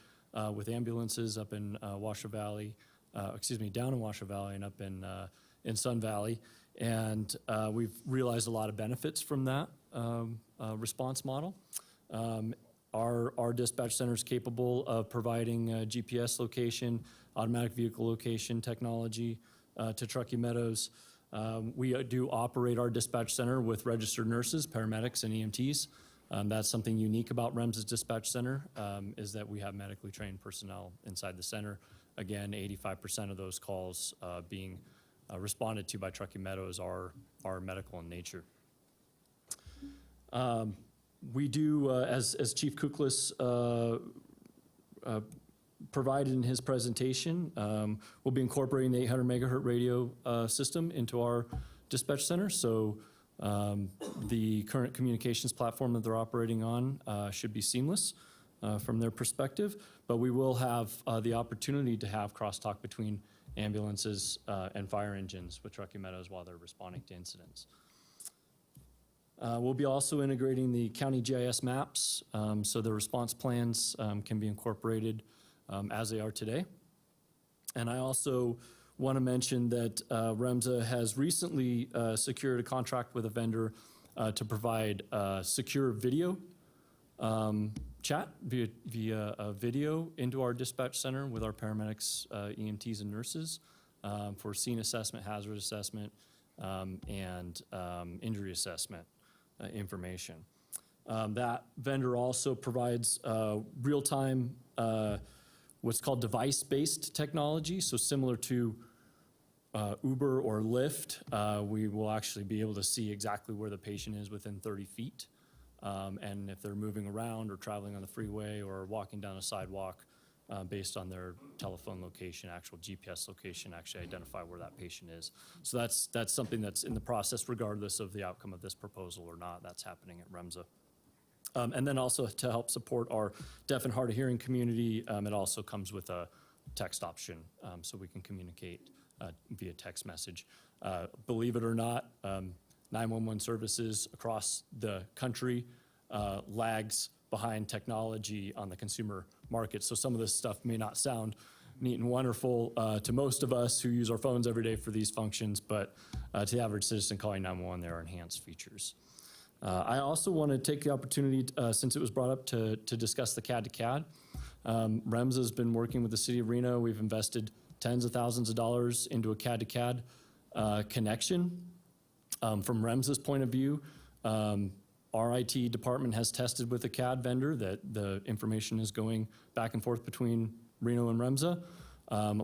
with ambulances up in Washoe Valley, down in Washoe Valley and up in Sun Valley. And we've realized a lot of benefits from that response model. Our dispatch center is capable of providing GPS location, automatic vehicle location technology to Truckee Meadows. We do operate our dispatch center with registered nurses, paramedics, and EMTs. That's something unique about REMS's dispatch center, is that we have medically trained personnel inside the center. Again, 85% of those calls being responded to by Truckee Meadows are medical in nature. We do, as Chief Kagulas provided in his presentation, we'll be incorporating the 800 megahertz radio system into our dispatch center. So the current communications platform that they're operating on should be seamless from their perspective, but we will have the opportunity to have crosstalk between ambulances and fire engines with Truckee Meadows while they're responding to incidents. We'll be also integrating the county GIS maps, so the response plans can be incorporated as they are today. And I also want to mention that REMSA has recently secured a contract with a vendor to provide secure video chat via video into our dispatch center with our paramedics, EMTs, and nurses for scene assessment, hazard assessment, and injury assessment information. That vendor also provides real-time, what's called device-based technology. So similar to Uber or Lyft, we will actually be able to see exactly where the patient is within 30 feet. And if they're moving around or traveling on the freeway or walking down a sidewalk, based on their telephone location, actual GPS location, actually identify where that patient is. So that's something that's in the process regardless of the outcome of this proposal or not. That's happening at REMSA. And then also to help support our deaf and hard of hearing community, it also comes with a text option, so we can communicate via text message. Believe it or not, 911 services across the country lags behind technology on the consumer market. So some of this stuff may not sound neat and wonderful to most of us who use our phones every day for these functions, but to the average citizen calling 911, there are enhanced features. I also want to take the opportunity, since it was brought up, to discuss the CAD to CAD. REMSA has been working with the city of Reno. We've invested tens of thousands of dollars into a CAD to CAD connection. From REMSA's point of view, our IT department has tested with a CAD vendor that the information is going back and forth between Reno and REMSA.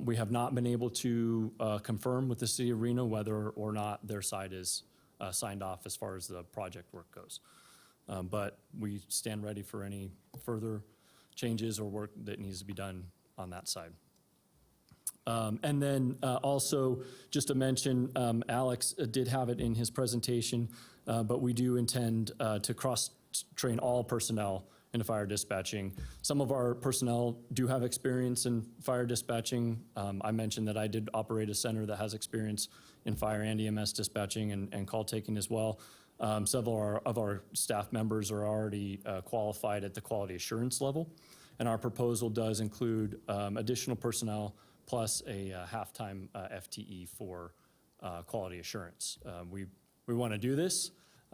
We have not been able to confirm with the city of Reno whether or not their side is signed off as far as the project work goes. But we stand ready for any further changes or work that needs to be done on that side. And then also, just to mention, Alex did have it in his presentation, but we do intend to cross-train all personnel into fire dispatching. Some of our personnel do have experience in fire dispatching. I mentioned that I did operate a center that has experience in fire and EMS dispatching and call taking as well. Several of our staff members are already qualified at the quality assurance level, and our proposal does include additional personnel plus a half-time FTE for quality assurance. We want to do this.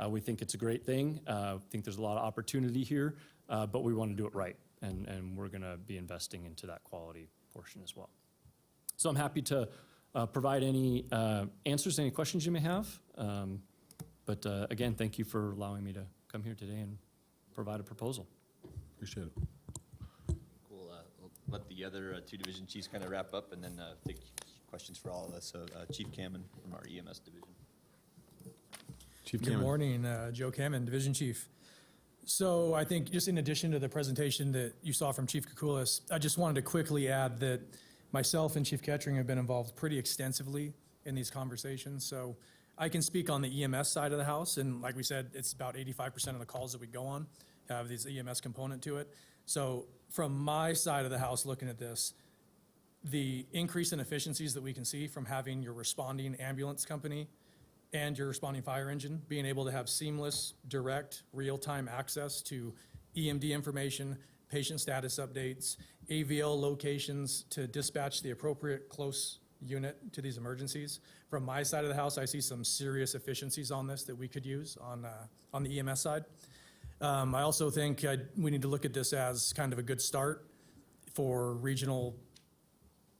We think it's a great thing. I think there's a lot of opportunity here, but we want to do it right, and we're going to be investing into that quality portion as well. So I'm happy to provide any answers to any questions you may have, But again, thank you for allowing me to come here today and provide a proposal. Appreciate it. We'll let the other two division chiefs kind of wrap up and then take questions for all of us. So Chief Cameron from our EMS division. Chief Good Cameron. morning, Joe Cameron, Division Chief. So I think just in addition to the presentation that you saw from Chief Kagulas, I just wanted to quickly add that myself and Chief Kettering have been involved pretty extensively in these conversations. So I can speak on the EMS side of the house, and like we said, it's about 85% of the calls that we go on have this EMS component to it. So from my side of the house looking at this, the increase in efficiencies that we can see from having your responding ambulance company and your responding fire engine being able to have seamless, direct, real-time access to EMD information, patient status updates, AVL locations to dispatch the appropriate close unit to these emergencies. From my side of the house, I see some serious efficiencies on this that we could use on the EMS side. I also think we need to look at this as kind of a good start for regional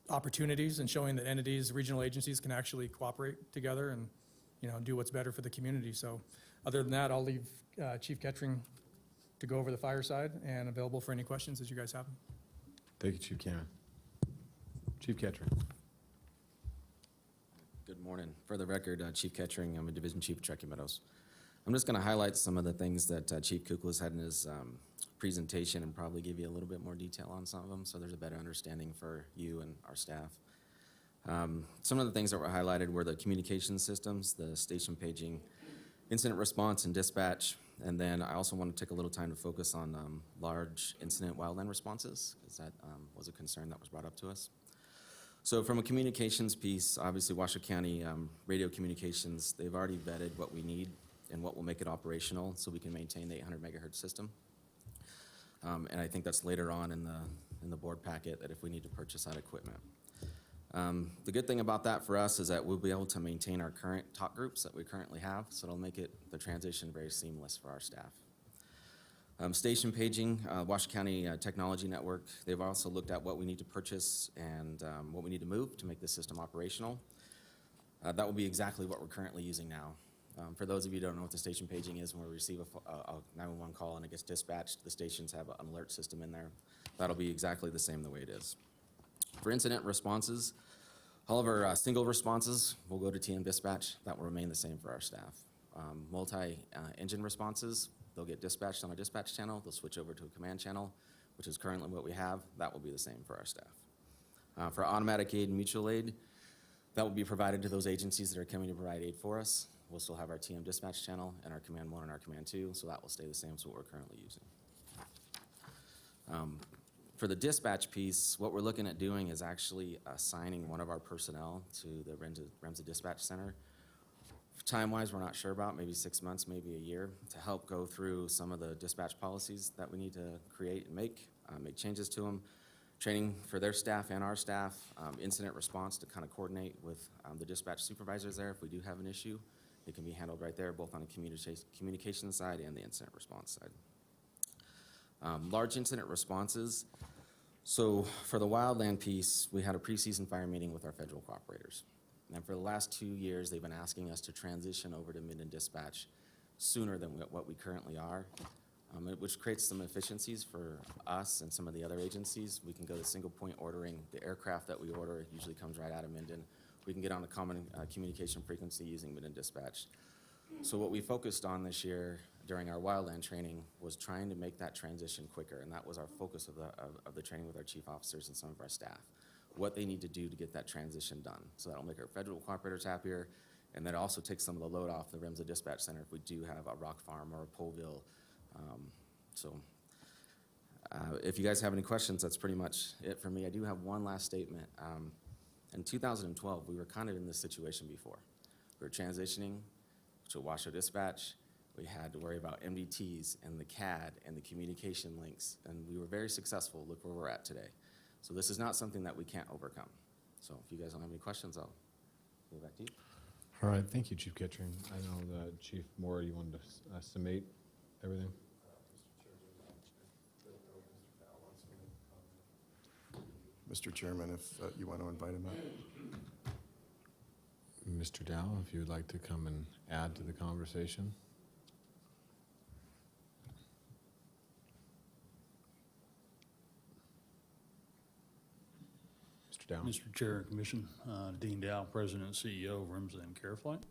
opportunities and showing that entities, regional agencies can actually cooperate together and do what's better for the community. So other than that, I'll leave Chief Kettering to go over the fire side and available for any questions as you guys have them. Thank you, Chief Cameron. Chief Kettering. Good morning. For the record, Chief Kettering, I'm a Division Chief of Truckee Meadows. I'm just going to highlight some of the things that Chief Kukla's had in his presentation and probably give you a little bit more detail on some of them so there's a better understanding for you and our staff. Some of the things that were highlighted were the communication systems, the station paging, incident response and dispatch, and then I also want to take a little time to focus on large incident wildland responses, because that was a concern that was brought up to us. So from a communications piece, obviously Washoe County radio communications, they've already vetted what we need and what will make it operational so we can maintain the 800 megahertz system. And I think that's later on in the board packet that if we need to purchase that equipment. The good thing about that for us is that we'll be able to maintain our current talk groups that we currently have, so it'll make the transition very seamless for our staff. Station paging, Washoe County Technology Network, they've also looked at what we need to purchase and what we need to move to make the system operational. That will be exactly what we're currently using now. For those of you who don't know what the station paging is, when we receive a 911 call and it gets dispatched, the stations have an alert system in there. That'll be exactly the same the way it is. For incident responses, all of our single responses will go to TM Dispatch. That will remain the same for our staff. Multi-engine responses, they'll get dispatched on a dispatch channel. They'll switch over to a command channel, which is currently what we have. That will be the same for our staff. For automatic aid and mutual aid, that will be provided to those agencies that are coming to provide aid for us. We'll still have our TM Dispatch channel and our Command 1 and our Command 2, so that will stay the same as what we're currently using. For the dispatch piece, what we're looking at doing is actually assigning one of our personnel to the REMSA Dispatch Center. Time-wise, we're not sure about, maybe 6 months, maybe a year, to help go through some of the dispatch policies that we need to create and make changes to them, training for their staff and our staff, incident response to kind of coordinate with the dispatch supervisors there. If we do have an issue, it can be handled right there, both on the communication side and the incident response side. Large incident responses. So for the wildland piece, we had a preseason fire meeting with our federal cooperators. And for the last 2 years, they've been asking us to transition over to Minden Dispatch sooner than what we currently are, which creates some efficiencies for us and some of the other agencies. We can go to single point ordering. The aircraft that we order usually comes right out of Minden. We can get on a common communication frequency using Minden Dispatch. So what we focused on this year during our wildland training was trying to make that transition quicker, and that was our focus of the training with our chief officers and some of our staff, what they need to do to get that transition done. So that'll make our federal cooperators happier, and that also takes some of the load off the REMSA Dispatch Center if we do have a Rock Farm or a Poleville. If you guys have any questions, that's pretty much it for me. I do have one last statement. In 2012, we were kind of in this situation before. We were transitioning to Washoe Dispatch. We had to worry about MDTs and the CAD and the communication links, and we were very successful. Look where we're at today. So this is not something that we can't overcome. So if you guys don't have any questions, I'll go back to you. All right, thank you, Chief Kettering. I know that Chief Moore, you wanted to summate everything? Mr. Chairman, if you want to invite him up. Mr. Dow, if you would like to come and add to the conversation. Mr. Dow. Mr. Chair and Commission, Dean Dow, President and CEO of Remza and CareFlight.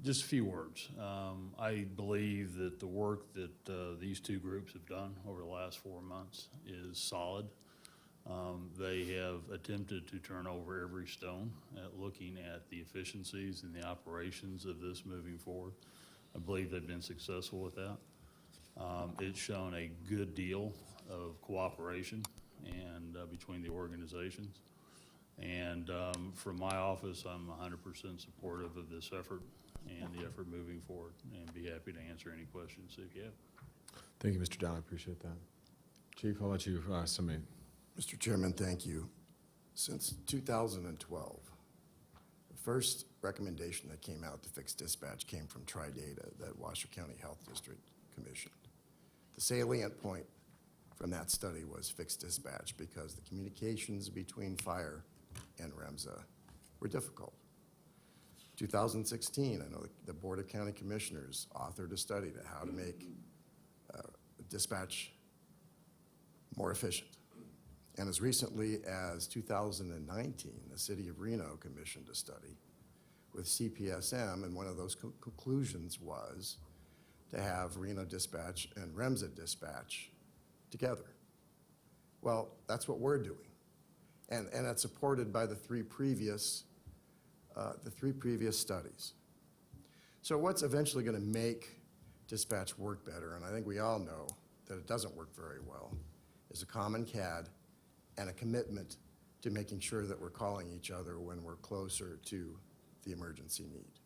Just a few words. I believe that the work that these two groups have done over the last 4 months is solid. They have attempted to turn over every stone at looking at the efficiencies and the operations of this moving forward. I believe they've been successful with that. It's shown a good deal of cooperation and between the organizations. And from my office, I'm 100% supportive of this effort and the effort moving forward, and be happy to answer any questions if you have. Thank you, Mr. Dow. I appreciate that. Chief, I'll let you summate. Mr. Chairman, thank you. Since 2012, the first recommendation that came out to fix dispatch came from Tri-Data that Washoe County Health District commissioned. The salient point from that study was fixed dispatch because the communications between fire and REMSA were difficult. 2016, I know the Board of County Commissioners authored a study to how to make dispatch more efficient. And as recently as 2019, the City of Reno commissioned a study with CPSM, and one of those conclusions was to have Reno Dispatch and REMSA Dispatch together. Well, that's what we're doing. And it's supported by the three previous studies. So what's eventually going to make dispatch work better, and I think we all know that it doesn't work very well, is a common CAD and a commitment to making sure that we're calling each other when we're closer to the emergency need.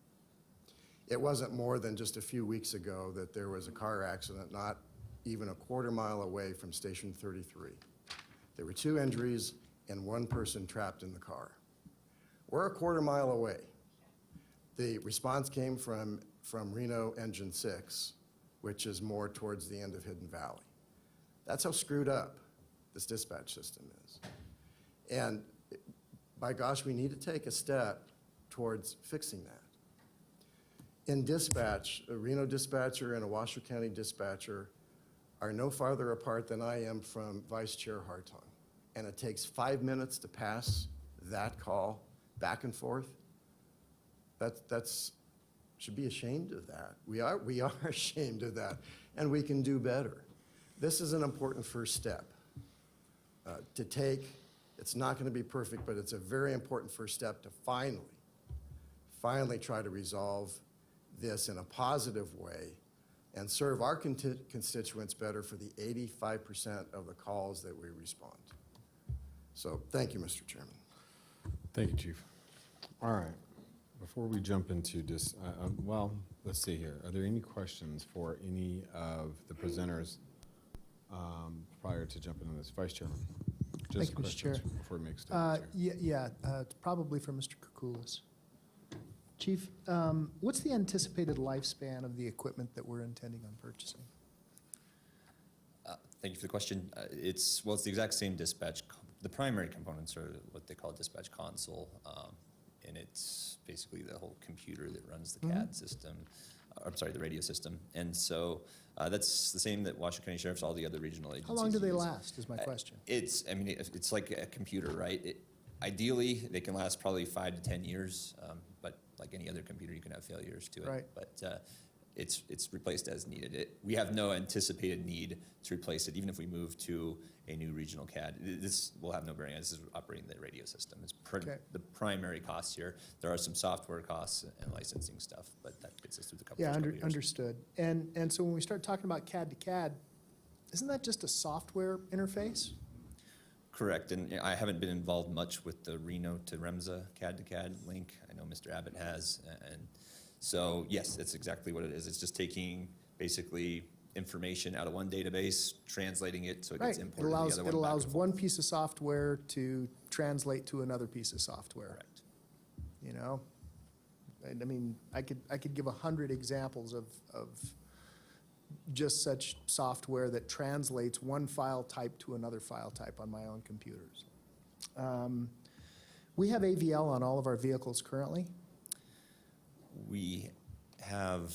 It wasn't more than just a few weeks ago that there was a car accident not even a quarter mile away from Station 33. There were 2 injuries and 1 person trapped in the car. We're a quarter mile away. The response came from Reno Engine 6, which is more towards the end of Hidden Valley. That's how screwed up this dispatch system is. And by gosh, we need to take a step towards fixing that. In dispatch, a Reno dispatcher and a Washoe County dispatcher are no farther apart than I am from Vice Chair Hartung. And it takes 5 minutes to pass that call back and forth. That's should be ashamed of that. We are ashamed of that, and we can do better. This is an important first step to take. It's not going to be perfect, but it's a very important first step to finally try to resolve this in a positive way and serve our constituents better for the 85% of the calls that we respond. So thank you, Mr. Chairman. Thank you, Chief. All right. Before we jump into this, well, let's see here. Are there any questions for any of the presenters prior to jumping on this? Vice Chairman. Thank you, Mr. Chair. Before we make statements here. It's probably for Mr. Kagulas. Chief, what's the anticipated lifespan of the equipment that we're intending on purchasing? Thank you for the question. It's the exact same dispatch. The primary components are what they call dispatch console, and it's basically the whole computer that runs the CAD system. I'm sorry, the radio system. And so that's the same that Washoe County Sheriff's, all the other regional agencies How long do they use. last, is my question. It's like a computer, right? Ideally, they can last probably 5 to 10 years, but like any other computer, you can have failures to it. Right. But it's replaced as needed. We have no anticipated need to replace it, even if we move to a new regional CAD. This will have no bearing. This is operating the radio system. It's the primary costs here. There are some software costs and licensing stuff, but that gets us through the couple years. Understood. And so when we start talking about CAD to CAD, isn't that just a software interface? Correct, and I haven't been involved much with the Reno to REMSA CAD to CAD link. I know Mr. Abbott has, and so yes, that's exactly what it is. It's just taking basically information out of one database, translating it so it gets imported to the other one. It allows one piece of software to translate to another piece of software. Correct. You know, I mean, I could give 100 examples of just such software that translates one file type to another file type on my own computers. When We have AVL on all of our vehicles currently. We have,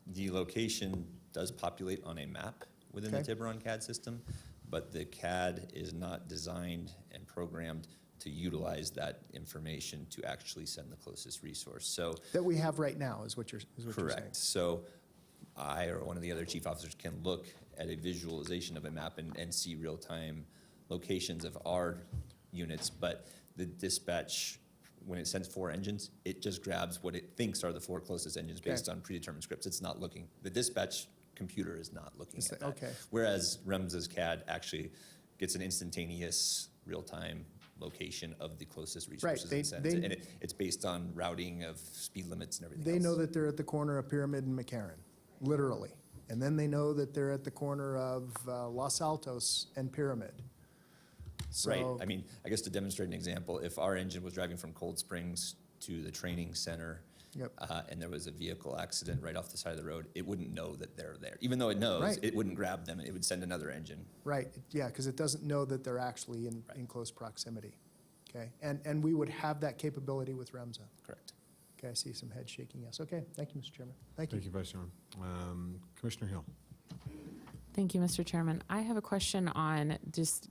the location does populate on a map within the Okay. Tiburon CAD system, but the CAD is not designed and programmed to utilize that information to actually send the closest resource. So That we have right now is what you're saying. correct. So I or one of the other chief officers can look at a visualization of a map and see real-time locations of our units, but the dispatch, when it sends 4 engines, it just grabs what it thinks are the 4 closest engines based on predetermined scripts. It's not looking, the dispatch computer is not looking at that. Okay. Whereas REMS's CAD actually gets an instantaneous, real-time location of the closest resources they- and sends they- it. And it's based on routing of speed limits and everything They else. know that they're at the corner of Pyramid and McCarran, literally. And then they know that they're at the corner of Los Altos and Pyramid. Right. So- I mean, I guess to demonstrate an example, if our engine was driving from Cold Springs to the training center, Yep. and there was a vehicle accident right off the side of the road, it wouldn't know that they're there. Even though it knows, Right. it wouldn't grab them. It would send another engine. Right, yeah, because it doesn't know that they're actually in close proximity. Okay, and we would have that capability with REMSA. Correct. Okay, I see some heads shaking yes. Okay, thank you, Mr. Chairman. Thank you. Thank you, Vice Chairman. Commissioner Hill. Thank you, Mr. Chairman. I have a question on just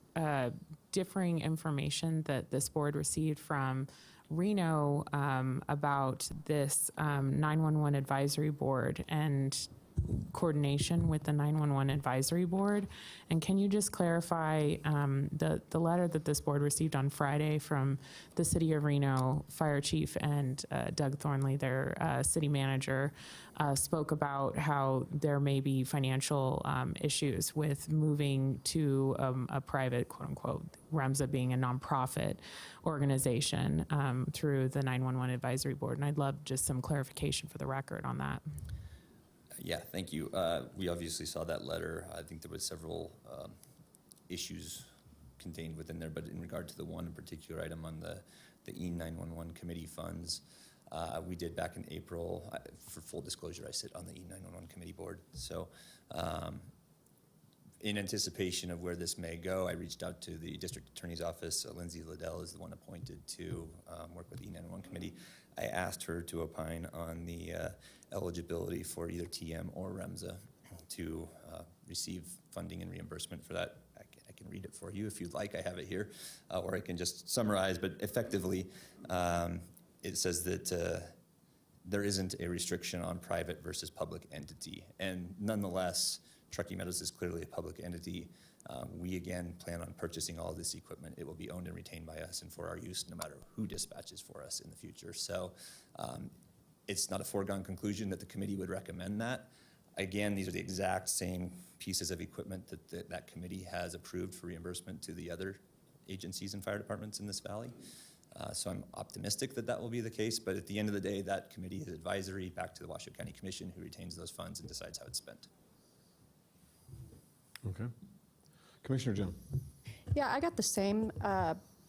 differing information that this board received from Reno about this 911 advisory board and coordination with the 911 advisory board. And can you just clarify the letter that this board received on Friday from the City of Reno Fire Chief and Doug Thornley, their city manager, spoke about how there may be financial issues with moving to a private, quote unquote, REMSA being a nonprofit organization through the 911 advisory board. And I'd love just some clarification for the record on that. Yeah, thank you. We obviously saw that letter. I think there was several issues contained within there, but in regard to the one particular item on the E911 committee funds, we did back in April. For full disclosure, I sit on the E911 committee board. So in anticipation of where this may go, I reached out to the district attorney's office. Lindsay Liddell is the one appointed to work with the E911 committee. I asked her to opine on the eligibility for either TM or REMSA to receive funding and reimbursement for that. I can read it for you if you'd like. I have it here, or I can just summarize. But effectively, it says that there isn't a restriction on private versus public entity. And nonetheless, Truckee Meadows is clearly a public entity. We, again, plan on purchasing all of this equipment. It will be owned and retained by us and for our use no matter who dispatches for us in the future. So it's not a foregone conclusion that the committee would recommend that. Again, these are the exact same pieces of equipment that that committee has approved for reimbursement to the other agencies and fire departments in this valley. So I'm optimistic that that will be the case, but at the end of the day, that committee is advisory back to the Washoe County Commission, who retains those funds and decides how it's spent. Okay. Commissioner Jim. Yeah, I got the same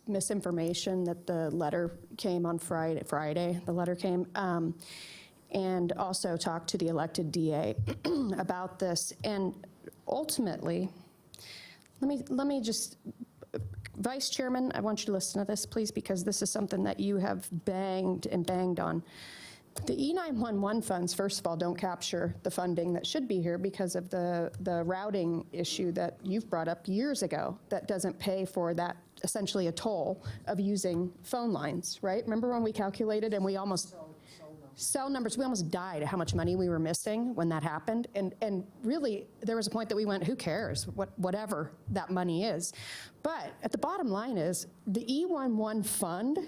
misinformation that the letter came on Friday, the letter came, and also talked to the elected DA about this. And ultimately, let me just, Vice Chairman, I want you to listen to this, please, because this is something that you have banged and banged on. The E911 funds, first of all, don't capture the funding that should be here because of the routing issue that you've brought up years ago that doesn't pay for that, essentially a toll of using phone lines, right? Remember when we calculated and we almost, cell numbers, we almost died at how much money we were missing when that happened. And really, there was a point that we went, who cares, whatever that money is. But at the bottom line is, the E11 fund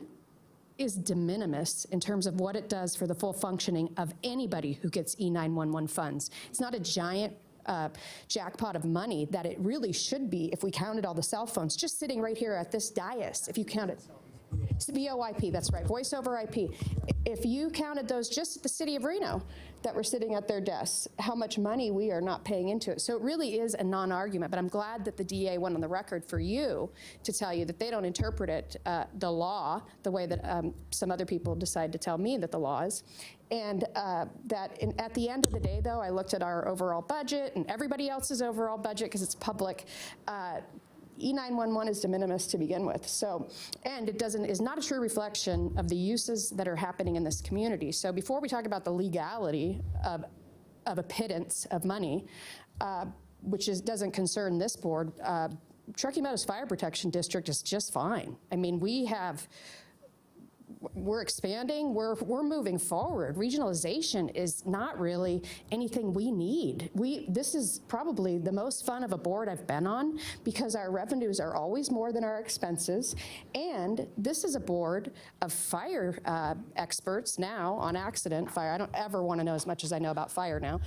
is de minimis in terms of what it does for the full functioning of anybody who gets E911 funds. It's not a giant jackpot of money that it really should be if we counted all the cell phones just sitting right here at this dais, if you count it. It's VoIP, that's right, voice over IP. If you counted those just at the city of Reno that were sitting at their desks, how much money we are not paying into it. So it really is a non-argument, but I'm glad that the DA went on the record for you to tell you that they don't interpret it, the law, the way that some other people decide to tell me that the law is. And at the end of the day, though, I looked at our overall budget and everybody else's overall budget because it's public. E911 is de minimis to begin with. So, and it is not a true reflection of the uses that are happening in this community. So before we talk about the legality of a pittance of money, which doesn't concern this board, Truckee Meadows Fire Protection District is just fine. I mean, we're expanding, we're moving forward. Regionalization is not really anything we need. This is probably the most fun of a board I've been on because our revenues are always more than our expenses. And this is a board of fire experts now on accident fire. I don't ever want to know as much as I know about fire now.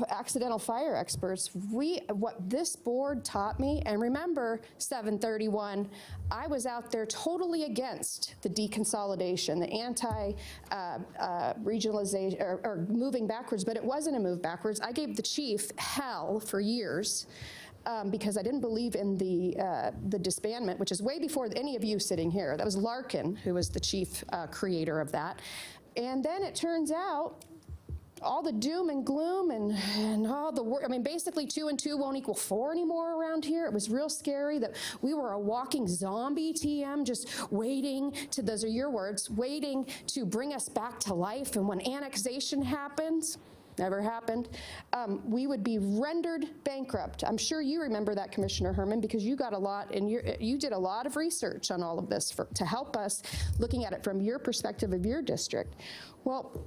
Accidental fire experts. What this board taught me, and remember 731, I was out there totally against the deconsolidation, the anti-regionalization, or moving backwards, but it wasn't a move backwards. I gave the chief hell for years because I didn't believe in the disbandment, which is way before any of you sitting here. That was Larkin, who was the chief creator of that. And then it turns out all the doom and gloom and all the work. I mean, basically 2 and 2 won't equal 4 anymore around here. It was real scary that we were a walking zombie, TM, just waiting to, those are your words, waiting to bring us back to life. And when annexation happens, never happened, we would be rendered bankrupt. I'm sure you remember that, Commissioner Hermann, because you got a lot, and you did a lot of research on all of this to help us looking at it from your perspective of your district. Well,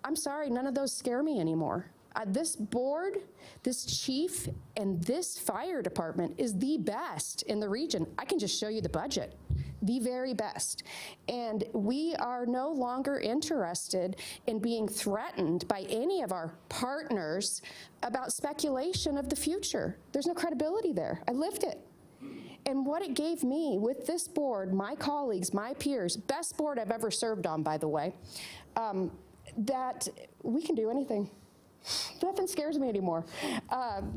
I'm sorry, none of those scare me anymore. This board, this chief, and this fire department is the best in the region. I can just show you the budget, the very best. And we are no longer interested in being threatened by any of our partners about speculation of the future. There's no credibility there. I lived it. And what it gave me with this board, my colleagues, my peers, best board I've ever served on, by the way, that we can do anything. Nothing scares me anymore.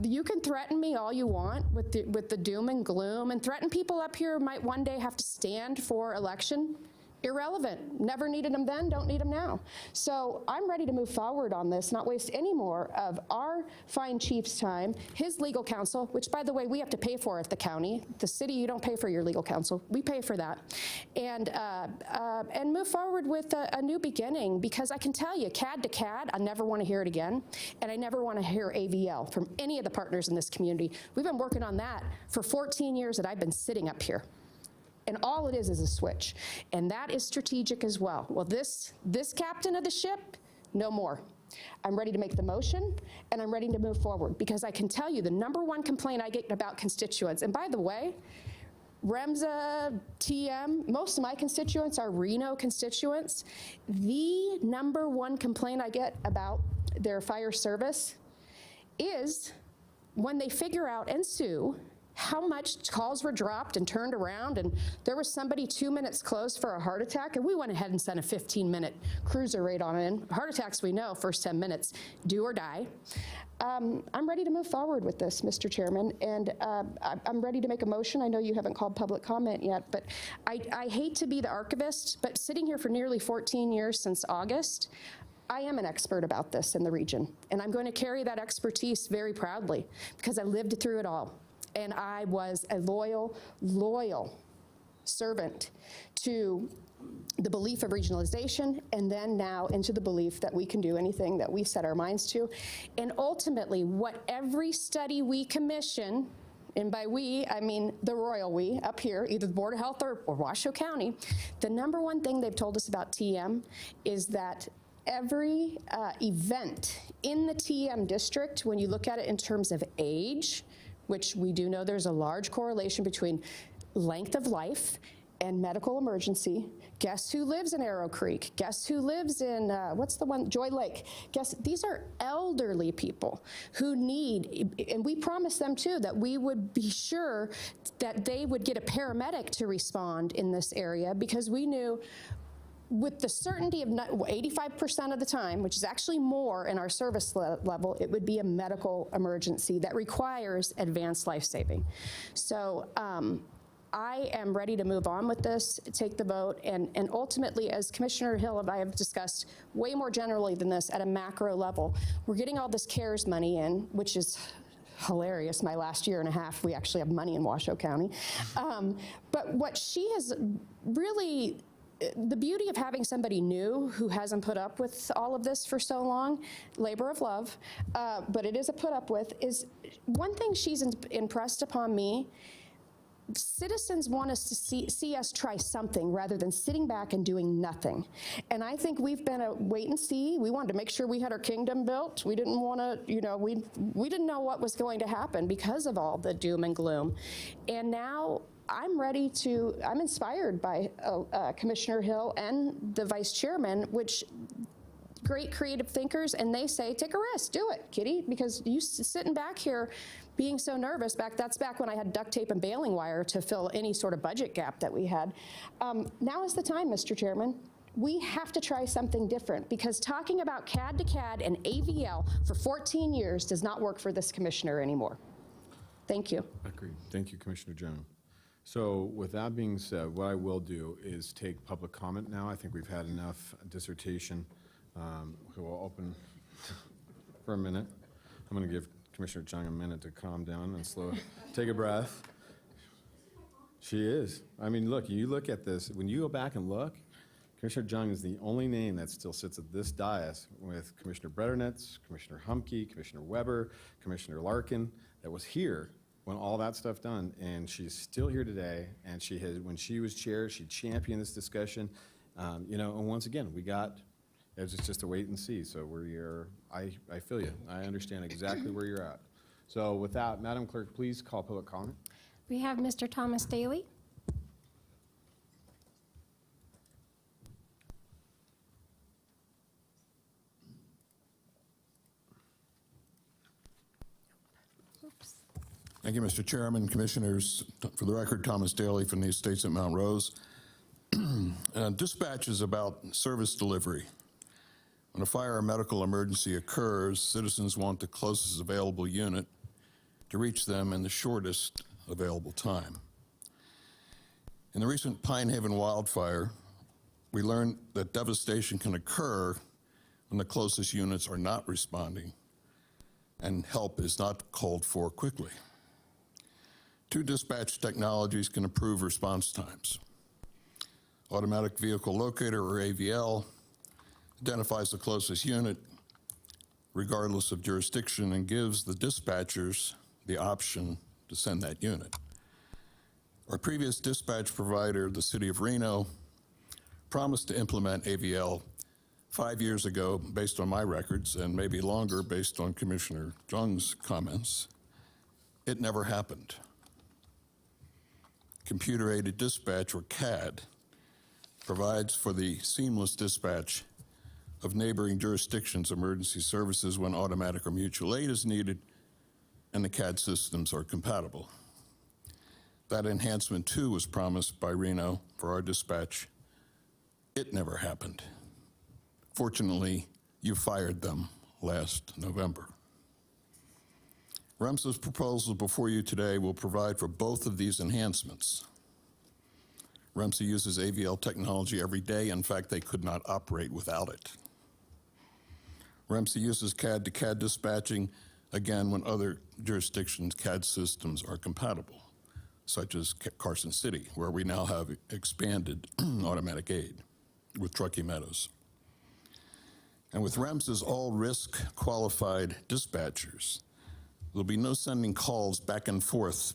You can threaten me all you want with the doom and gloom, and threaten people up here who might one day have to stand for election. Irrelevant. Never needed them then, don't need them now. So I'm ready to move forward on this, not waste any more of our fine chief's time, his legal counsel, which, by the way, we have to pay for at the county. The city, you don't pay for your legal counsel. We pay for that. And move forward with a new beginning, because I can tell you, CAD to CAD, I never want to hear it again, and I never want to hear AVL from any of the partners in this community. We've been working on that for 14 years that I've been sitting up here. And all it is a switch. And that is strategic as well. Well, this captain of the ship, no more. I'm ready to make the motion, and I'm ready to move forward, because I can tell you the #1 complaint I get about constituents, and by the way, Remza, TM, most of my constituents are Reno constituents. The #1 complaint I get about their fire service is when they figure out and sue how much calls were dropped and turned around, and there was somebody 2 minutes closed for a heart attack, and we went ahead and sent a 15-minute cruiser rate on it. Heart attacks, we know, first 10 minutes, do or die. I'm ready to move forward with this, Mr. Chairman, and I'm ready to make a motion. I know you haven't called public comment yet, but I hate to be the archivist, but sitting here for nearly 14 years since August, I am an expert about this in the region, and I'm going to carry that expertise very proudly, because I lived through it all. And I was a loyal servant to the belief of regionalization, and then now into the belief that we can do anything that we set our minds to. And ultimately, what every study we commission, and by we, I mean the royal we up here, either the Board of Health or Washoe County, the #1 thing they've told us about TM is that every event in the TM district, when you look at it in terms of age, which we do know there's a large correlation between length of life and medical emergency. Guess who lives in Arrow Creek? Guess who lives in, what's the one, Joy Lake? Guess, these are elderly people who need, and we promised them too that we would be sure that they would get a paramedic to respond in this area, because we knew with the certainty of 85% of the time, which is actually more in our service level, it would be a medical emergency that requires advanced life-saving. So I am ready to move on with this, take the vote, and ultimately, as Commissioner Hill and I have discussed way more generally than this at a macro level, we're getting all this CARES money in, which is hilarious. My last year and a half, we actually have money in Washoe County. But what she has really, the beauty of having somebody new who hasn't put up with all of this for so long, labor of love, but it is a put up with, is one thing she's impressed upon me. Citizens want us to see us try something rather than sitting back and doing nothing. And I think we've been a wait and see. We wanted to make sure we had our kingdom built. We didn't want to, you know, we didn't know what was going to happen because of all the doom and gloom. And now I'm inspired by Commissioner Hill and the Vice Chairman, which great creative thinkers, and they say, take a risk, do it, Kitty, because you sitting back here being so nervous, that's back when I had duct tape and baling wire to fill any sort of budget gap that we had. Now is the time, Mr. Chairman. We have to try something different, because talking about CAD to CAD and AVL for 14 years does not work for this commissioner anymore. Thank you. Agreed. Thank you, Commissioner Jones. So with that being said, what I will do is take public comment now. I think we've had enough dissertation. We'll open for a minute. I'm going to give Commissioner Chung a minute to calm down and take a breath. She is. I mean, look, you look at this. When you go back and look, Commissioner Chung is the only name that still sits at this dais with Commissioner Bretternitz, Commissioner Humke, Commissioner Weber, Commissioner Larkin, that was here when all that stuff done, and she's still here today. And she has, when she was chair, she championed this discussion. You know, and once again, it's just a wait and see. So I feel you. I understand exactly where you're at. So with that, Madam Clerk, please call public comment. We have Mr. Thomas Daly. Oops. Thank you, Mr. Chairman, Commissioners. For the record, Thomas Daly from the Estates at Mount Rose. Dispatch is about service delivery. When a fire or medical emergency occurs, citizens want the closest available unit to reach them in the shortest available time. In the recent Pine Haven wildfire, we learned that devastation can occur when the closest units are not responding and help is not called for quickly. Two dispatch technologies can improve response times. Automatic Vehicle Locator, or AVL, identifies the closest unit regardless of jurisdiction and gives the dispatchers the option to send that unit. Our previous dispatch provider, the City of Reno, promised to implement AVL 5 years ago based on my records, and maybe longer based on Commissioner Jung's comments. It never happened. Computer-aided dispatch, or CAD, provides for the seamless dispatch of neighboring jurisdictions' emergency services when automatic or mutual aid is needed and the CAD systems are compatible. That enhancement, too, was promised by Reno for our dispatch. It never happened. Fortunately, you fired them last November. REMS's proposal before you today will provide for both of these enhancements. REMSA uses AVL technology every day. In fact, they could not operate without it. REMSA uses CAD to CAD dispatching, again, when other jurisdictions' CAD systems are compatible, such as Carson City, where we now have expanded automatic aid with Truckee Meadows. And with REMSA's all-risk qualified dispatchers, there'll be no sending calls back and forth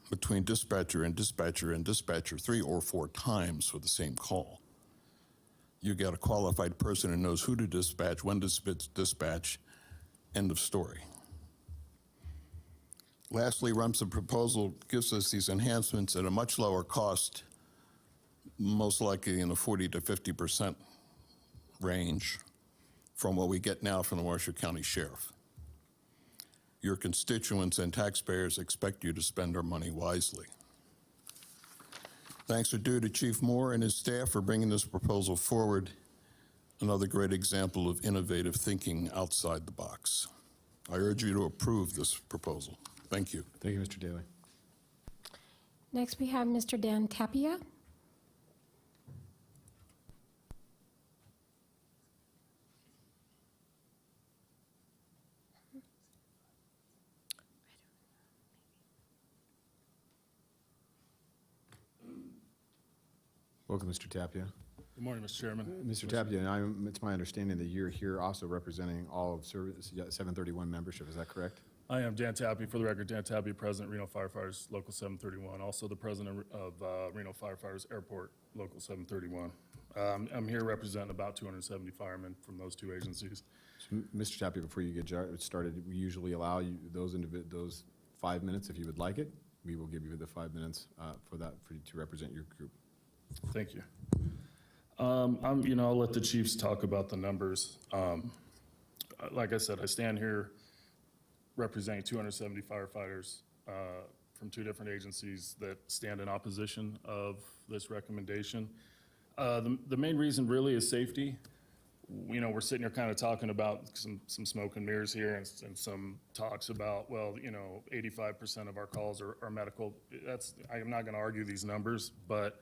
between dispatcher and dispatcher and dispatcher 3 or 4 times for the same call. You get a qualified person who knows who to dispatch, when to dispatch, end of story. Lastly, REMSA proposal gives us these enhancements at a much lower cost, most likely in the 40 to 50% range from what we get now from the Washoe County Sheriff. Your constituents and taxpayers expect you to spend our money wisely. Thanks are due to Chief Moore and his staff for bringing this proposal forward, another great example of innovative thinking outside the box. I urge you to approve this proposal. Thank you. Thank you, Mr. Daly. Next, we have Mr. Dan Tapia. Welcome, Mr. Tapia. Good morning, Mr. Chairman. Mr. Tapia, it's my understanding that you're here also representing all of service, 731 membership, is that correct? I am Dan Tappy, for the record, Dan Tappy, President, Reno Firefighters, Local 731, also the President of Reno Firefighters Airport, Local 731. I'm here representing about 270 firemen from those two agencies. So, Mr. Tapia, before you get started, we usually allow you those 5 minutes if you would like it. We will give you the 5 minutes for you to represent your group. Thank you. I'll let the chiefs talk about the numbers. Like I said, I stand here representing 270 firefighters from two different agencies that stand in opposition of this recommendation. The main reason really is safety. We're sitting here kind of talking about some smoke and mirrors here and some talks about, 85% of our calls are medical. I'm not going to argue these numbers, but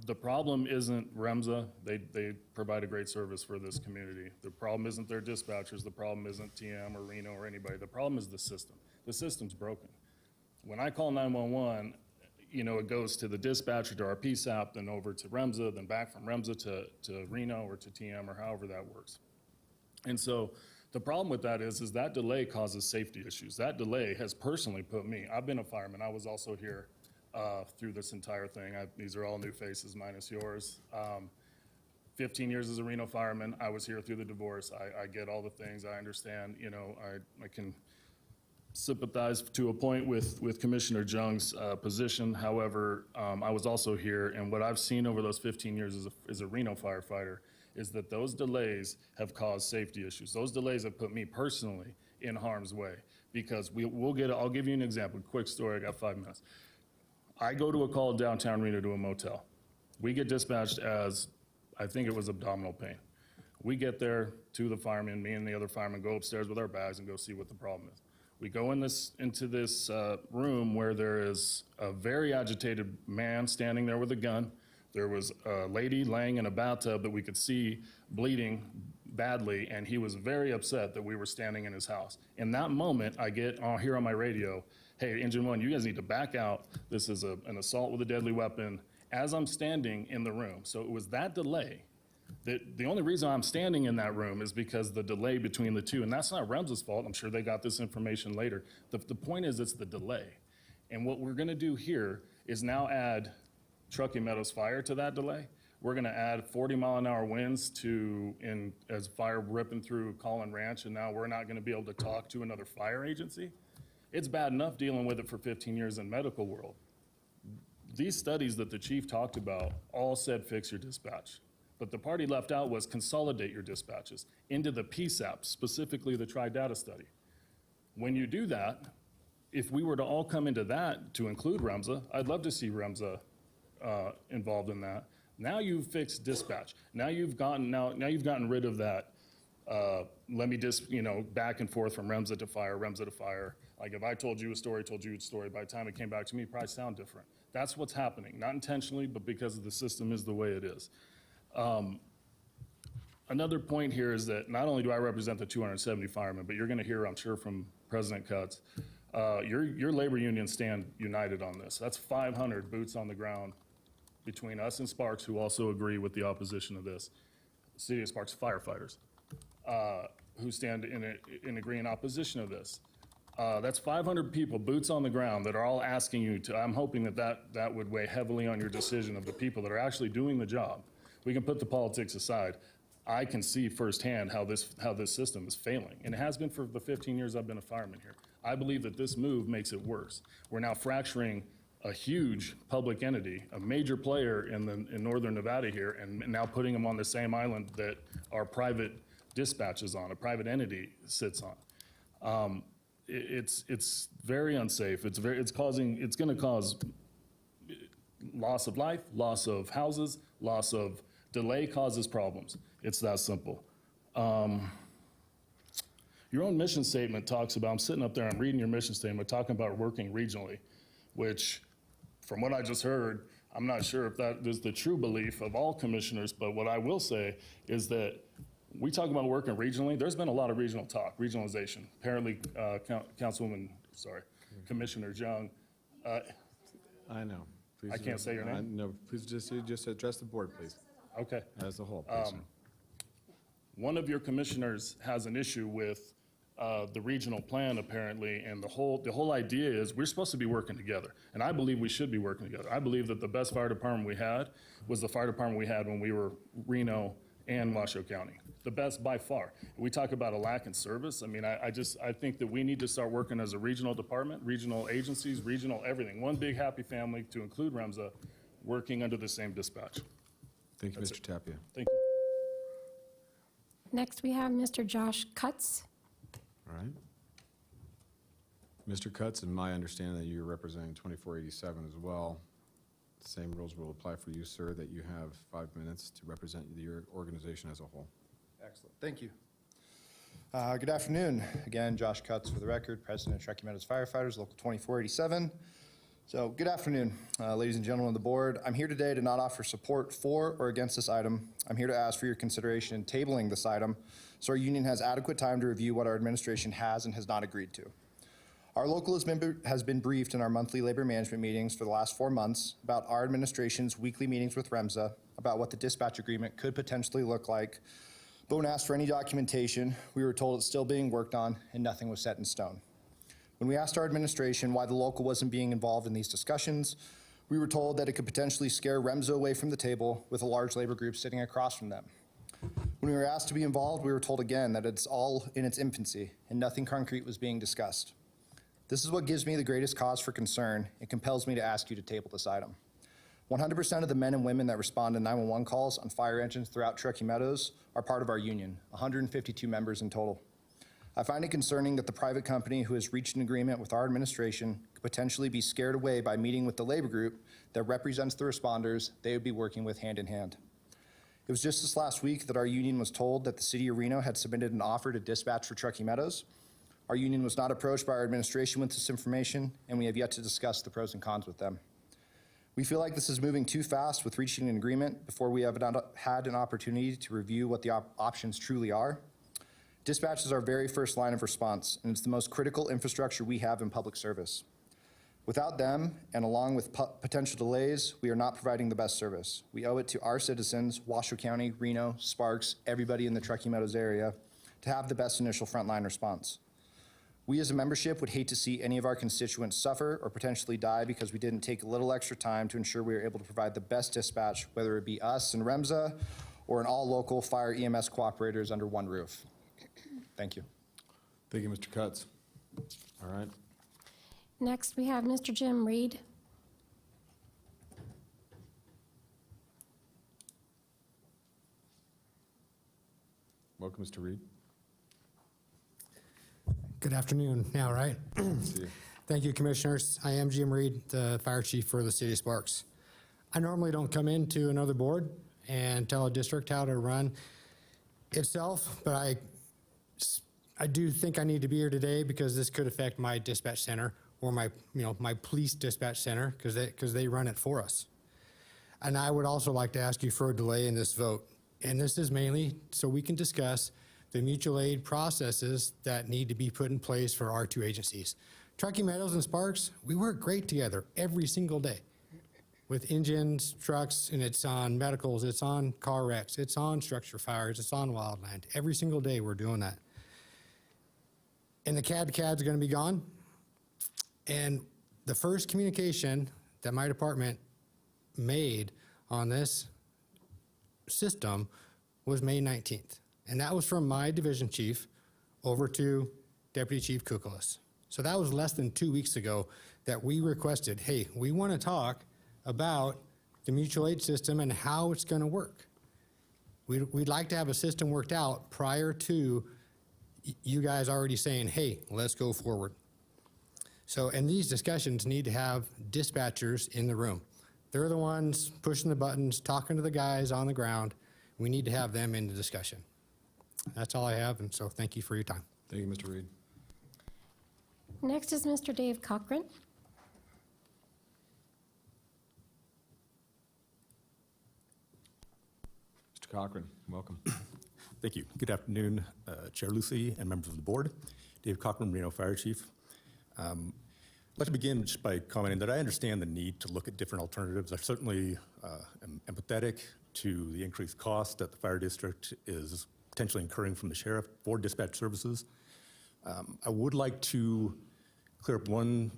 the problem isn't REMSA. They provide a great service for this community. The problem isn't their dispatchers. The problem isn't TM or Reno or anybody. The problem is the system. The system's broken. When I call 911, it goes to the dispatcher, to our PSAP, then over to REMSA, then back from REMSA to Reno or to TM or however that works. And so the problem with that is that delay causes safety issues. That delay has personally put me, I've been a fireman. I was also here through this entire thing. These are all new faces minus yours. 15 years as a Reno fireman. I was here through the divorce. I get all the things. I understand, I can sympathize to a point with Commissioner Jung's position. However, I was also here, and what I've seen over those 15 years as a Reno firefighter is that those delays have caused safety issues. Those delays have put me personally in harm's way because I'll give you an example, quick story, I got 5 minutes. I go to a call downtown Reno to a motel. We get dispatched as, I think it was abdominal pain. We get there to the firemen, me and the other firemen go upstairs with our bags and go see what the problem is. We go into this room where there is a very agitated man standing there with a gun. There was a lady laying in a bathtub that we could see bleeding badly, and he was very upset that we were standing in his house. In that moment, I hear on my radio, hey, Engine 1, you guys need to back out. This is an assault with a deadly weapon, as I'm standing in the room. So it was that delay. The only reason I'm standing in that room is because the delay between the two, and that's not REMSA's fault. I'm sure they got this information later. The point is it's the delay. And what we're gonna do here is now add Truckee Meadows fire to that delay. We're gonna add 40-mile-an-hour winds as fire ripping through Collin Ranch, and now we're not gonna be able to talk to another fire agency. It's bad enough dealing with it for 15 years in medical world. These studies that the chief talked about all said fix your dispatch. But the part he left out was consolidate your dispatches into the PSAP, specifically the Tri-Data study. When you do that, if we were to all come into that to include REMSA, I'd love to see REMSA involved in that. Now you've fixed dispatch. Now you've gotten rid of that. Let me just, back and forth from REMSA to fire. Like if I told you a story, by the time it came back to me, it probably sound different. That's what's happening, not intentionally, but because the system is the way it is. Another point here is that not only do I represent the 270 firemen, but you're gonna hear, I'm sure, from President Cutts, your labor unions stand united on this. That's 500 boots on the ground between us and Sparks, who also agree with the opposition of this. City of Sparks firefighters, who stand in agreeing opposition of this. That's 500 people, boots on the ground, that are all asking you to, I'm hoping that would weigh heavily on your decision of the people that are actually doing the job. We can put the politics aside. I can see firsthand how this system is failing, and it has been for the 15 years I've been a fireman here. I believe that this move makes it worse. We're now fracturing a huge public entity, a major player in northern Nevada here, and now putting them on the same island that our private dispatch is on, a private entity sits on. It's very unsafe. It's going to cause loss of life, loss of houses, loss of delay causes problems. It's that simple. Your own mission statement talks about, I'm sitting up there, I'm reading your mission statement, talking about working regionally, which from what I just heard, I'm not sure if that is the true belief of all commissioners, but what I will say is that we talk about working regionally. There's been a lot of regional talk, regionalization. Apparently, Commissioner Jung. I know. Please I can't say your name? No, please just address the board, please, Okay. as a whole, please, sir. One of your commissioners has an issue with the regional plan, apparently, and the whole idea is we're supposed to be working together, and I believe we should be working together. I believe that the best fire department we had was the fire department we had when we were Reno and Washoe County, the best by far. We talk about a lack in service. I mean, I think that we need to start working as a regional department, regional agencies, regional everything, one big happy family to include REMSA, working under the same dispatch. Thank you, Mr. Tapia. Thank you. Next, we have Mr. Josh Cutts. All right. Mr. Cutts, and my understanding that you're representing 2487 as well. Same rules will apply for you, sir, that you have 5 minutes to represent your organization as a whole. Excellent. Thank you. Good afternoon. Again, Josh Cutts for the record, President of Truckee Meadows Firefighters, Local 2487. So, good afternoon, ladies and gentlemen of the board. I'm here today to not offer support for or against this item. I'm here to ask for your consideration in tabling this item so our union has adequate time to review what our administration has and has not agreed to. Our local has been briefed in our monthly labor management meetings for the last 4 months about our administration's weekly meetings with REMSA, about what the dispatch agreement could potentially look like. But when asked for any documentation, we were told it's still being worked on and nothing was set in stone. When we asked our administration why the local wasn't being involved in these discussions, we were told that it could potentially scare REMSA away from the table with a large labor group sitting across from them. When we were asked to be involved, we were told again that it's all in its infancy and nothing concrete was being discussed. This is what gives me the greatest cause for concern and compels me to ask you to table this item. 100% of the men and women that respond to 911 calls on fire engines throughout Truckee Meadows are part of our union, 152 members in total. I find it concerning that the private company who has reached an agreement with our administration could potentially be scared away by meeting with the labor group that represents the responders they would be working with hand in hand. It was just this last week that our union was told that the city of Reno had submitted an offer to dispatch for Truckee Meadows. Our union was not approached by our administration with this information, and we have yet to discuss the pros and cons with them. We feel like this is moving too fast with reaching an agreement before we have had an opportunity to review what the options truly are. Dispatch is our very first line of response, and it's the most critical infrastructure we have in public service. Without them, and along with potential delays, we are not providing the best service. We owe it to our citizens, Washoe County, Reno, Sparks, everybody in the Truckee Meadows area, to have the best initial frontline response. We as a membership would hate to see any of our constituents suffer or potentially die because we didn't take a little extra time to ensure we were able to provide the best dispatch, whether it be us and REMSA or an all local fire EMS cooperators under one roof. Thank you. Thank you, Mr. Cutts. All right. Next, we have Mr. Jim Reed. Welcome, Mr. Reed. Good afternoon now, right? See you. Thank you, Commissioners. I am Jim Reed, the Fire Chief for the City of Sparks. I normally don't come into another board and tell a district how to run itself, but I do think I need to be here today because this could affect my dispatch center or my police dispatch center because they run it for us. And I would also like to ask you for a delay in this vote. And this is mainly so we can discuss the mutual aid processes that need to be put in place for our two agencies. Truckee Meadows and Sparks, we work great together every single day with engines, trucks, and it's on medicals, it's on car wrecks, it's on structure fires, it's on wildland. Every single day we're doing that. And the CAD's gonna be gone. And the first communication that my department made on this system was May 19th. And that was from my division chief over to Deputy Chief Kagulas. So that was less than 2 weeks ago that we requested, hey, we want to talk about the mutual aid system and how it's going to work. We'd like to have a system worked out prior to you guys already saying, hey, let's go forward. So, and these discussions need to have dispatchers in the room. They're the ones pushing the buttons, talking to the guys on the ground. We need to have them in the discussion. That's all I have, and so thank you for your time. Thank you, Mr. Reed. Next is Mr. Dave Cochran. Mr. Cochran, welcome. Thank you. Good afternoon, Chair Lucy and members of the board. Dave Cochran, Reno Fire Chief. I'd like to begin just by commenting that I understand the need to look at different alternatives. I certainly am empathetic to the increased cost that the fire district is potentially incurring from the sheriff for dispatch services. I would like to clear up one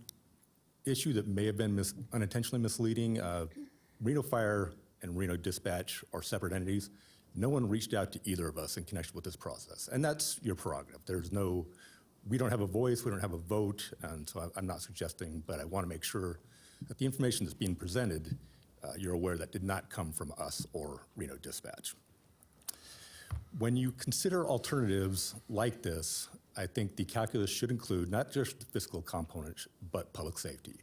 issue that may have been unintentionally misleading. Reno Fire and Reno Dispatch are separate entities. No one reached out to either of us in connection with this process, and that's your prerogative. We don't have a voice, we don't have a vote, and so I'm not suggesting, but I want to make sure that the information that's being presented, you're aware that did not come from us or Reno Dispatch. When you consider alternatives like this, I think the calculus should include not just the fiscal component, but public safety.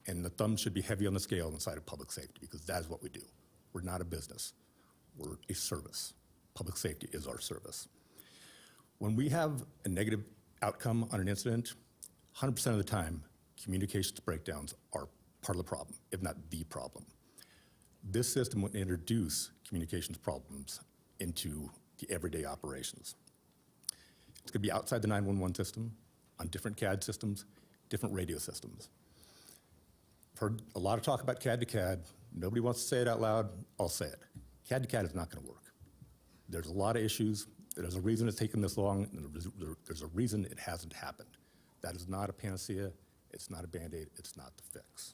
And the thumb should be heavy on the scale on the side of public safety, because that is what we do. We're not a business, we're a service. Public safety is our service. When we have a negative outcome on an incident, 100% of the time, communications breakdowns are part of the problem, if not the problem. This system would introduce communications problems into the everyday operations. It's going to be outside the 911 system, on different CAD systems, different radio systems. I've heard a lot of talk about CAD to CAD. Nobody wants to say it out loud. I'll say it. CAD to CAD is not going to work. There's a lot of issues. There's a reason it's taken this long, and there's a reason it hasn't happened. That is not a panacea. It's not a Band-Aid. It's not the fix.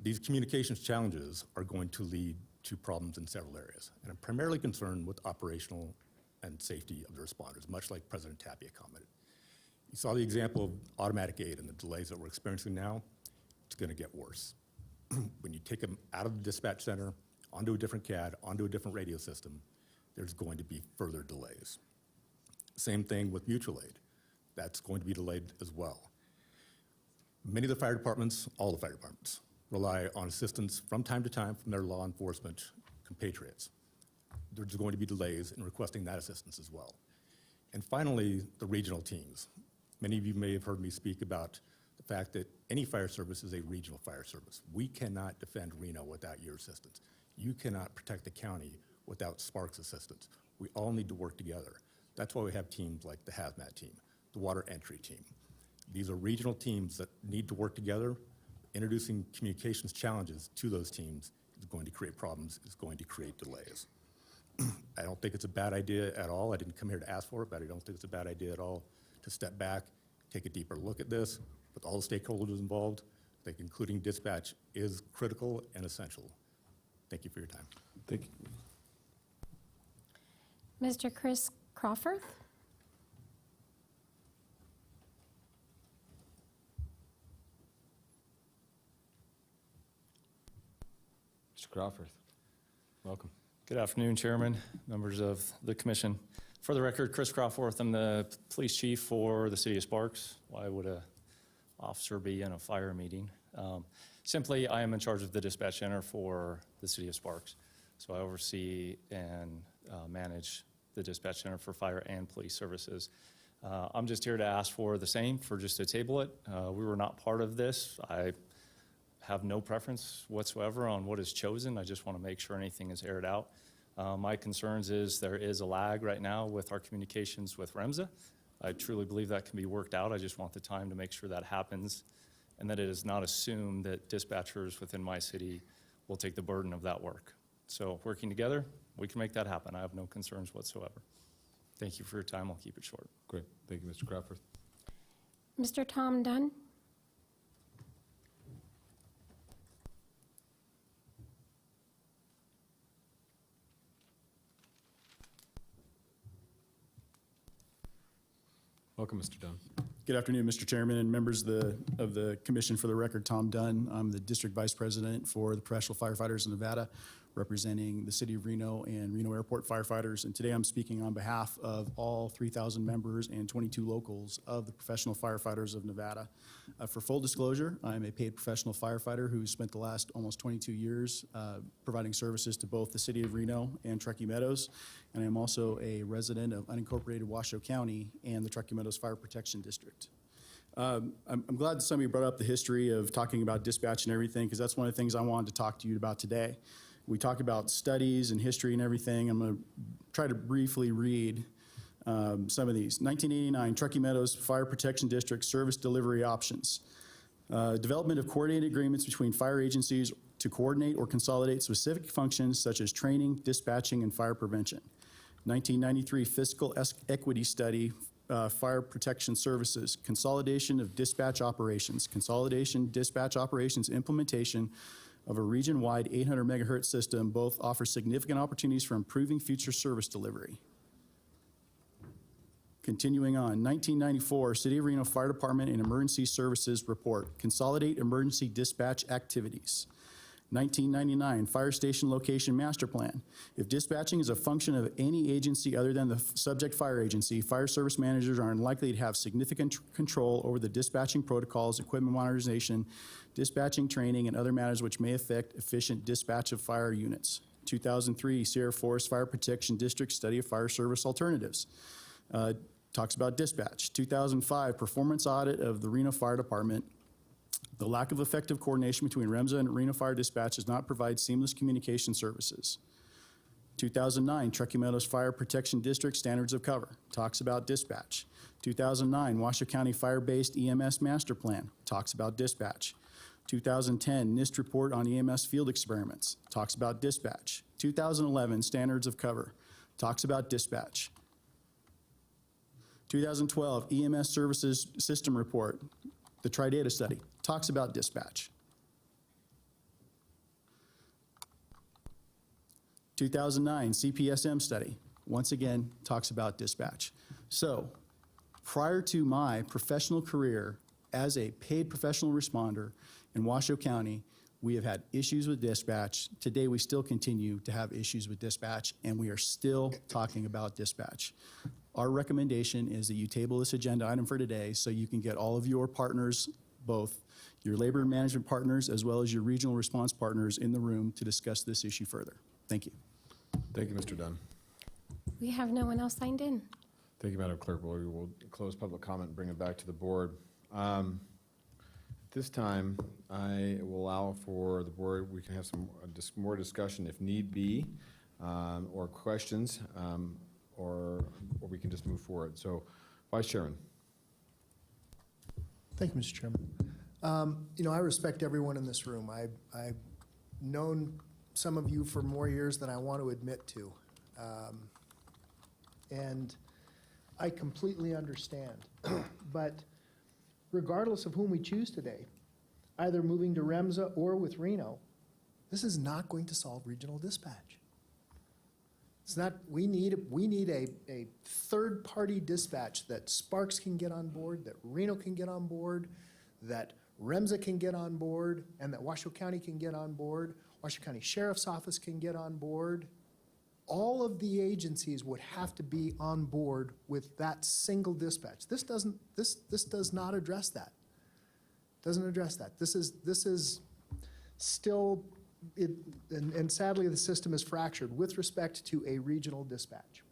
These communications challenges are going to lead to problems in several areas, and I'm primarily concerned with operational and safety of the responders, much like President Tapia commented. You saw the example of automatic aid and the delays that we're experiencing now. It's going to get worse. When you take them out of the dispatch center, onto a different CAD, onto a different radio system, there's going to be further delays. Same thing with mutual aid. That's going to be delayed as well. Many of the fire departments, all the fire departments, rely on assistance from time to time from their law enforcement compatriots. There's going to be delays in requesting that assistance as well. And finally, the regional teams. Many of you may have heard me speak about the fact that any fire service is a regional fire service. We cannot defend Reno without your assistance. You cannot protect the county without Sparks' assistance. We all need to work together. That's why we have teams like the hazmat team, the water entry team. These are regional teams that need to work together. Introducing communications challenges to those teams is going to create problems, is going to create delays. I don't think it's a bad idea at all. I didn't come here to ask for it, but I don't think it's a bad idea at all to step back, take a deeper look at this with all the stakeholders involved. I think including dispatch is critical and essential. Thank you for your time. Thank you. Mr. Chris Crawford? Mr. Crawford, welcome. Good afternoon, Chairman, members of the Commission. For the record, Chris Crawforth, I'm the police chief for the city of Sparks. Why would an officer be in a fire meeting? Simply, I am in charge of the dispatch center for the city of Sparks. So I oversee and manage the dispatch center for fire and police services. I'm just here to ask for the same, for just to table it. We were not part of this. I have no preference whatsoever on what is chosen. I just want to make sure anything is aired out. My concerns is there is a lag right now with our communications with REMSA. I truly believe that can be worked out. I just want the time to make sure that happens and that it is not assumed that dispatchers within my city will take the burden of that work. So working together, we can make that happen. I have no concerns whatsoever. Thank you for your time. I'll keep it short. Great. Thank you, Mr. Crawford. Mr. Tom Dunn? Welcome, Mr. Dunn. Good afternoon, Mr. Chairman and members of the Commission. For the record, Tom Dunn. I'm the District Vice President for the Professional Firefighters of Nevada, representing the City of Reno and Reno Airport firefighters. And today I'm speaking on behalf of all 3,000 members and 22 locals of the Professional Firefighters of Nevada. For full disclosure, I'm a paid professional firefighter who spent the last almost 22 years providing services to both the City of Reno and Truckee Meadows. And I'm also a resident of unincorporated Washoe County and the Truckee Meadows Fire Protection District. I'm glad that somebody brought up the history of talking about dispatch and everything, because that's one of the things I wanted to talk to you about today. We talk about studies and history and everything. I'm going to try to briefly read Some of these. 1989, Truckee Meadows Fire Protection District Service Delivery Options. Development of coordinated agreements between fire agencies to coordinate or consolidate specific functions such as training, dispatching, and fire prevention. 1993 Fiscal Equity Study, Fire Protection Services, Consolidation of Dispatch Operations, Consolidation Dispatch Operations Implementation of a region-wide 800 megahertz system. Both offer significant opportunities for improving future service delivery. Continuing on, 1994, City of Reno Fire Department and Emergency Services Report, Consolidate Emergency Dispatch Activities. 1999, Fire Station Location Master Plan. If dispatching is a function of any agency other than the subject fire agency, fire service managers are unlikely to have significant control over the dispatching protocols, equipment modernization, dispatching training, and other matters which may affect efficient dispatch of fire units. 2003, Sierra Forest Fire Protection District Study of Fire Service Alternatives. Talks about dispatch. 2005, Performance Audit of the Reno Fire Department. The lack of effective coordination between REMSA and Reno Fire Dispatch does not provide seamless communication services. 2009, Truckee Meadows Fire Protection District Standards of Cover. Talks about dispatch. 2009, Washoe County Fire-Based EMS Master Plan. Talks about dispatch. 2010, NIST Report on EMS Field Experiments. Talks about dispatch. 2011, Standards of Cover. Talks about dispatch. 2012 EMS Services System Report, the Tri-Data Study, talks about dispatch. 2009 CPSM Study, once again, talks about dispatch. So, prior to my professional career as a paid professional responder in Washoe County, we have had issues with dispatch. Today, we still continue to have issues with dispatch, and we are still talking about dispatch. Our recommendation is that you table this agenda item for today so you can get all of your partners, both your labor management partners as well as your regional response partners in the room to discuss this issue further. Thank you. Thank you, Mr. Dunn. We have no one else signed in. Thank you, Madam Clerk. We will close public comment and bring it back to the board. This time, I will allow for the board, we can have some more discussion if need be, or questions, or we can just move forward. So, Vice Chairman. Thank you, Mr. Chairman. You know, I respect everyone in this room. I've known some of you for more years than I want to admit to. And I completely understand. But regardless of whom we choose today, either moving to REMSA or with Reno, this is not going to solve regional dispatch. It's not, we need a third-party dispatch that Sparks can get on board, that Reno can get on board, that REMSA can get on board, and that Washoe County can get on board, Washoe County Sheriff's Office can get on board. All of the agencies would have to be on board with that single dispatch. This does not address that. Doesn't address that. This is still, and sadly the system is fractured with respect to a regional dispatch.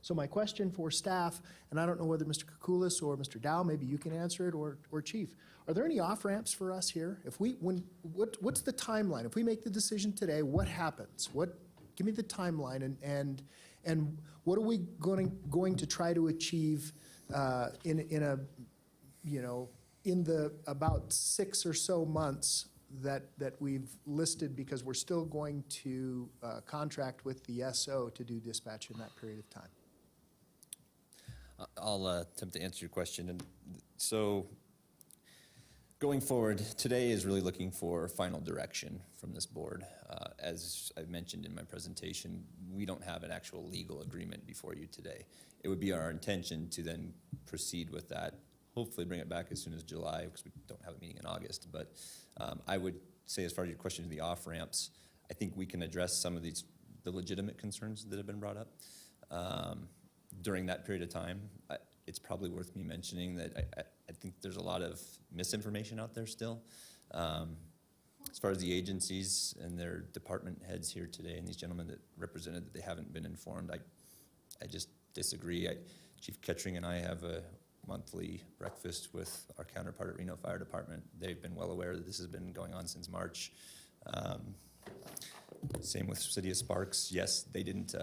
So my question for staff, and I don't know whether Mr. Kagulas or Mr. Dow, maybe you can answer it, or Chief, are there any off-ramps for us here? What's the timeline? If we make the decision today, what happens? Give me the timeline, and what are we going to try to achieve in the about 6 or so months that we've listed, because we're still going to contract with the SO to do dispatch in that period of time? I'll attempt to answer your question. And so going forward, today is really looking for final direction from this board. As I've mentioned in my presentation, we don't have an actual legal agreement before you today. It would be our intention to then proceed with that, hopefully bring it back as soon as July, because we don't have a meeting in August. But I would say, as far as your question to the off-ramps, I think we can address some of the legitimate concerns that have been brought up during that period of time. It's probably worth me mentioning that I think there's a lot of misinformation out there still. As far as the agencies and their department heads here today, and these gentlemen that represented that they haven't been informed, I just disagree. Chief Kettering and I have a monthly breakfast with our counterpart at Reno Fire Department. They've been well aware that this has been going on since March. Same with City of Sparks. Yes, they didn't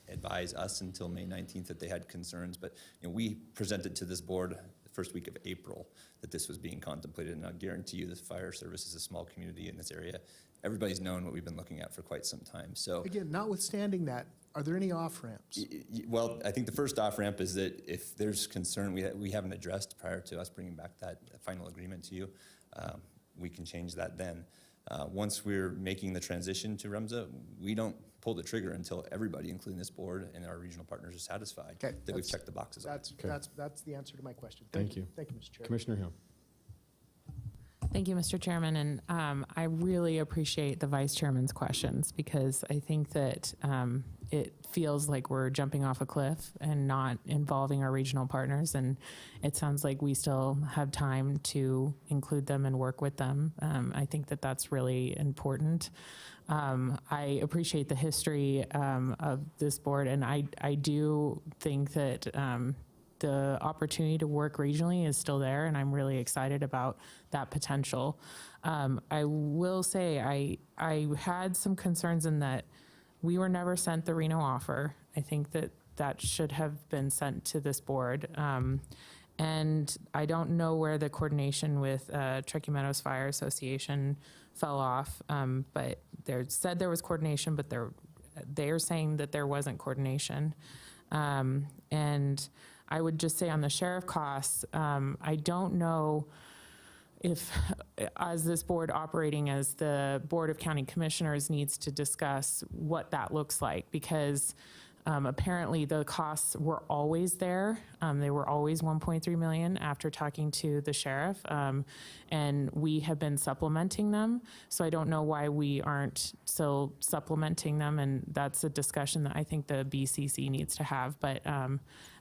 advise us until May 19th that they had concerns, but we presented to this board the first week of April that this was being contemplated, and I guarantee you the fire service is a small community in this area. Everybody's known what we've been looking at for quite some time. So Again, notwithstanding that, are there any off-ramps? well, I think the first off-ramp is that if there's concern we haven't addressed prior to us bringing back that final agreement to you, we can change that then. Once we're making the transition to REMSA, we don't pull the trigger until everybody, including this board and our regional partners, are satisfied Okay, that we've checked the boxes. That's the answer to my question. Thank you. Thank you, Mr. Chair. Commissioner Hill. Thank you, Mr. Chairman, and I really appreciate the Vice Chairman's questions because I think that it feels like we're jumping off a cliff and not involving our regional partners, and it sounds like we still have time to include them and work with them. I think that that's really important. I appreciate the history of this board, and I do think that the opportunity to work regionally is still there, and I'm really excited about that potential. I will say I had some concerns in that we were never sent the Reno offer. I think that that should have been sent to this board. And I don't know where the coordination with Truckee Meadows Fire Association fell off, but they said there was coordination, but they're saying that there wasn't coordination. And I would just say on the sheriff costs, I don't know if, as this board operating as the Board of County Commissioners needs to discuss what that looks like, because apparently the costs were always there. They were always 1.3 million after talking to the sheriff, and we have been supplementing them. So I don't know why we aren't still supplementing them, and that's a discussion that I think the BCC needs to have. But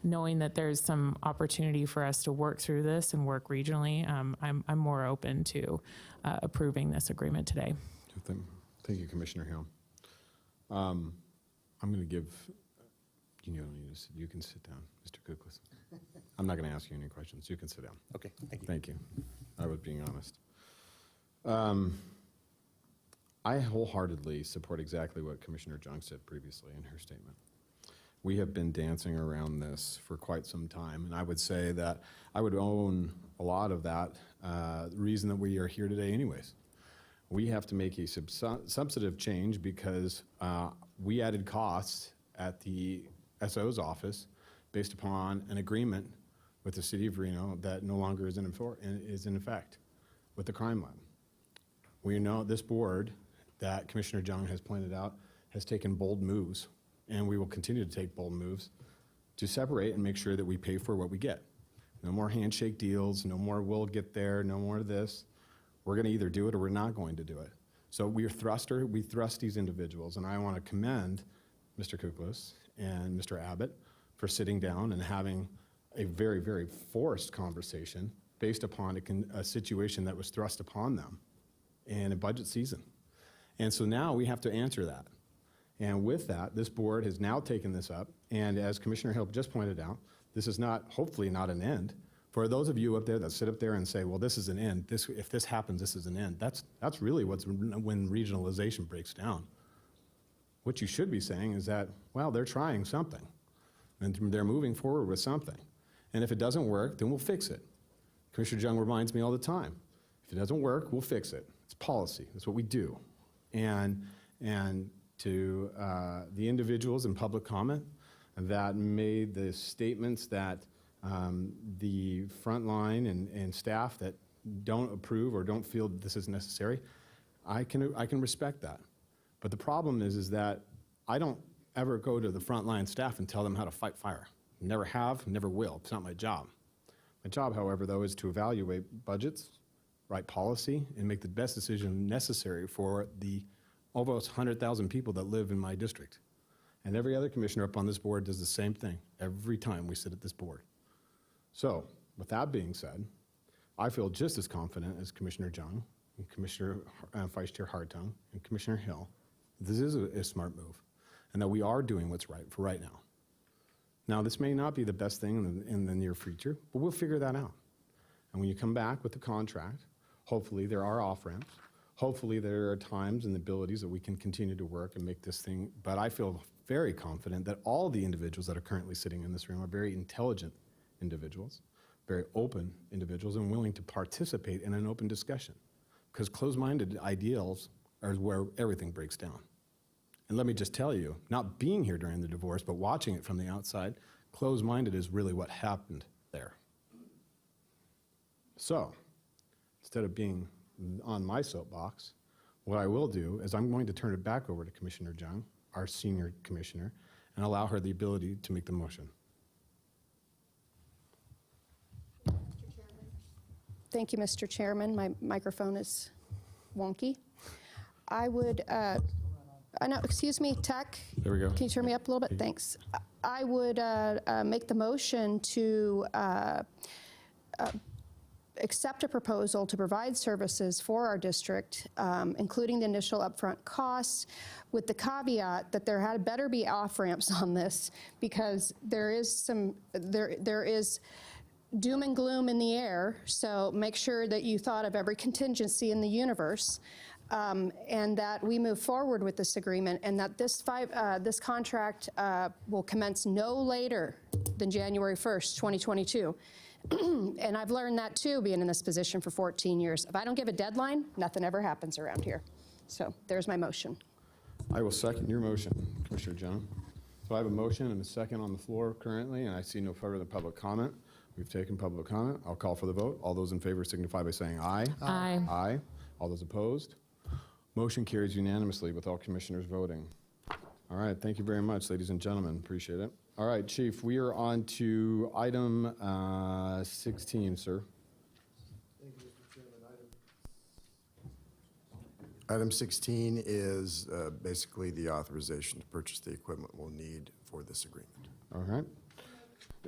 knowing that there's some opportunity for us to work through this and work regionally, I'm more open to approving this agreement today. Thank you, Commissioner Hill. I'm going to give. You can sit down, Mr. Kagulas. I'm not going to ask you any questions. You can sit down. Okay, thank you. Thank you. I was being honest. I wholeheartedly support exactly what Commissioner Jung said previously in her statement. We have been dancing around this for quite some time, and I would say that I would own a lot of that reason that we are here today anyways. We have to make a substantive change because we added costs at the SO's office based upon an agreement with the city of Reno that no longer is in effect with the crime lab. We know this board that Commissioner Jung has pointed out has taken bold moves, and we will continue to take bold moves to separate and make sure that we pay for what we get. No more handshake deals, no more we'll get there, no more of this. We're going to either do it or we're not going to do it. So we thrust these individuals, and I want to commend Mr. Kagulas and Mr. Abbott for sitting down and having a very, very forced conversation based upon a situation that was thrust upon them in a budget season. And so now we have to answer that. And with that, this board has now taken this up, and as Commissioner Hill just pointed out, this is hopefully not an end. For those of you up there that sit up there and say, well, this is an end, if this happens, this is an end, that's really when regionalization breaks down. What you should be saying is that, well, they're trying something, and they're moving forward with something. And if it doesn't work, then we'll fix it. Commissioner Jung reminds me all the time, if it doesn't work, we'll fix it. It's policy. That's what we do. And to the individuals in public comment that made the statements that the front line and staff that don't approve or don't feel that this is necessary, I can respect that. But the problem is that I don't ever go to the frontline staff and tell them how to fight fire. Never have, never will. It's not my job. My job, however, though, is to evaluate budgets, write policy, and make the best decision necessary for the almost 100,000 people that live in my district. And every other commissioner up on this board does the same thing every time we sit at this board. So, with that being said, I feel just as confident as Commissioner Jung, and Commissioner Vice Chair Hartung, and Commissioner Hill. This is a smart move, and that we are doing what's right for right now. Now, this may not be the best thing in the near future, but we'll figure that out. And when you come back with the contract, hopefully there are off-ramps. Hopefully there are times and abilities that we can continue to work and make this thing, but I feel very confident that all the individuals that are currently sitting in this room are very intelligent individuals, very open individuals, and willing to participate in an open discussion. Because closed-minded ideals are where everything breaks down. And let me just tell you, not being here during the divorce, but watching it from the outside, closed-minded is really what happened there. So, instead of being on my soapbox, what I will do is I'm going to turn it back over to Commissioner Jung, our senior commissioner, and allow her the ability to make the motion. Thank you, Mr. Chairman. My microphone is wonky. I would, no, excuse me, tech. There we go. Can you turn me up a little bit? Thanks. I would make the motion to accept a proposal to provide services for our district, including the initial upfront costs, with the caveat that there had better be off-ramps on this, because there is doom and gloom in the air, so make sure that you thought of every contingency in the universe, and that we move forward with this agreement, and that this contract will commence no later than January 1st, 2022. And I've learned that too, being in this position for 14 years. If I don't give a deadline, nothing ever happens around here. So there's my motion. I will second your motion, Commissioner Jung. So I have a motion and a second on the floor currently, and I see no further public comment. We've taken public comment. I'll call for the vote. All those in favor signify by saying aye. Aye. Aye. All those opposed? Motion carries unanimously with all commissioners voting. All right, thank you very much, ladies and gentlemen. Appreciate it. All right, Chief, we are on to item 16, sir. Thank you, Mr. Chairman. Item 16 is basically the authorization to purchase the equipment we'll need for this agreement. All right.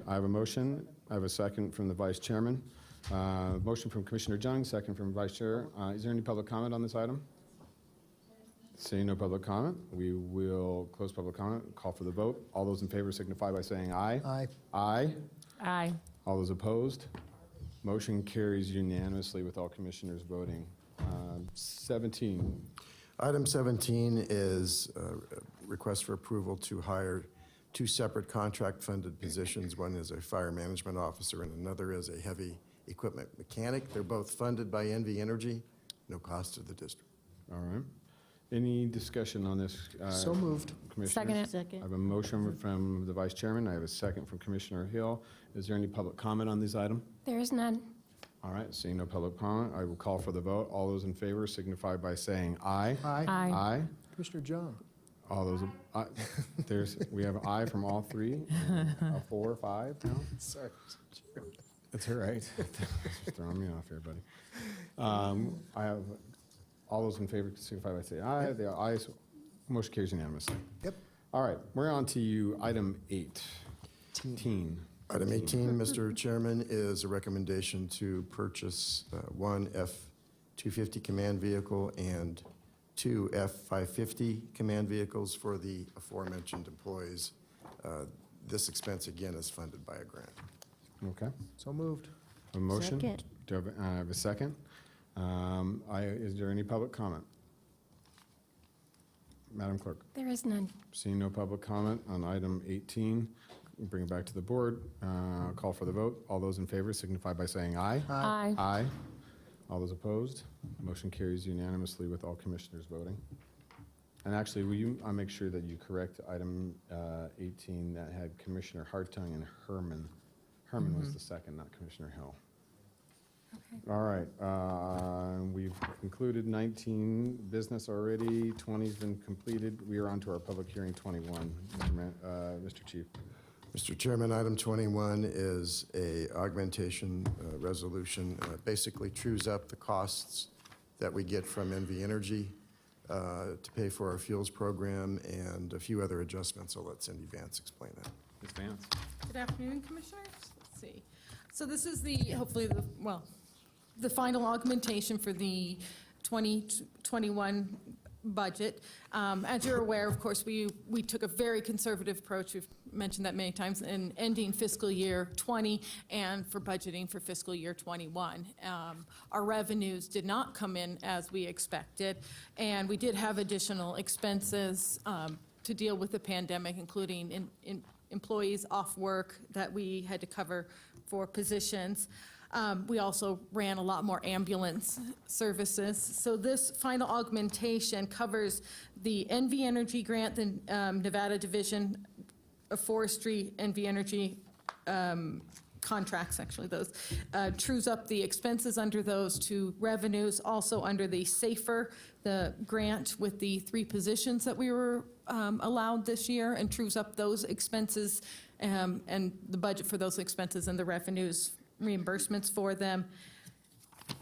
I have a motion. I have a second from the Vice Chairman. Motion from Commissioner Jung, second from Vice Chair. Is there any public comment on this item? Seeing no public comment, we will close public comment, call for the vote. All those in favor signify by saying aye. Aye. Aye. Aye. All those opposed? Motion carries unanimously with all commissioners voting. 17. Item 17 is a request for approval to hire two separate contract-funded positions. One is a fire management officer and another is a heavy equipment mechanic. They're both funded by NV Energy, no cost to the district. All right. Any discussion on this? So moved. Commissioners? Second. I have a motion from the Vice Chairman. I have a second from Commissioner Hill. Is there any public comment on this item? There is none. All right, seeing no public comment, I will call for the vote. All those in favor signify by saying aye. Aye. Aye. Aye. Commissioner Jung. All those, we have aye from all three, 4, 5 now? Sorry. That's all right. Just throwing me off here, buddy. I have, all those in favor signify by saying aye. The ayes, motion carries unanimously. Yep. All right, we're on to you, item 18. Item 18, Mr. Chairman, is a recommendation to purchase one F-250 command vehicle and two F-550 command vehicles for the aforementioned employees. This expense, again, is funded by a grant. Okay. So moved. A motion? Second. Do I have a second? Is there any public comment? Madam Clerk, There is none. seeing no public comment on item 18, bring it back to the board. Call for the vote. All those in favor signify by saying aye. Aye. Aye. All those opposed? Motion carries unanimously with all commissioners voting. And actually, will you make sure that you correct item 18 that had Commissioner Hartung and Hermann. Hermann was the second, not Commissioner Hill. Okay. All right, we've concluded 19 business already, 20's been completed. We are on to our public hearing 21, Mr. Chief. Mr. Chairman, item 21 is a augmentation resolution. Basically trues up the costs that we get from NV Energy to pay for our fuels program and a few other adjustments. I'll let Cindy Vance explain that. Ms. Vance. Good afternoon, Commissioners. Let's see. So this is hopefully the final augmentation for the 2021 budget. As you're aware, of course, we took a very conservative approach. We've mentioned that many times in ending fiscal year 20 and for budgeting for fiscal year 21. Our revenues did not come in as we expected, and we did have additional expenses to deal with the pandemic, including employees off work that we had to cover for positions. We also ran a lot more ambulance services. So this final augmentation covers the NV Energy grant, the Nevada Division of Forestry, NV Energy contracts, actually, those, trues up the expenses under those to revenues, also under the SAFER, the grant with the 3 positions that we were allowed this year, and trues up those expenses and the budget for those expenses and the revenues, reimbursements for them.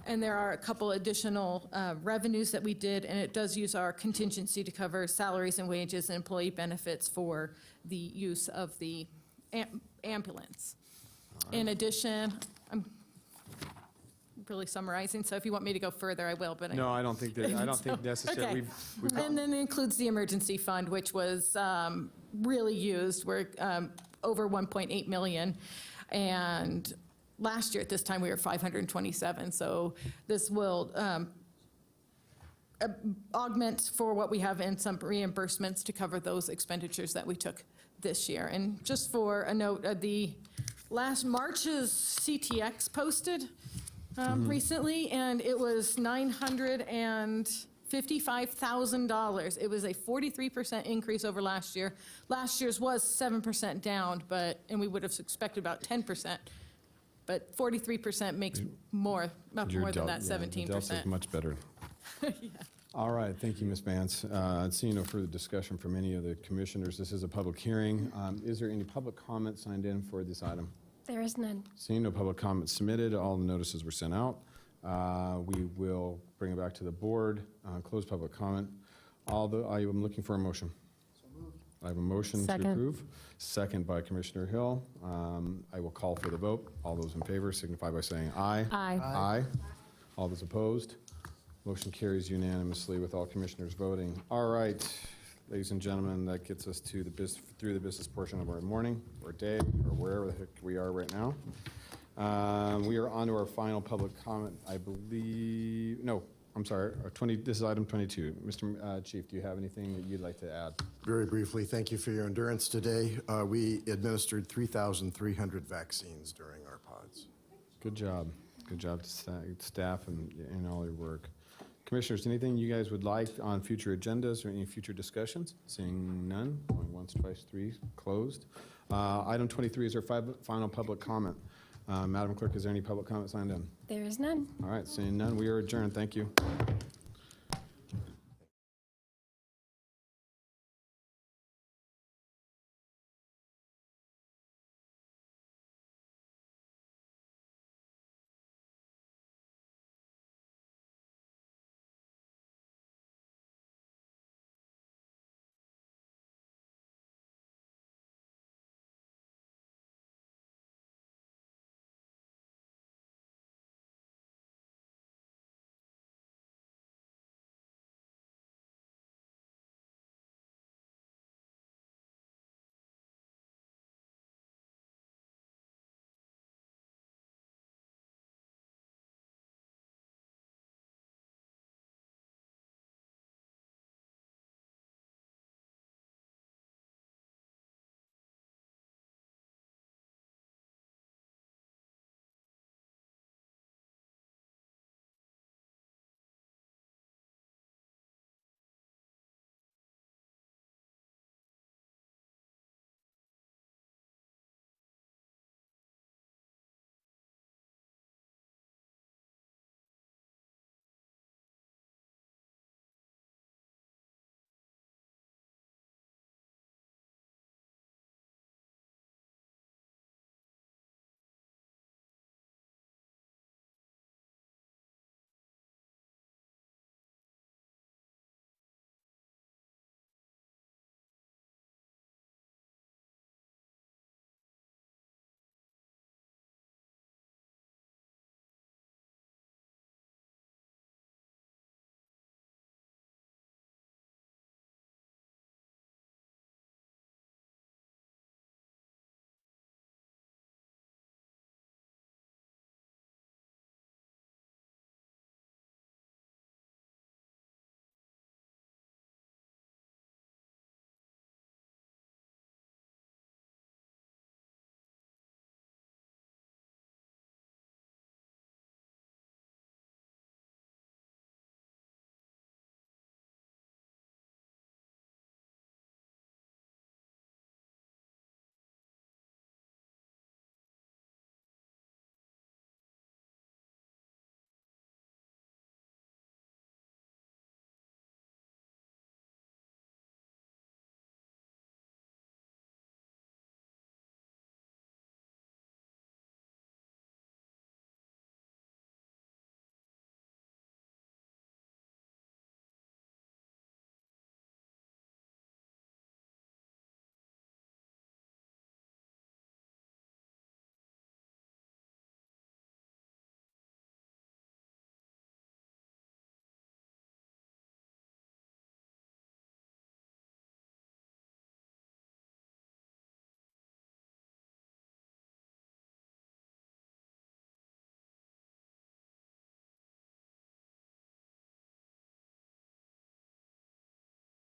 And there are a couple additional revenues that we did, and it does use our contingency to cover salaries and wages and employee benefits for the use of the ambulance. In addition, I'm really summarizing, so if you want me to go further, I will, but No, I don't think necessary. Okay. We've got- And then it includes the emergency fund, which was really used. We're over 1.8 million, and last year at this time we were 527. So this will augment for what we have in some reimbursements to cover those expenditures that we took this year. And just for a note, the last March's CTX posted recently, and it was $955,000. It was a 43% increase over last year. Last year's was 7% down, and we would have expected about 10%. But 43% makes more, much more than that 17%. The delta's much better. Yeah. All right, thank you, Ms. Vance. Seeing no further discussion from any of the commissioners, this is a public hearing. Is there any public comment signed in for this item? There is none. Seeing no public comment submitted, all the notices were sent out. We will bring it back to the board, close public comment. I am looking for a motion. I have a motion to Second. approve. Second by Commissioner Hill. I will call for the vote. All those in favor signify by saying aye. Aye. Aye. All those opposed? Motion carries unanimously with all commissioners voting. All right, ladies and gentlemen, that gets us to through the business portion of our morning or day or wherever the heck we are right now. We are on to our final public comment, I believe. No, I'm sorry. This is item 22. Mr. Chief, do you have anything that you'd like to add? Very briefly, thank you for your endurance today. We administered 3,300 vaccines during our pods. Good job. Good job to staff and all your work. Commissioners, anything you guys would like on future agendas or any future discussions? Seeing none, going once, twice, three, closed. Item 23 is our final public comment. Madam Clerk, is there any public comment signed in? There is none. All right, seeing none, we are adjourned. Thank you.